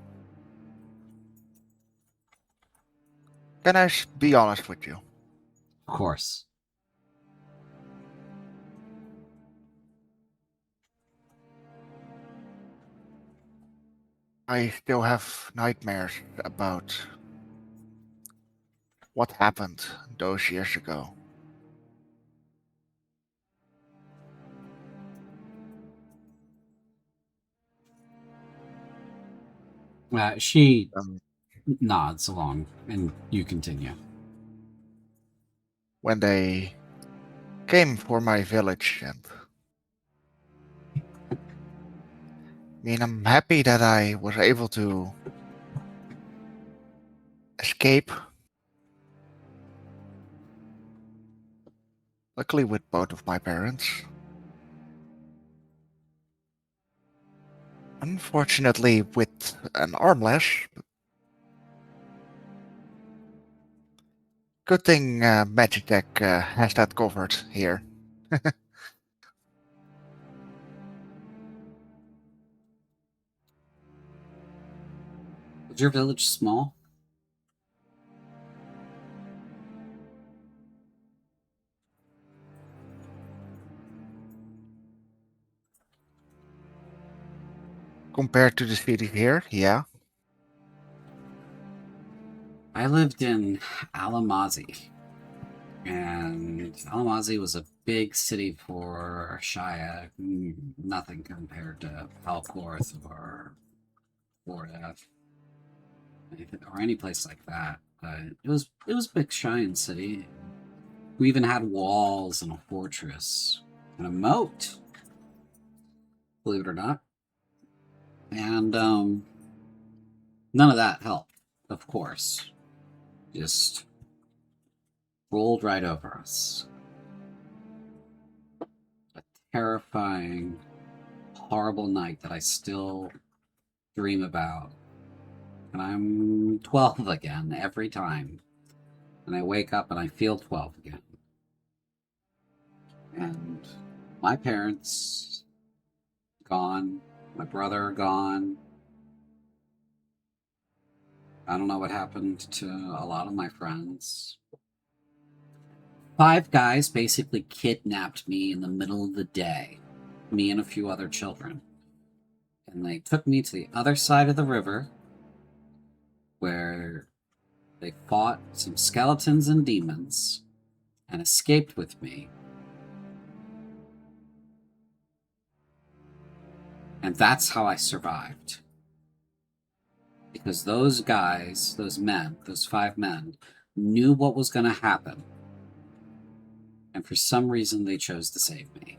be honest with you? Of course. I still have nightmares about what happened those years ago. She Um, nods along, and you continue. when they came for my village, and I'm happy that I was able to escape. Luckily, with both of my parents. Unfortunately, with an arm less. Good thing Magitech has that covered here. Is your village small? Compared to the city here, yeah. I lived in Alamazi, and Alamazi was a big city for Shia. Nothing compared to Falcorth or Florida, or any place like that. It was a big Cheyenne city. We even had walls and a fortress and a moat, believe it or not. And none of that helped, of course. Just rolled right over us. A terrifying, horrible night that I still dream about. And I'm 12 again every time. And I wake up and I feel 12 again. And my parents gone, my brother gone. I don't know what happened to a lot of my friends. 5 guys basically kidnapped me in the middle of the day, me and a few other children. And they took me to the other side of the river where they fought some skeletons and demons and escaped with me. And that's how I survived. Because those guys, those men, those 5 men, knew what was going to happen. And for some reason, they chose to save me.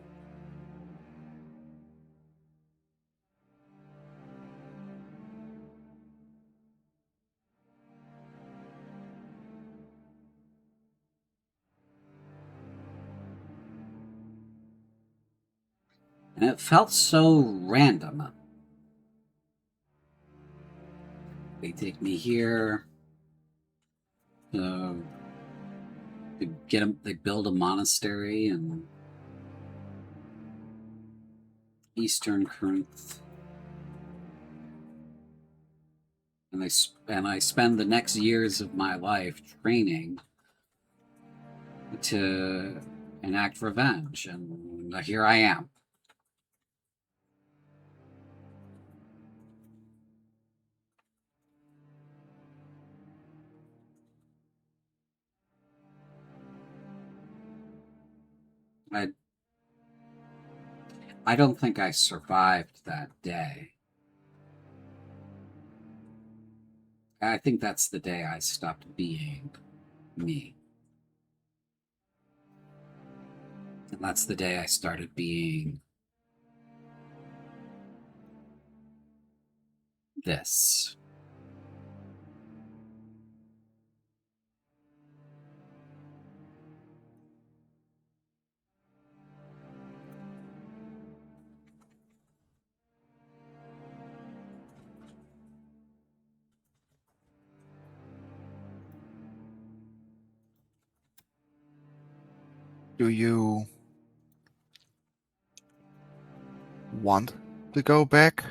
And it felt so random. They take me here. They build a monastery in Eastern Corinth. And I spend the next years of my life training to enact revenge. And here I am. I don't think I survived that day. I think that's the day I stopped being me. And that's the day I started being this. Do you want to go back?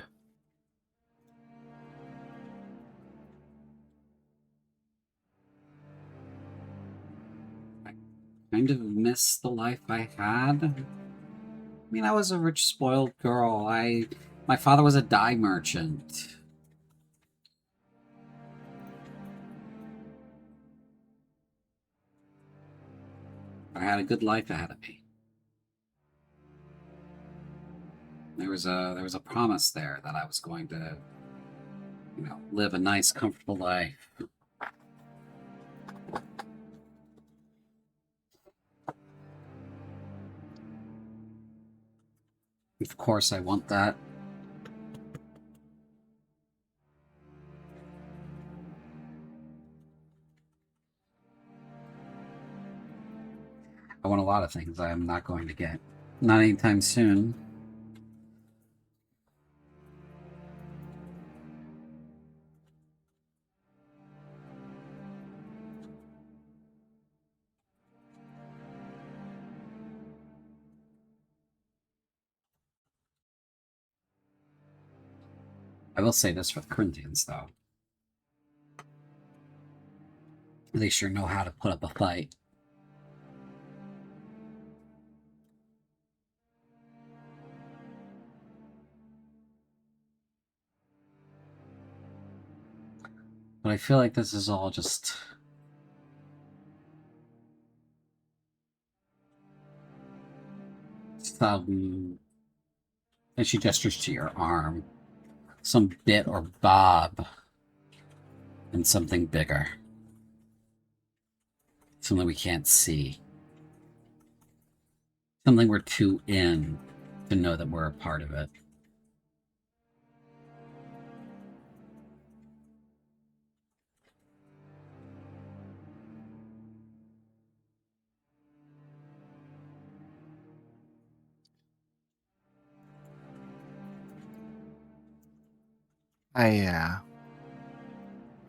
Kind of miss the life I had. I mean, I was a rich, spoiled girl. My father was a dye merchant. I had a good life ahead of me. There was a promise there that I was going to, live a nice, comfortable life. Of course, I want that. I want a lot of things I am not going to get. Not anytime soon. I will say this for the Corinthians, though. They sure know how to put up a fight. But I feel like this is all just... and she gestures to your arm. Some bit or bob. And something bigger. Something we can't see. Something we're too in to know that we're a part of it.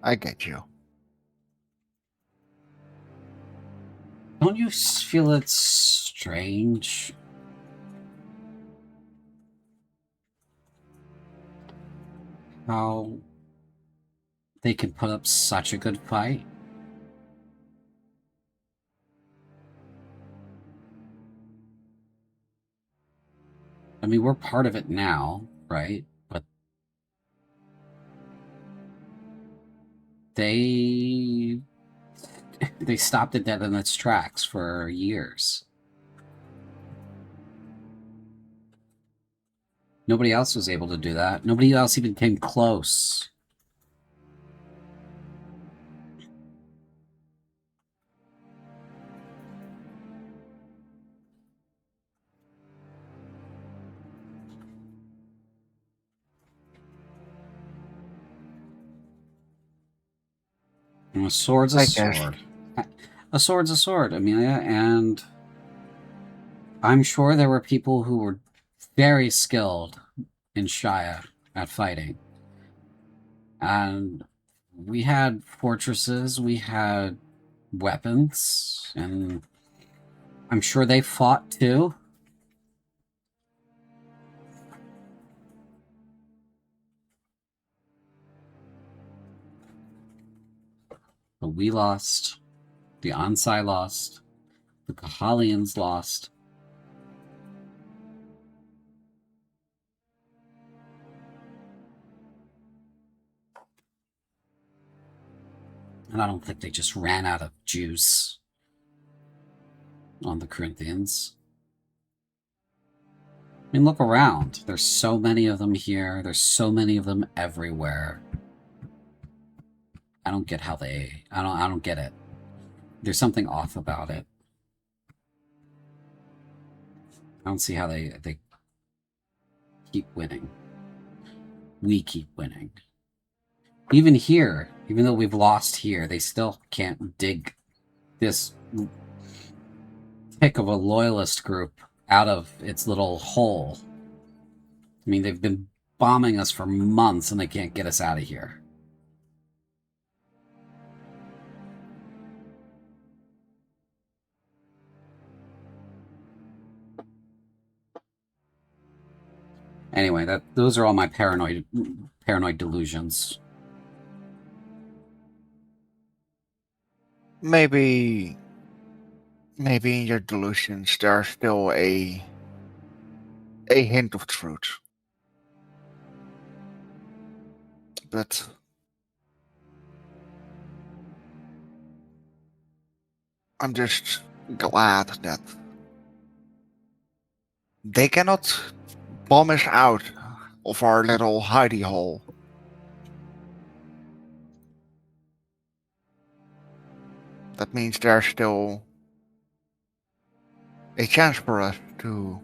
I get you. Don't you feel it's strange? How they can put up such a good fight? I mean, we're part of it now, right? But they stopped it dead in its tracks for years. Nobody else was able to do that. Nobody else even came close. And a sword's a I guess. sword. A sword's a sword, Amelia, and I'm sure there were people who were very skilled in Shia at fighting. And we had fortresses, we had weapons, and I'm sure they fought too. But we lost. The Ansai lost. The Kahalians lost. And I don't think they just ran out of juice on the Corinthians. I mean, look around. There's so many of them here. There's so many of them everywhere. I don't get how they... I don't get it. There's something off about it. I don't see how they keep winning. We keep winning. Even here, even though we've lost here, they still can't dig this pick of a loyalist group out of its little hole. I mean, they've been bombing us for months and they can't get us out of here. Anyway, those are all my paranoid delusions. Maybe in your delusions there's still a hint of truth. But I'm just glad that they cannot bomb us out of our little hidey hole. That means there's still a chance for us to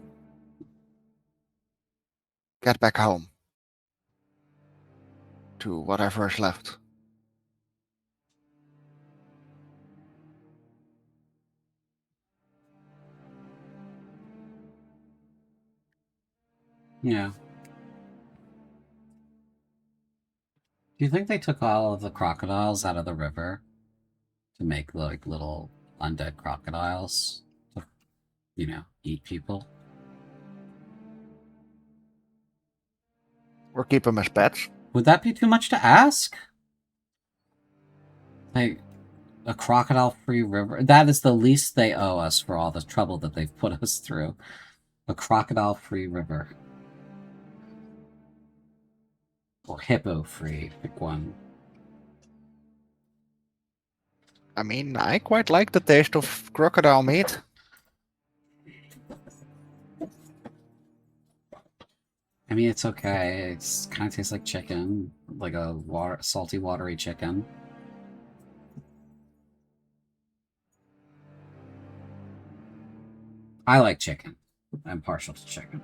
get back home to whatever is left. Yeah. Do you think they took all of the crocodiles out of the river to make like little undead crocodiles to, you know, eat people? Or keep them as pets. Would that be too much to ask? Like, a crocodile-free river? That is the least they owe us for all the trouble that they've put us through. A crocodile-free river. Or hippo-free, pick one. I mean, I quite like the taste of crocodile meat. I mean, it's okay. It kind of tastes like chicken. Like a salty, watery chicken. I like chicken. I'm partial to chicken.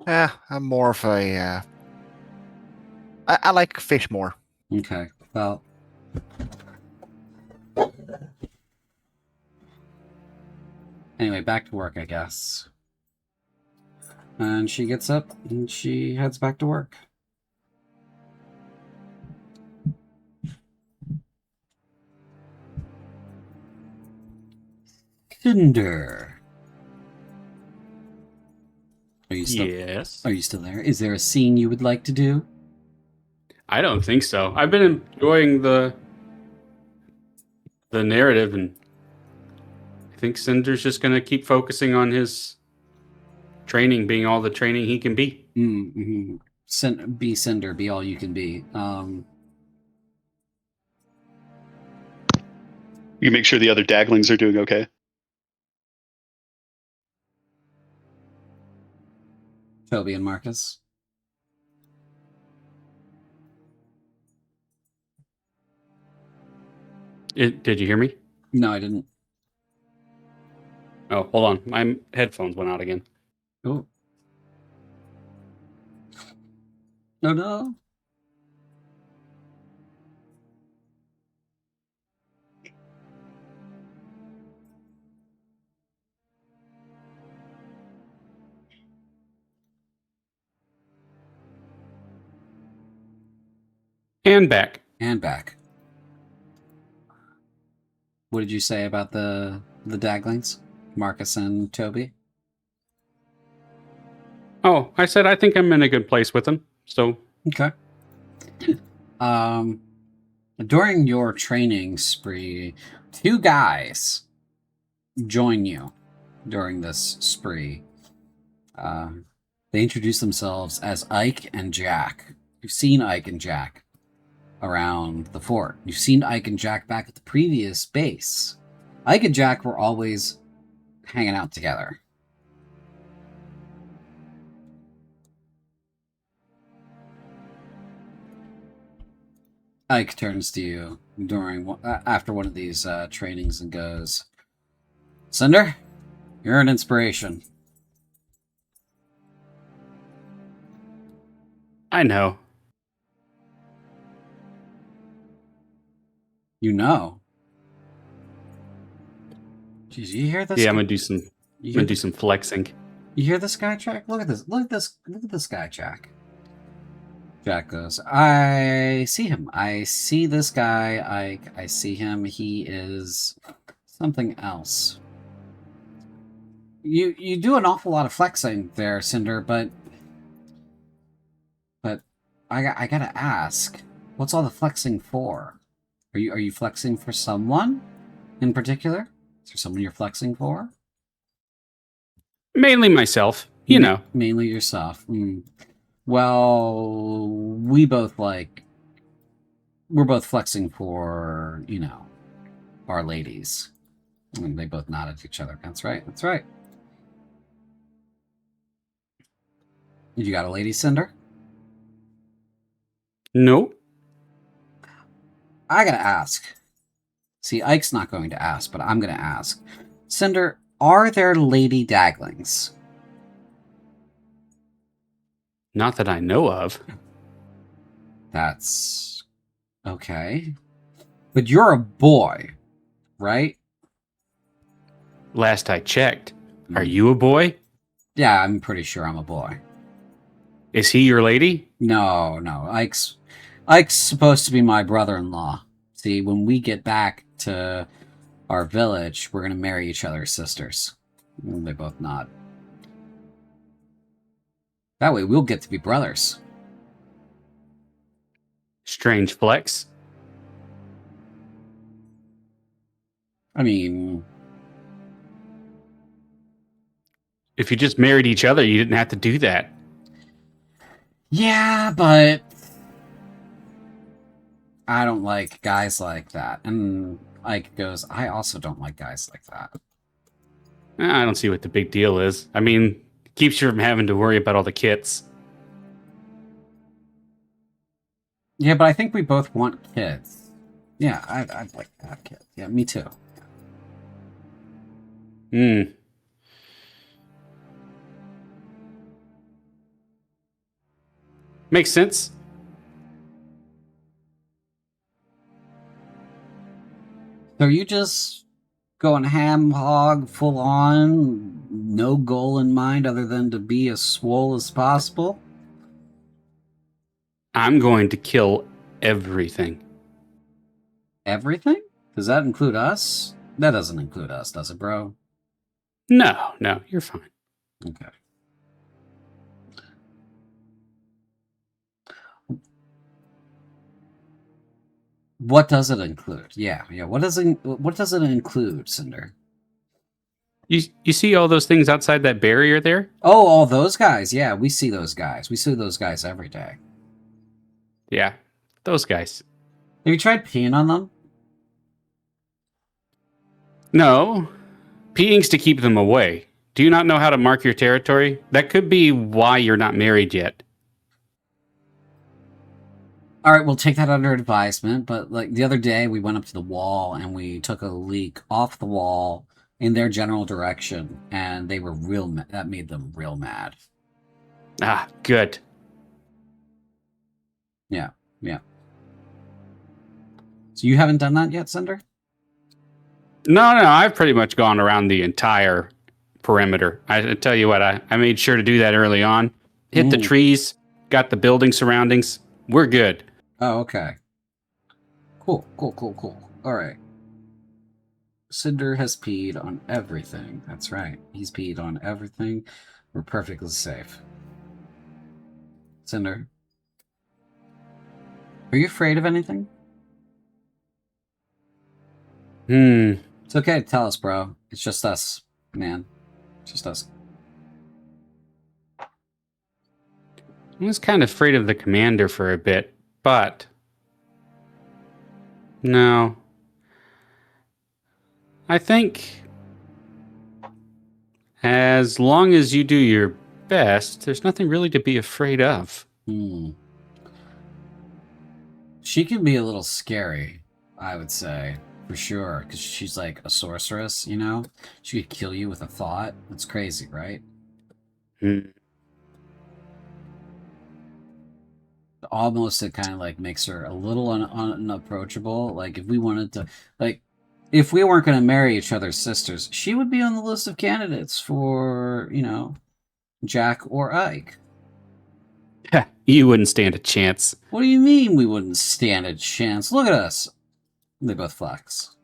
Yeah, I'm more of a... I like fish more. Okay, well... Anyway, back to work, I guess. And she gets up and she heads back to work. Cinder. Are you still? Yes. Are you still there? Is there a scene you would like to do? I don't think so. I've been enjoying the narrative and think Cinder's just going to keep focusing on his training, being all the training he can be. Mm-hmm. Be Cinder, be all you can be. You make sure the other Daglings are doing okay. Toby and Marcus. Did you hear me? No, I didn't. Oh, hold on. My headphones went out again. Oh. No, no. And back. And back. What did you say about the Daglings? Marcus and Toby? Oh, I said I think I'm in a good place with them. So Okay. During your training spree, 2 guys join you during this spree. They introduce themselves as Ike and Jack. You've seen Ike and Jack around the fort. You've seen Ike and Jack back at the previous base. Ike and Jack were always hanging out together. Ike turns to you after one of these trainings and goes, "Cinder, you're an inspiration." I know. You know. Jeez, you hear this? Yeah, I'm gonna do some. You I'm hear, gonna do some flexing. you hear this guy, Jack? Look at this. Look at this. Look at this guy, Jack. Jack goes, "I see him. I see this guy. I see him. He is something else." You do an awful lot of flexing there, Cinder, but I gotta ask, what's all the flexing for? Are you flexing for someone in particular? Is there someone you're flexing for? Mainly myself, you know. Mainly yourself. Well, we're both flexing for, our ladies. And they both nod at each other. That's right. That's right. You got a lady, Cinder? Nope. I gotta ask. See, Ike's not going to ask, but I'm gonna ask. Cinder, are there lady Daglings? Not that I know of. That's okay. But you're a boy, right? Last I checked. Are you a boy? Yeah, I'm pretty sure I'm a boy. Is he your lady? No. Ike's supposed to be my brother-in-law. See, when we get back to our village, we're gonna marry each other's sisters. And they both nod. That way we'll get to be brothers. Strange flex. I mean, If you just married each other, you didn't have to do that. yeah, but I don't like guys like that. And Ike goes, I also don't like guys like that. I don't see what the big deal is. I mean, it keeps you from having to worry about all the kits. Yeah, but I think we both want kids. Yeah, I'd like to have kids. Yeah, me too. Makes sense. So are you just going ham hog full on, no goal in mind other than to be as swole as possible? I'm going to kill everything. Everything? Does that include us? That doesn't include us, does it, bro? No, you're fine. Okay. What does it include? Yeah. What does it include, Cinder? You see all those things outside that barrier there? Oh, all those guys. Yeah, we see those guys. We see those guys every day. Yeah, those guys. Have you tried peeing on them? No, peeing's to keep them away. Do you not know how to mark your territory? That could be why you're not married yet. All right, we'll take that under advisement. But like the other day, we went up to the wall and we took a leak off the wall in their general direction, and they were real. That made them real mad. Ah, good. Yeah. So you haven't done that yet, Cinder? No, I've pretty much gone around the entire perimeter. I tell you what, I made sure to do that early on. Hit the trees, got the building surroundings. We're good. Oh, okay. Cool. All right. Cinder has peed on everything. That's right. He's peed on everything. We're perfectly safe. Cinder, are you afraid of anything? It's okay to tell us, bro. It's just us, man. It's just us. I was kind of afraid of the commander for a bit, but no. I think as long as you do your best, there's nothing really to be afraid of. She can be a little scary, I would say, for sure, because she's like a sorceress, you know? She could kill you with a thought. That's crazy, right? Almost it kind of like makes her a little unapproachable. Like if we wanted to, like, if we weren't going to marry each other's sisters, she would be on the list of candidates for, you know, Jack or Ike. You wouldn't stand a chance. What do you mean we wouldn't stand a chance? Look at us. They both flex.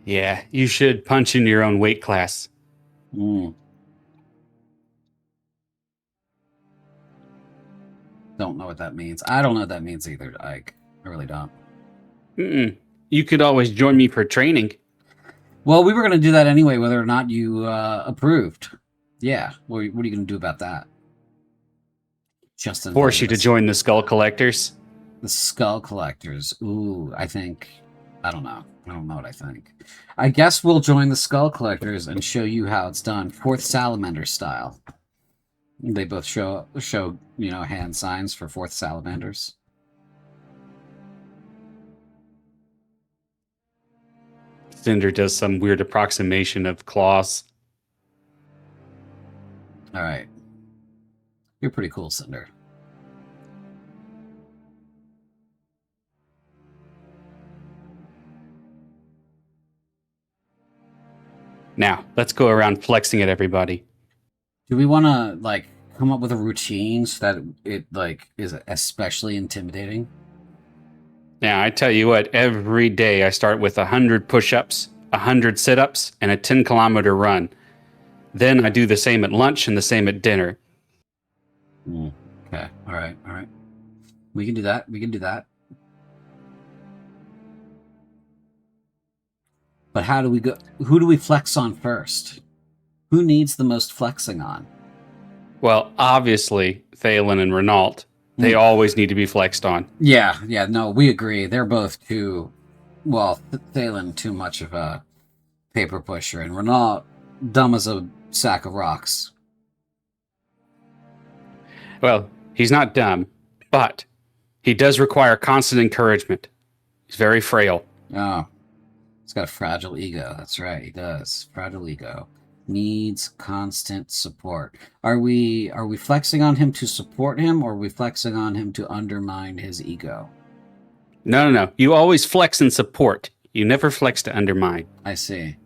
Yeah, you should punch in your own weight class. Don't know what that means. I don't know what that means either, Ike. I really don't. You could always join me for training. Well, we were going to do that anyway, whether or not you approved. Yeah. What are you going to do about that? Just force you to join the Skull Collectors. The Skull Collectors. Ooh, I don't know. I don't know what I think. I guess we'll join the Skull Collectors and show you how it's done, Fourth Salamander style. They both show you know, hand signs for Fourth Salamanders. Cinder does some weird approximation of claws. All right. You're pretty cool, Cinder. Now, let's go around flexing at everybody. Do we want to, like, come up with a routine so that it, like, is especially intimidating? Now, I tell you what, every day I start with 100 push-ups, 100 sit-ups, and a 10-kilometer run. Then I do the same at lunch and the same at dinner. Okay. All right. We can do that. But how do we go? Who do we flex on first? Who needs the most flexing on? Well, obviously, Thalen and Renault. They always need to be flexed on. Yeah, no, we agree. They're both too, well, Thalen too much of a paper pusher, and Renault dumb as a sack of rocks. Well, he's not dumb, but he does require constant encouragement. He's very frail. Oh, he's got a fragile ego. That's right, he does. Fragile ego. Needs constant support. Are we flexing on him to support him, or are we flexing on him to undermine his ego? No. You always flex and support. You never flex to undermine. I see.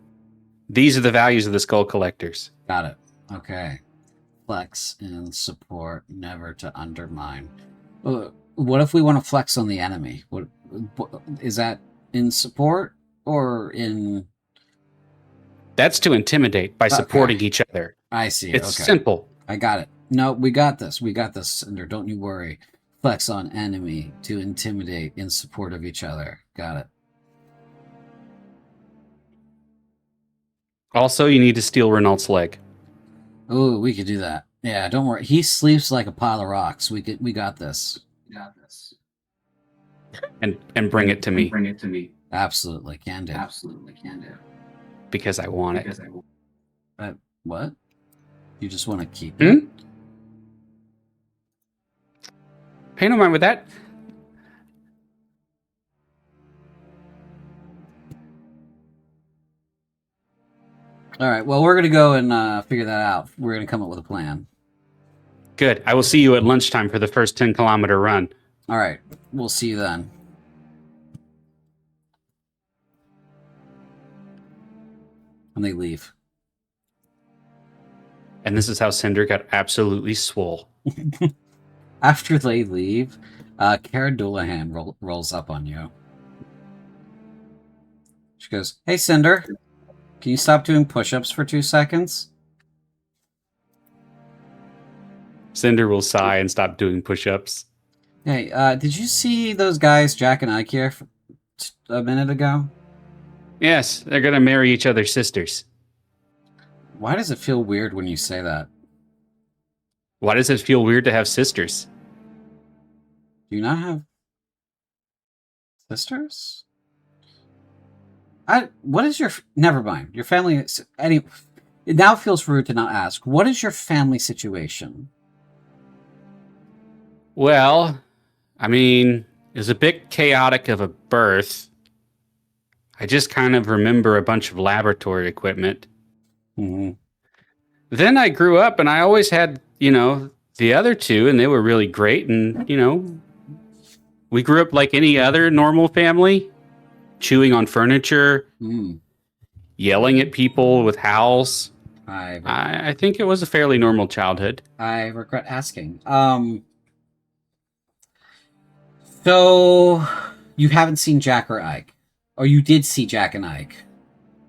These are the values of the Skull Collectors. Got it. Okay. Flex and support, never to undermine. What if we want to flex on the enemy? What is that in support or in... That's to intimidate by supporting each other. I see. It's simple. I got it. No, we got this. We got this, Cinder. Don't you worry. Flex on enemy to intimidate in support of each other. Got it. Also, you need to steal Renault's leg Oh, we could do that. Yeah, don't worry. He sleeps like a pile of rocks. We got this. and bring it to me Absolutely, can do. because I want it. What? You just want to keep Hmm? it? Pay no mind with that. All right. Well, we're gonna go and figure that out. We're gonna come up with a plan. Good. I will see you at lunchtime for the first 10-kilometer run. All right. We'll see you then. And they leave. And this is how Cinder got absolutely swole. After they leave, Cara Doulahan rolls up on you. She goes, "Hey, Cinder, can you stop doing push-ups for 2 seconds?" Cinder will sigh and stop doing push-ups. Hey, did you see those guys, Jack and Ike, here a minute ago? Yes, they're going to marry each other's sisters. Why does it feel weird when you say that? Why does it feel weird to have sisters? Do you not have sisters? What is your... Never mind. Your family... It now feels rude to not ask. What is your family situation? Well, I mean, it was a bit chaotic of a birth. I just kind of remember a bunch of laboratory equipment. Mm-hmm. Then I grew up and I always had, the other two, and they were really great. And, we grew up like any other normal family, chewing on furniture, yelling at people with howls. I think it was a fairly normal childhood. I regret asking. So you haven't seen Jack or Ike? Or you did see Jack and Ike?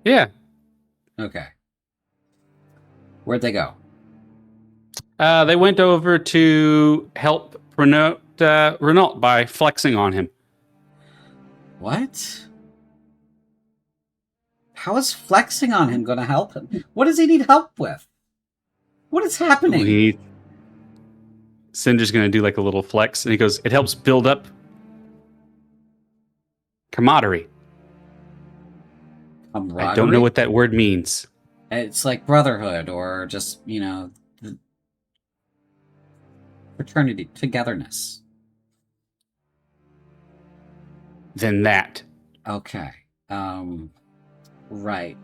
Yeah. Okay. Where'd they go? They went over to help Renault by flexing on him. What? How is flexing on him going to help him? What does he need help with? What is happening? Cinder's going to do like a little flex, and he goes, "It helps build up camaraderie." I don't know what that word means. It's like brotherhood or just, fraternity, togetherness. Then that. Okay. Right.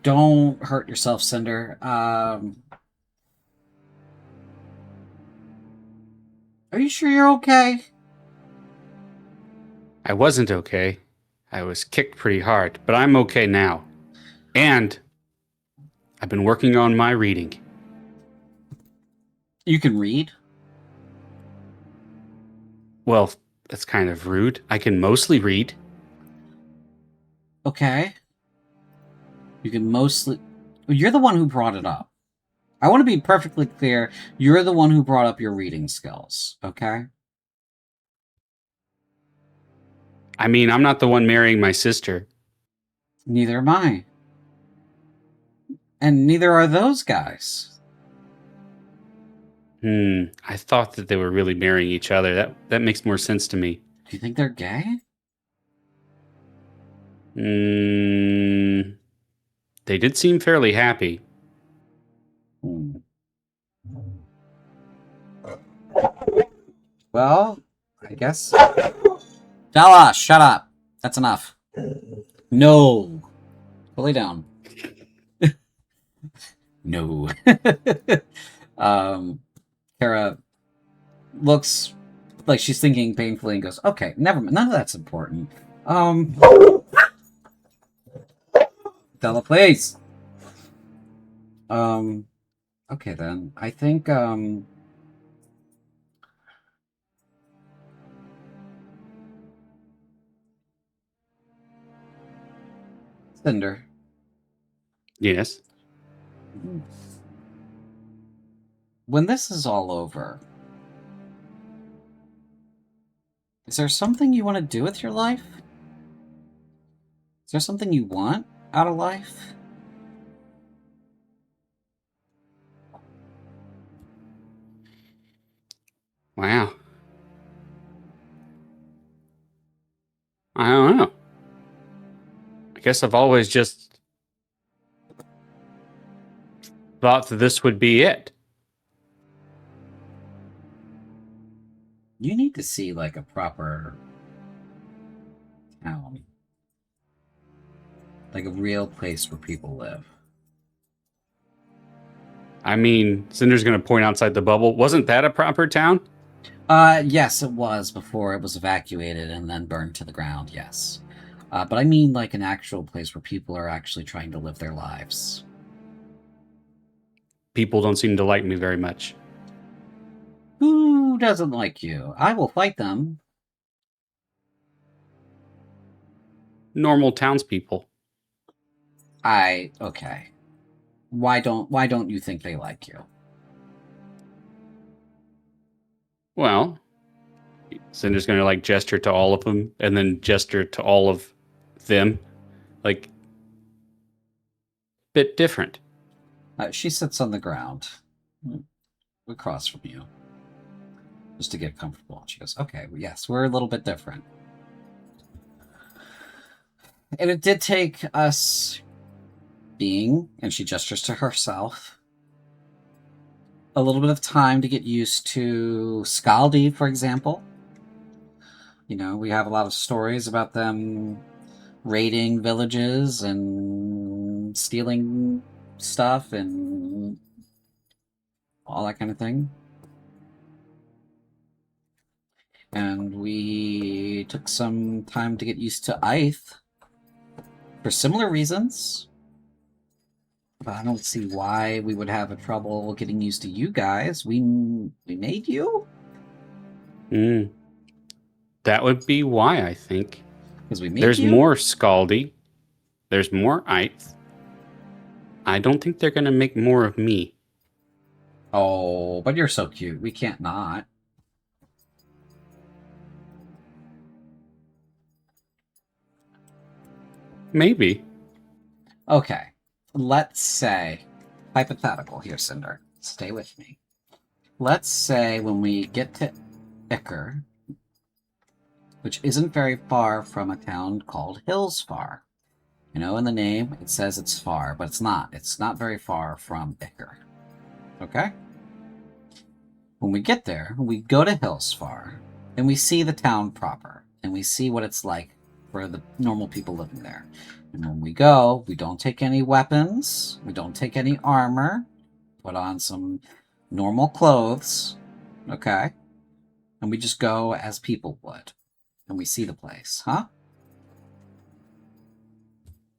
Don't hurt yourself, Cinder. Are you sure you're okay? I wasn't okay. I was kicked pretty hard, but I'm okay now. And I've been working on my reading. You can read? Well, that's kind of rude. I can mostly read. Okay. You can mostly... You're the one who brought it up. I want to be perfectly clear. You're the one who brought up your reading skills, okay? I mean, I'm not the one marrying my sister. Neither am I. And neither are those guys. I thought that they were really marrying each other. That makes more sense to me. Do you think they're gay? They did seem fairly happy. Well, I guess... Dala, shut up. That's enough. No. Fully down. No. Kara looks like she's thinking painfully and goes, "Okay, never mind. None of that's important. Della, please. Okay then. I think, Cinder. Yes. When this is all over, is there something you want to do with your life? Is there something you want out of life? Wow. I don't know. I guess I've always just thought that this would be it. You need to see like a proper town. Like a real place where people live. I mean, Cinder's going to point outside the bubble. Wasn't that a proper town? Yes, it was before it was evacuated and then burned to the ground, yes. But I mean like an actual place where people are actually trying to live their lives. People don't seem to like me very much. Who doesn't like you? I will fight them. Normal townspeople. Okay. Why don't you think they like you? Well, Cinder's going to like gesture to all of them and then gesture to all of them. Like, bit different. She sits on the ground across from you. Just to get comfortable. She goes, okay, well, yes, we're a little bit different. And it did take us being, and she gestures to herself, a little bit of time to get used to Scaldi, for example. You know, we have a lot of stories about them raiding villages and stealing stuff and all that kind of thing. And we took some time to get used to Ith for similar reasons. But I don't see why we would have a trouble getting used to you guys. We made you? That would be why, I think. Because we made There's you? more Scaldi. There's more Ith. I don't think they're going to make more of me. Oh, but you're so cute. We can't not. Maybe. Okay. Let's say, hypothetical here, Cinder. Stay with me. Let's say when we get to Icker, which isn't very far from a town called Hillsfar. You know, in the name, it says it's far, but it's not. It's not very far from Icker. Okay? When we get there, we go to Hillsfar, and we see the town proper, and we see what it's like for the normal people living there. And when we go, we don't take any weapons, we don't take any armor, put on some normal clothes, okay? And we just go as people would. And we see the place, huh?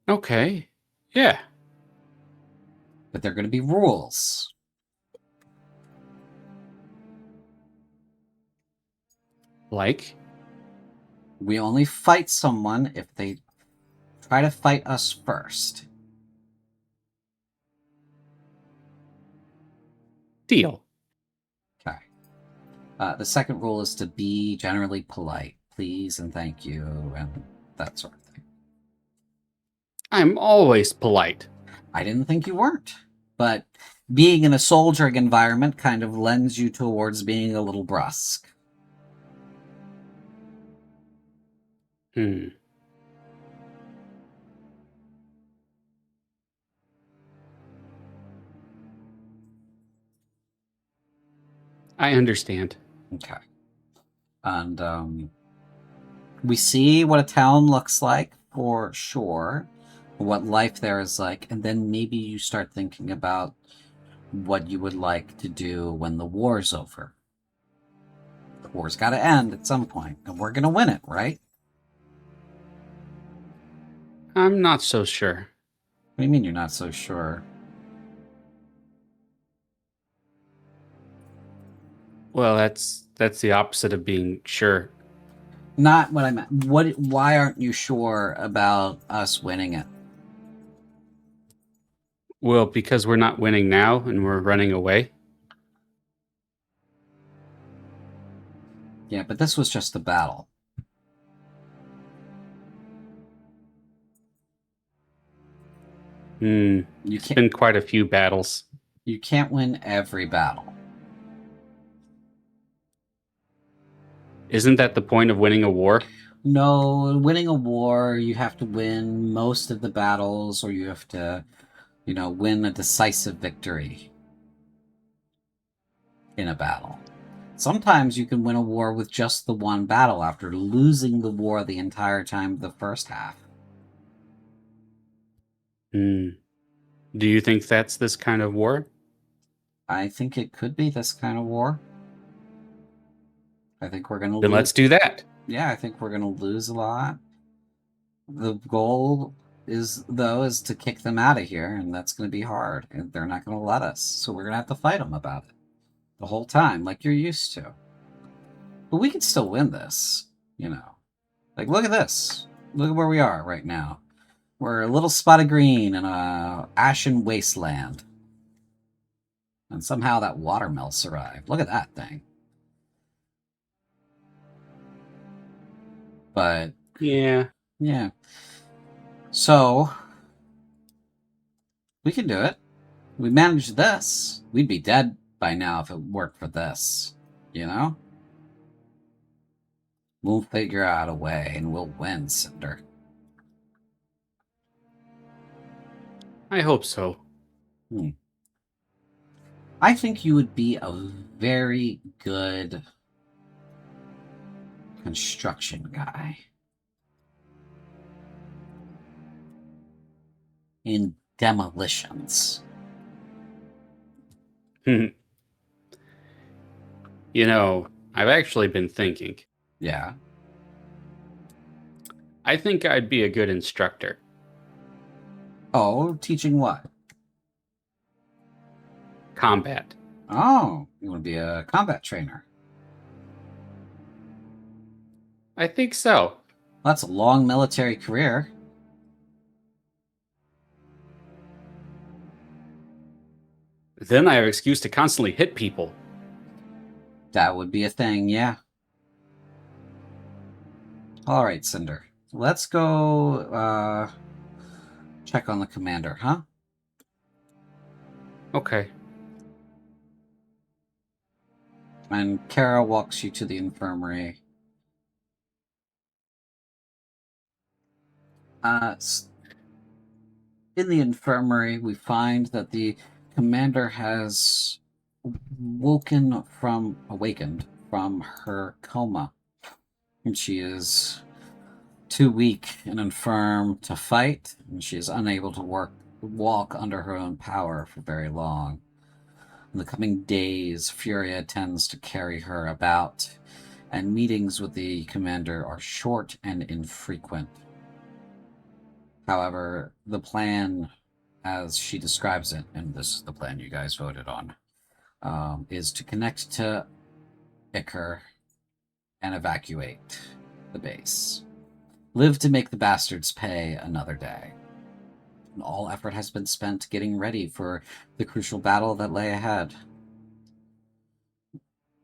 Okay. Yeah. But there are going to be rules. Like? We only fight someone if they try to fight us first. Deal. Okay. The second rule is to be generally polite. Please and thank you and that sort of thing. I'm always polite. I didn't think you weren't. But being in a soldiering environment kind of lends you towards being a little brusque. I understand. Okay. And we see what a town looks like for sure, what life there is like, and then maybe you start thinking about what you would like to do when the war's over. The war's got to end at some point, and we're going to win it, right? I'm not so sure. What do you mean you're not so sure? Well, that's the opposite of being sure. Not what I meant. Why aren't you sure about us winning it? Well, because we're not winning now and we're running away. Yeah, but this was just a battle. You It's can't. been quite a few battles. You can't win every battle. Isn't that the point of winning a war? No, winning a war, you have to win most of the battles, or you have to, win a decisive victory in a battle. Sometimes you can win a war with just the one battle after losing the war the entire time of the first half. Do you think that's this kind of war? I think it could be this kind of war. I think we're going to Then lose. let's do that. Yeah, I think we're going to lose a lot. The goal is to kick them out of here, and that's going to be hard. And they're not going to let us, so we're going to have to fight them about it the whole time, like you're used to. But we can still win this, Like, look at this. Look at where we are right now. We're a little spot of green in a ashen wasteland. And somehow that watermill survived. Look at that thing. But Yeah. So we can do it. We managed this. We'd be dead by now if it worked for this. We'll figure out a way and we'll win, Cinder. I hope so. I think you would be a very good construction guy. In demolitions. I've actually been thinking. Yeah. I think I'd be a good instructor. Oh, teaching what? Combat. Oh, you want to be a combat trainer. I think so. That's a long military career. Then I have an excuse to constantly hit people. That would be a thing, yeah. All right, Cinder. Let's go check on the commander, huh? Okay. And Kara walks you to the infirmary. In the infirmary, we find that the commander has awakened from her coma. And she is too weak and infirm to fight, and she is unable to walk under her own power for very long. In the coming days, Furia tends to carry her about, and meetings with the commander are short and infrequent. However, the plan, as she describes it, and this is the plan you guys voted on, is to connect to Iker and evacuate the base. Live to make the bastards pay another day. And all effort has been spent getting ready for the crucial battle that lay ahead.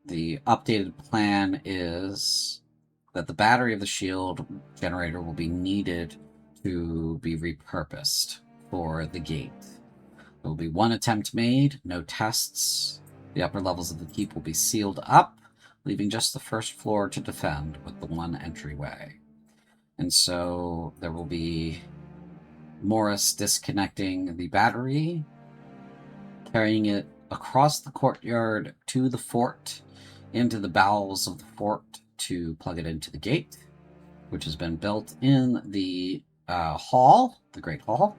The updated plan is that the battery of the shield generator will be needed to be repurposed for the gate. There will be one attempt made, no tests. The upper levels of the keep will be sealed up, leaving just the first floor to defend with the one entryway. And so there will be Morris disconnecting the battery, carrying it across the courtyard to the fort, into the bowels of the fort to plug it into the gate, which has been built in the hall, the Great Hall.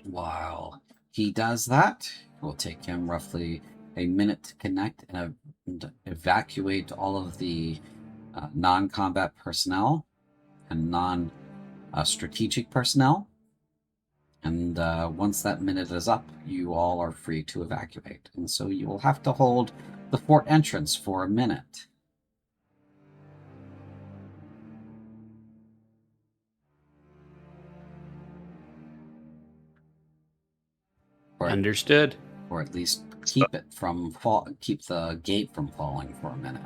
While he does that, it will take him roughly a minute to connect and evacuate all of the non-combat personnel and non-strategic personnel. And once that minute is up, you all are free to evacuate. And so you will have to hold the fort entrance for a minute. Understood. or at least keep the gate from falling for a minute.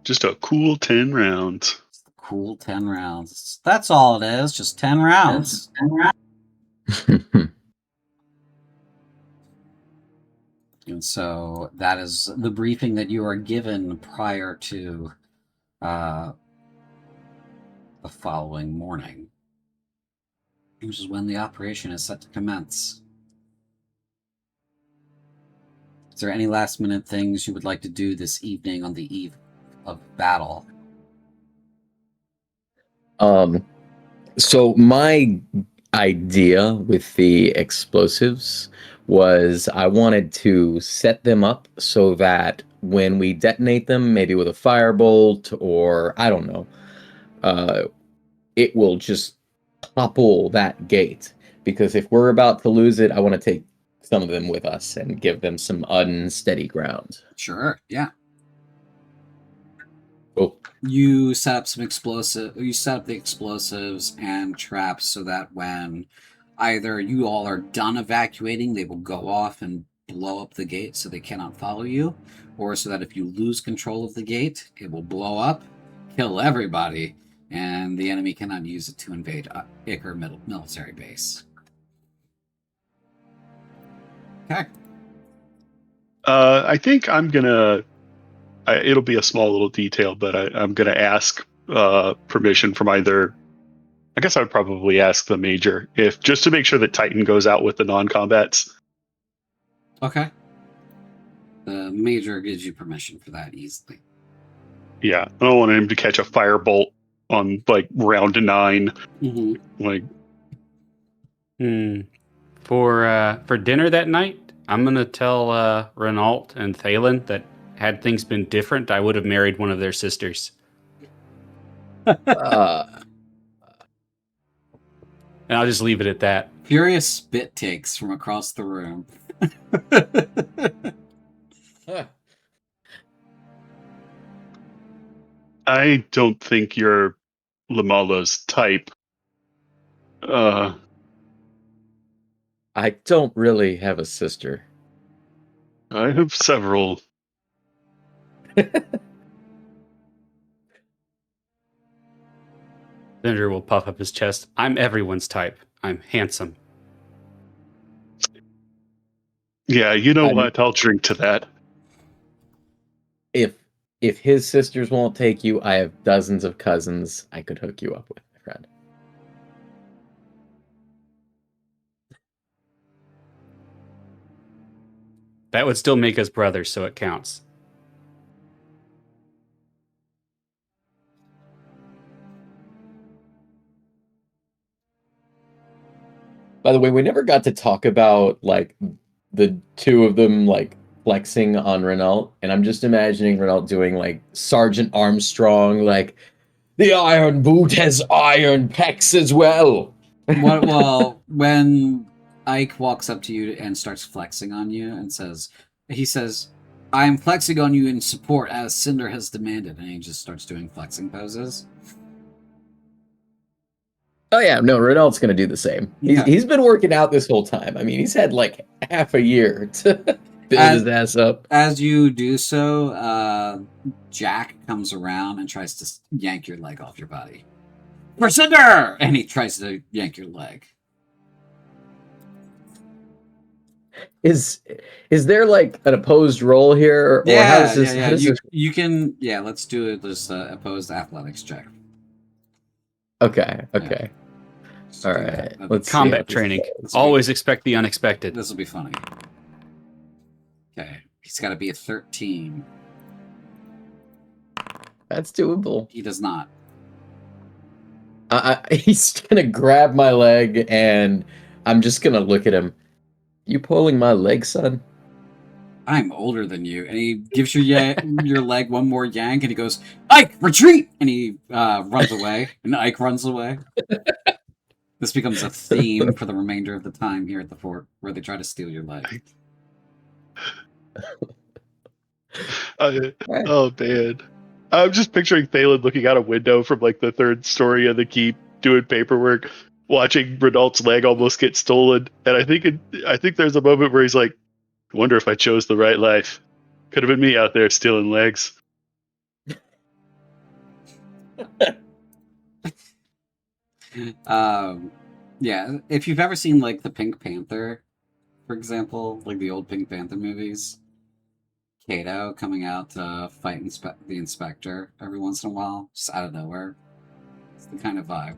Just a cool 10 rounds. It's the cool 10 rounds. That's all it is, just 10 rounds. And so that is the briefing that you are given prior to the following morning, which is when the operation is set to commence. Is there any last minute things you would like to do this evening on the eve of battle? So my idea with the explosives was I wanted to set them up so that when we detonate them, maybe with a firebolt or I don't know, it will just topple that gate. Because if we're about to lose it, I want to take some of them with us and give them some unsteady ground. Sure, yeah. Cool. You set up the explosives and traps so that when either you all are done evacuating, they will go off and blow up the gate so they cannot follow you, or so that if you lose control of the gate, it will blow up, kill everybody, and the enemy cannot use it to invade Iker military base. Okay. I think I'm gonna. It'll be a small little detail, but I'm gonna ask permission from either. I guess I would probably ask the major if just to make sure that Titan goes out with the non-combats. Okay. The major gives you permission for that easily. Yeah, I don't want him to catch a firebolt on like round 9. Mm-hmm. Like, For dinner that night, I'm gonna tell Renault and Thalen that had things been different, I would have married one of their sisters. And I'll just leave it at that. Furious spit takes from across the room. I don't think you're Lamala's type. I don't really have a sister. I have several. Senator will puff up his chest. I'm everyone's type. I'm handsome. Yeah, you know what? I'll drink to that. If his sisters won't take you, I have dozens of cousins I could hook you up with, my friend. That would still make us brothers, so it counts. By the way, we never got to talk about like the two of them like flexing on Renault, and I'm just imagining Renault doing like Sergeant Armstrong, like the iron boot has iron pecs as well. Well, when Ike walks up to you and starts flexing on you and he says, I am flexing on you in support as Cinder has demanded, and he just starts doing flexing poses. Oh yeah, no, Renault's gonna do the same. He's been working out this whole time. I mean, he's had like half a year to build his ass up. As you do so, Jack comes around and tries to yank your leg off your body. For Cinder! And he tries to yank your leg. Is there like an opposed roll here? Or how does this, You can, let's do this opposed athletics check. Okay. Yeah. All right. Let's combat training. Always expect the unexpected. This will be funny. Okay. He's got to be a 13. That's doable. He does not. He's gonna grab my leg, and I'm just gonna look at him. You pulling my leg, son? I'm older than you. And he gives your leg one more yank, and he goes, Ike, retreat! And he runs away, and Ike runs away. This becomes a theme for the remainder of the time here at the fort, where they try to steal your leg. Oh, man. I'm just picturing Thalen looking out a window from like the 3rd story of the keep doing paperwork. watching Renault's leg almost get stolen, and I think there's a moment where he's like, "I wonder if I chose the right life. Could have been me out there stealing legs." Yeah, if you've ever seen like the Pink Panther, for example, like the old Pink Panther movies, Kato coming out to fight the inspector every once in a while, just out of nowhere. It's the kind of vibe.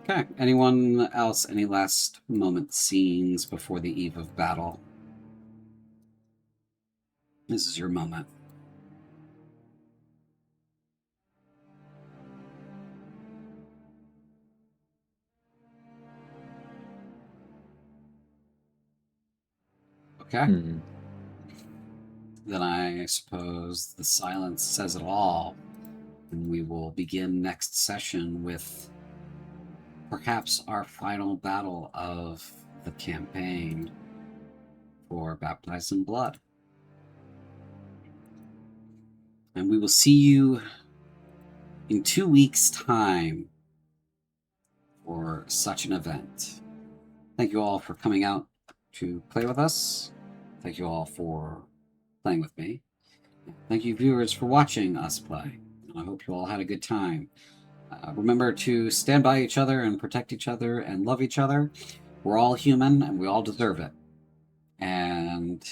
Okay, anyone else? Any last moment scenes before the eve of battle? This is your moment. Okay. Then I suppose the silence says it all, and we will begin next session with perhaps our final battle of the campaign for Baptized in Blood. And we will see you in 2 weeks' time for such an event. Thank you all for coming out to play with us. Thank you all for playing with me. Thank you, viewers, for watching us play. I hope you all had a good time. Remember to stand by each other and protect each other and love each other. We're all human and we all deserve it. And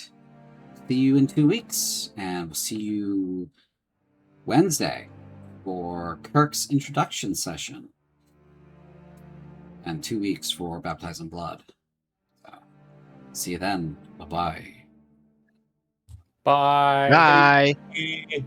see you in 2 weeks. And we'll see you Wednesday for Kirk's introduction session. And 2 weeks for Baptized in Blood. So, see you then. Bye-bye. Bye. Bye. Bye.